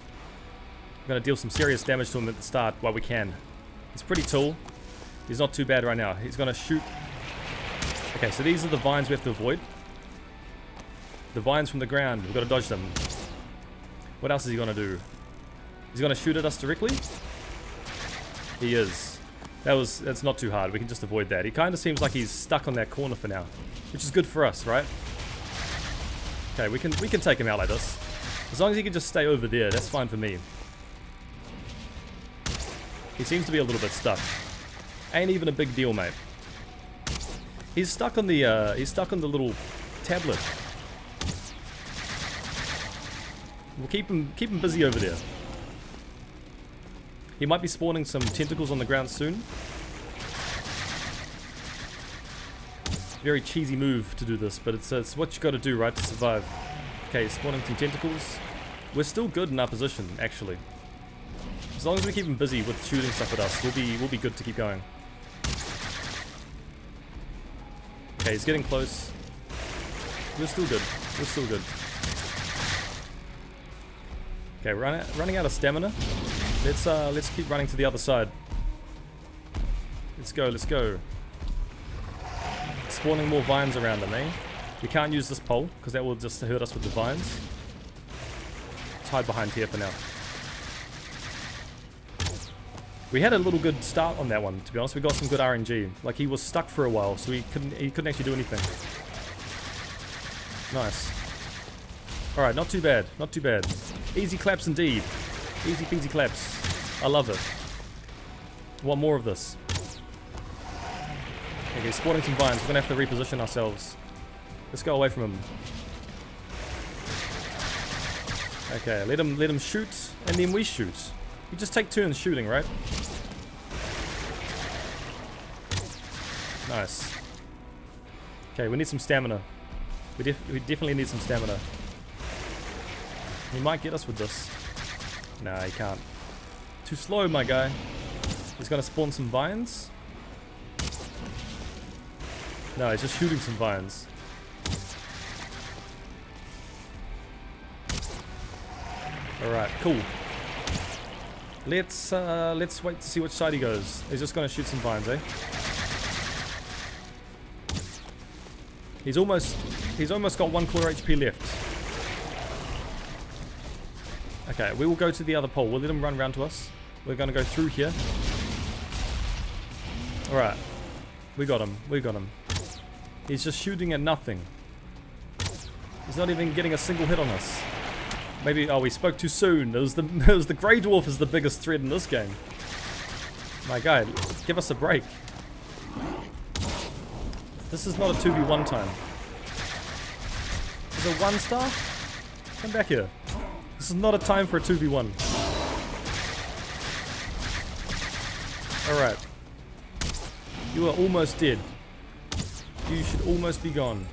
I'm going to deal some serious damage to him at the start while we can. He's pretty tall. He's not too bad right now. He's going to shoot. Okay, so these are the vines we have to avoid. The vines from the ground. We've got to dodge them. What else is he going to do? He's going to shoot at us directly? He is. That's not too hard. We can just avoid that. He kind of seems like he's stuck on that corner for now. Which is good for us, right? Okay, we can take him out like this. As long as he can just stay over there, that's fine for me. He seems to be a little bit stuck. Ain't even a big deal, mate. He's stuck on the little tablet. We'll keep him busy over there. He might be spawning some tentacles on the ground soon. Very cheesy move to do this, but it's what you got to do, right, to survive. Okay, spawning some tentacles. We're still good in our position, actually. As long as we keep him busy with shooting stuff at us, we'll be good to keep going. Okay, he's getting close. We're still good. We're still good. Okay, running out of stamina. Let's keep running to the other side. Let's go, let's go. Spawning more vines around them, eh? We can't use this pole, because that will just hurt us with the vines. Let's hide behind here for now. We had a little good start on that one, to be honest. We got some good RNG. Like, he was stuck for a while, so he couldn't actually do anything. Nice. Alright, not too bad. Not too bad. Easy claps indeed. Easy peasy claps. I love it. Want more of this. Okay, spawning some vines. We're gonna have to reposition ourselves. Let's go away from him. Okay, let him shoot, and then we shoot. You just take turns shooting, right? Nice. Okay, we need some stamina. We definitely need some stamina. He might get us with this. Nah, he can't. Too slow, my guy. He's gonna spawn some vines. No, he's just shooting some vines. Alright, cool. Let's wait to see which side he goes. He's just gonna shoot some vines, eh? He's almost got 1/4 HP left. Okay, we will go to the other pole. We'll let him run around to us. We're gonna go through here. Alright. We got him. We got him. He's just shooting at nothing. He's not even getting a single hit on us. Maybe, oh, we spoke too soon. It was the Grey Dwarf is the biggest threat in this game. My guy, give us a break. This is not a 2v1 time. Is it 1 star? Come back here. This is not a time for a 2v1. Alright. You are almost dead. You should almost be gone.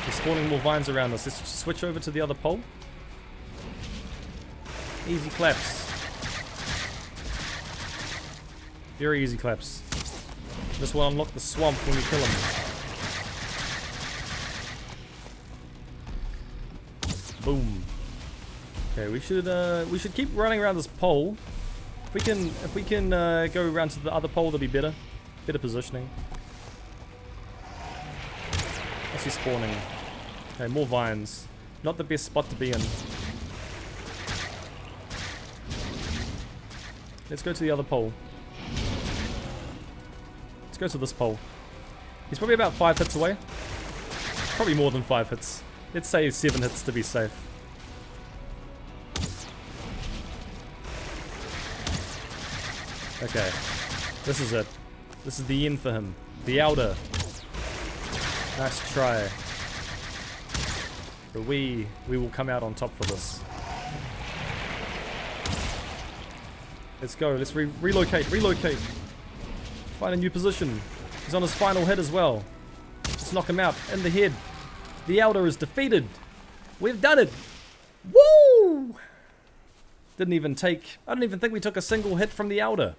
We're spawning more vines around us. Let's switch over to the other pole. Easy claps. Very easy claps. This will unlock the swamp when we kill him. Boom. Okay, we should keep running around this pole. If we can go around to the other pole, that'll be better. Better positioning. What's he spawning? Okay, more vines. Not the best spot to be in. Let's go to the other pole. Let's go to this pole. He's probably about 5 hits away. Probably more than 5 hits. Let's say 7 hits to be safe. Okay. This is it. This is the end for him. The Elder. Nice try. But we will come out on top for this. Let's go. Let's relocate. Relocate. Find a new position. He's on his final hit as well. Let's knock him out in the head. The Elder is defeated. We've done it. Woo! I don't even think we took a single hit from the Elder.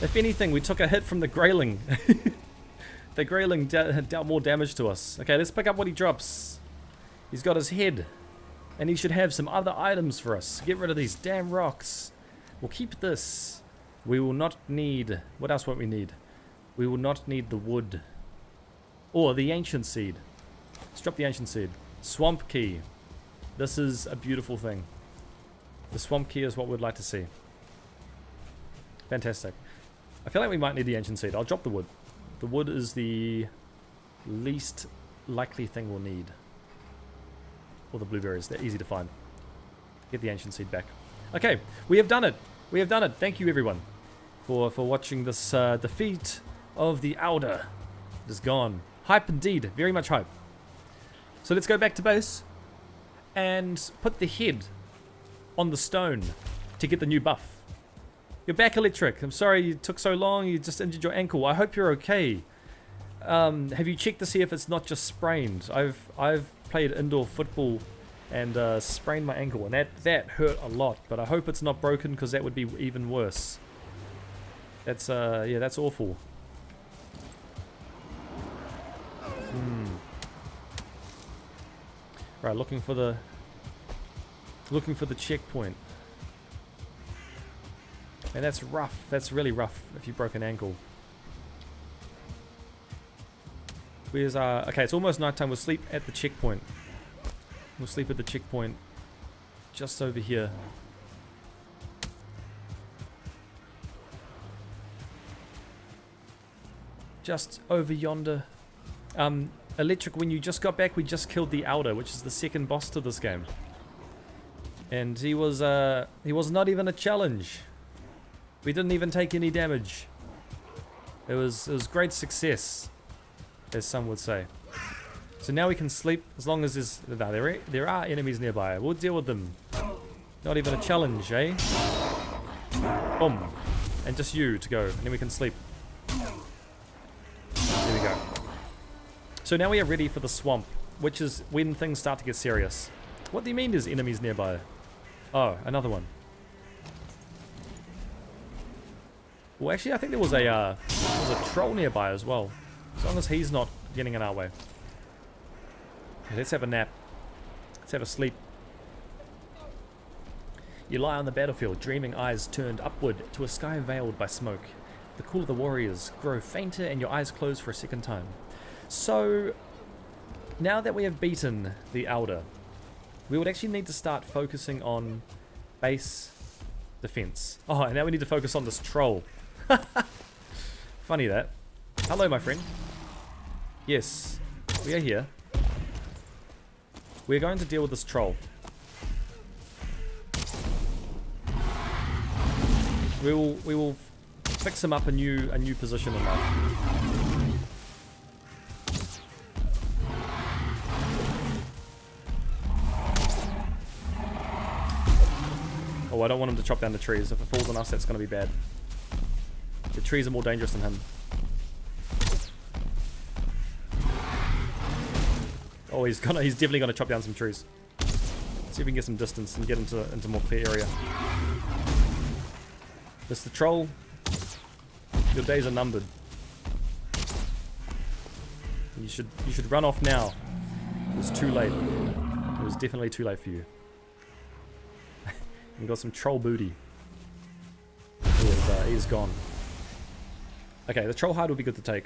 If anything, we took a hit from the Greyling. The Greyling dealt more damage to us. Okay, let's pick up what he drops. He's got his head. And he should have some other items for us. Get rid of these damn rocks. We'll keep this. We will not need... What else won't we need? We will not need the wood. Or the ancient seed. Let's drop the ancient seed. Swamp key. This is a beautiful thing. The swamp key is what we'd like to see. Fantastic. I feel like we might need the ancient seed. I'll drop the wood. The wood is the least likely thing we'll need. Or the blueberries. They're easy to find. Get the ancient seed back. Okay, we have done it. We have done it. Thank you, everyone, for watching this defeat of the Elder. It is gone. Hype indeed. Very much hype. So let's go back to base and put the head on the stone to get the new buff. You're back, Electric. I'm sorry you took so long. You just injured your ankle. I hope you're okay. have you checked to see if it's not just sprained? I've played indoor football and sprained my ankle, and that hurt a lot. But I hope it's not broken, because that would be even worse. That's yeah, that's awful. Right, looking for the checkpoint. And that's rough. That's really rough if you broke an ankle. Where's our... Okay, it's almost nighttime. We'll sleep at the checkpoint. We'll sleep at the checkpoint just over here. Just over yonder. Electric, when you just got back, we just killed the Elder, which is the second boss to this game. And he was not even a challenge. We didn't even take any damage. It was great success, as some would say. So now we can sleep as long as there's... No, there are enemies nearby. We'll deal with them. Not even a challenge, eh? Boom. And just you to go. And then we can sleep. There we go. So now we are ready for the swamp, which is when things start to get serious. What do you mean there's enemies nearby? Oh, another one. Well, actually, I think there was a troll nearby as well. As long as he's not getting in our way. Okay, let's have a nap. Let's have a sleep. You lie on the battlefield, dreaming eyes turned upward to a sky veiled by smoke. The call of the warriors grow fainter and your eyes close for a second time. So, now that we have beaten the Elder, we would actually need to start focusing on base defense. Oh, and now we need to focus on this troll. Funny that. Hello, my friend. Yes, we are here. We're going to deal with this troll. We will fix him up a new position in life. Oh, I don't want him to chop down the trees. If it falls on us, that's going to be bad. The trees are more dangerous than him. Oh, he's definitely gonna chop down some trees. See if we can get some distance and get into more clear area. Mr. Troll, your days are numbered. You should run off now. It was too late. It was definitely too late for you. You got some troll booty. He is gone. Okay, the troll hide will be good to take.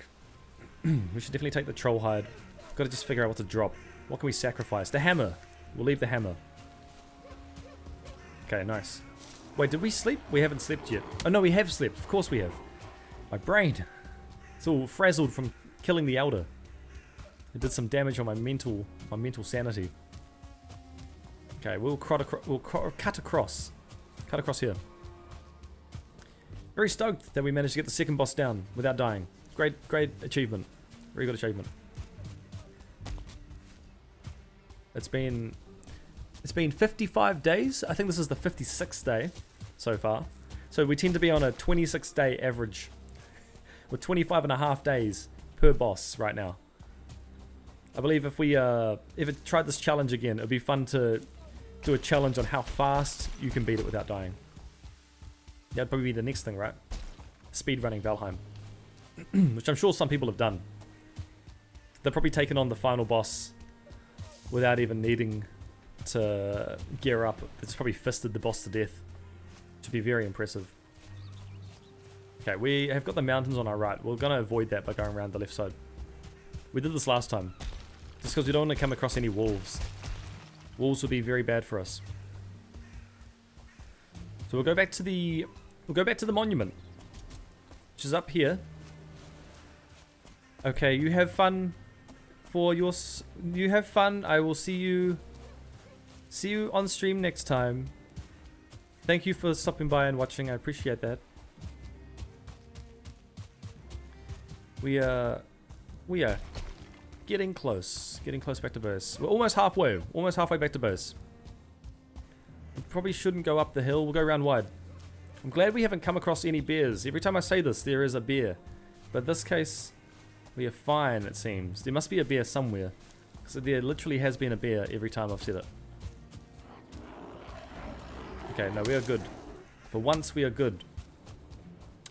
We should definitely take the troll hide. Got to just figure out what to drop. What can we sacrifice? The hammer. We'll leave the hammer. Okay, nice. Wait, did we sleep? We haven't slept yet. Oh no, we have slept. Of course we have. My brain. It's all frazzled from killing the Elder. It did some damage on my mental sanity. Okay, we'll cut across. Cut across here. Very stoked that we managed to get the second boss down without dying. Great achievement. Very good achievement. It's been 55 days. I think this is the 56th day so far. So we tend to be on a 26-day average. With 25.5 days per boss right now. I believe if it tried this challenge again, it would be fun to do a challenge on how fast you can beat it without dying. That'd probably be the next thing, right? Speedrunning Valheim. Which I'm sure some people have done. They've probably taken on the final boss without even needing to gear up. It's probably fisted the boss to death. Which would be very impressive. Okay, we have got the mountains on our right. We're going to avoid that by going around the left side. We did this last time. Just because we don't want to come across any wolves. Wolves would be very bad for us. So we'll go back to the monument, which is up here. Okay, you have fun. You have fun. I will see you on stream next time. Thank you for stopping by and watching. I appreciate that. We are getting close back to base. We're almost halfway back to base. We probably shouldn't go up the hill. We'll go around wide. I'm glad we haven't come across any bears. Every time I say this, there is a bear. But in this case, We are fine, it seems. There must be a bear somewhere. Because there literally has been a bear every time I've said it. Okay, no, we are good. For once, we are good.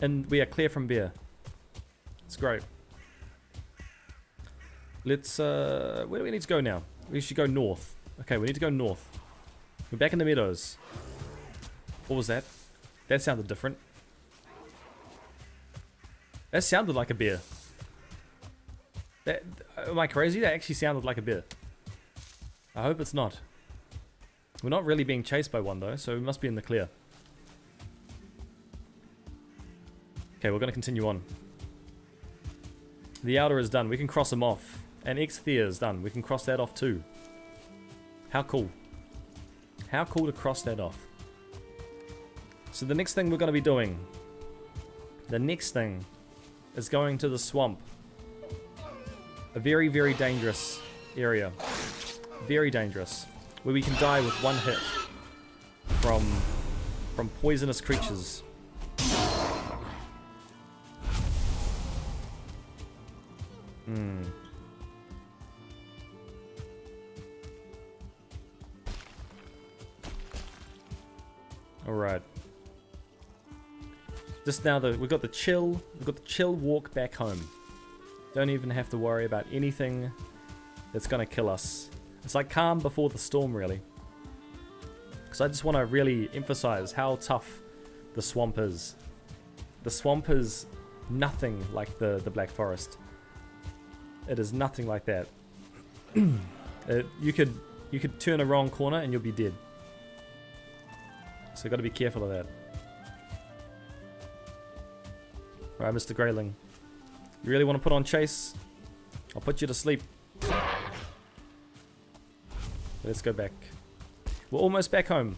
And we are clear from bear. It's great. Let's, where do we need to go now? We should go north. Okay, we need to go north. We're back in the meadows. What was that? That sounded different. That sounded like a bear. That, am I crazy? That actually sounded like a bear. I hope it's not. We're not really being chased by one though, so we must be in the clear. Okay, we're going to continue on. The outer is done. We can cross them off. And X-Thea is done. We can cross that off too. How cool. How cool to cross that off. So the next thing we're going to be doing. The next thing is going to the swamp. A very, very dangerous area. Very dangerous. Where we can die with one hit. From poisonous creatures. Alright. Just now we've got the chill walk back home. Don't even have to worry about anything that's gonna kill us. It's like calm before the storm, really. Because I just want to really emphasize how tough the swamp is. The swamp is nothing like the Black Forest. It is nothing like that. You could turn a wrong corner and you'll be dead. So got to be careful of that. Alright, Mr. Greyling. You really want to put on chase? I'll put you to sleep. Let's go back. We're almost back home.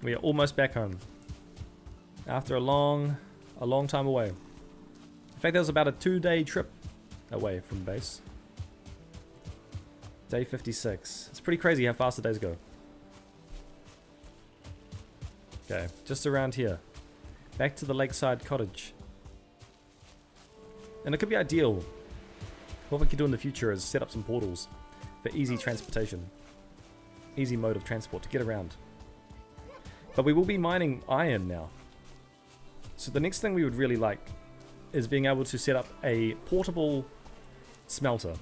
We are almost back home. After a long time away. In fact, that was about a 2-day trip away from base. Day 56. It's pretty crazy how fast the days go. Okay, just around here. Back to the lakeside cottage. And it could be ideal. What we could do in the future is set up some portals for easy transportation. Easy mode of transport to get around. But we will be mining iron now. So the next thing we would really like is being able to set up a portable smelter.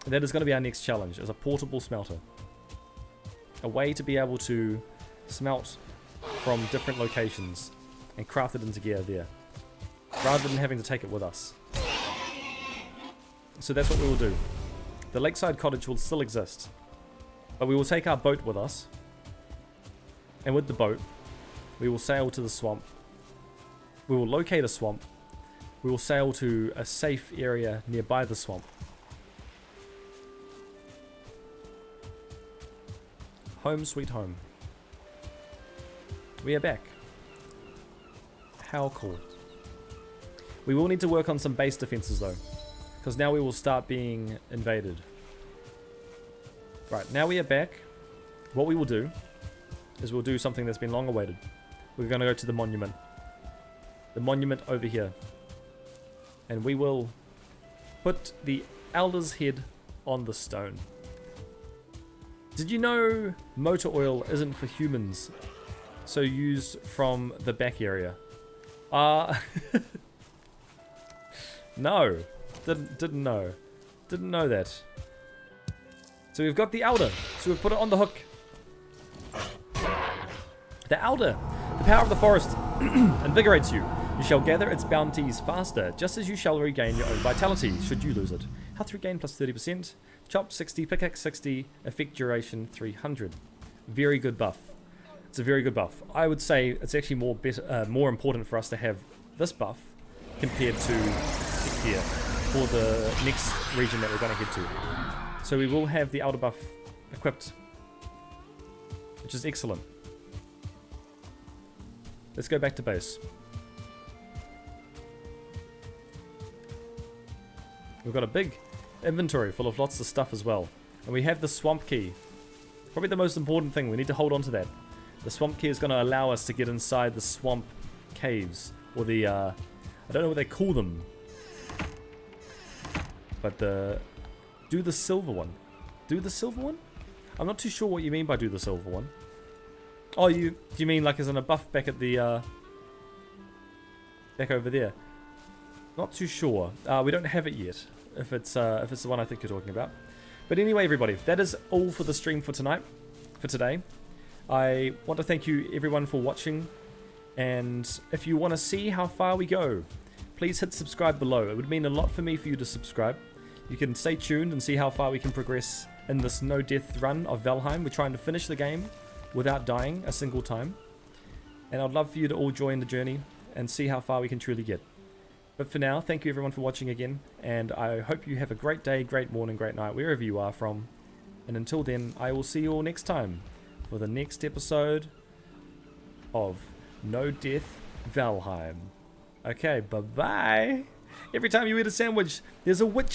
That is going to be our next challenge, is a portable smelter. A way to be able to smelt from different locations and craft it into gear there, rather than having to take it with us. So that's what we will do. The lakeside cottage will still exist, but we will take our boat with us, and with the boat we will sail to the swamp. We will locate a swamp. We will sail to a safe area nearby the swamp. Home sweet home. We are back. How cool. We will need to work on some base defenses though, because now we will start being invaded. Right, now we are back. What we will do is we'll do something that's been long awaited. We're going to go to the monument. The monument over here. And we will put the elder's head on the stone. Did you know motor oil isn't for humans? So used from the back area. No. Didn't know. Didn't know that. So we've got the Elder. So we've put it on the hook. The Elder. The power of the forest invigorates you. You shall gather its bounties faster, just as you shall regain your own vitality, should you lose it. Health regain plus 30%. Chop 60, pickaxe 60, effect duration 300. Very good buff. It's a very good buff. I would say it's actually more important for us to have this buff compared to here for the next region that we're going to head to. So we will have the Elder buff equipped, which is excellent. Let's go back to base. We've got a big inventory full of lots of stuff as well. And we have the swamp key. Probably the most important thing. We need to hold on to that. The swamp key is going to allow us to get inside the swamp caves. Or the, I don't know what they call them. But do the silver one. Do the silver one? I'm not too sure what you mean by do the silver one. Oh, do you mean like as in a buff back at the back over there? Not too sure. We don't have it yet. If it's the one I think you're talking about. But anyway, everybody, that is all for the stream for today. I want to thank you everyone for watching, and if you want to see how far we go, please hit subscribe below. It would mean a lot for me for you to subscribe. You can stay tuned and see how far we can progress in this no death run of Valheim. We're trying to finish the game without dying a single time, and I'd love for you to all join the journey and see how far we can truly get. But for now, thank you everyone for watching again, and I hope you have a great day, great morning, great night, wherever you are from. And until then, I will see you all next time for the next episode of No Death Valheim. Okay, bye-bye. Every time you eat a sandwich, there's a witch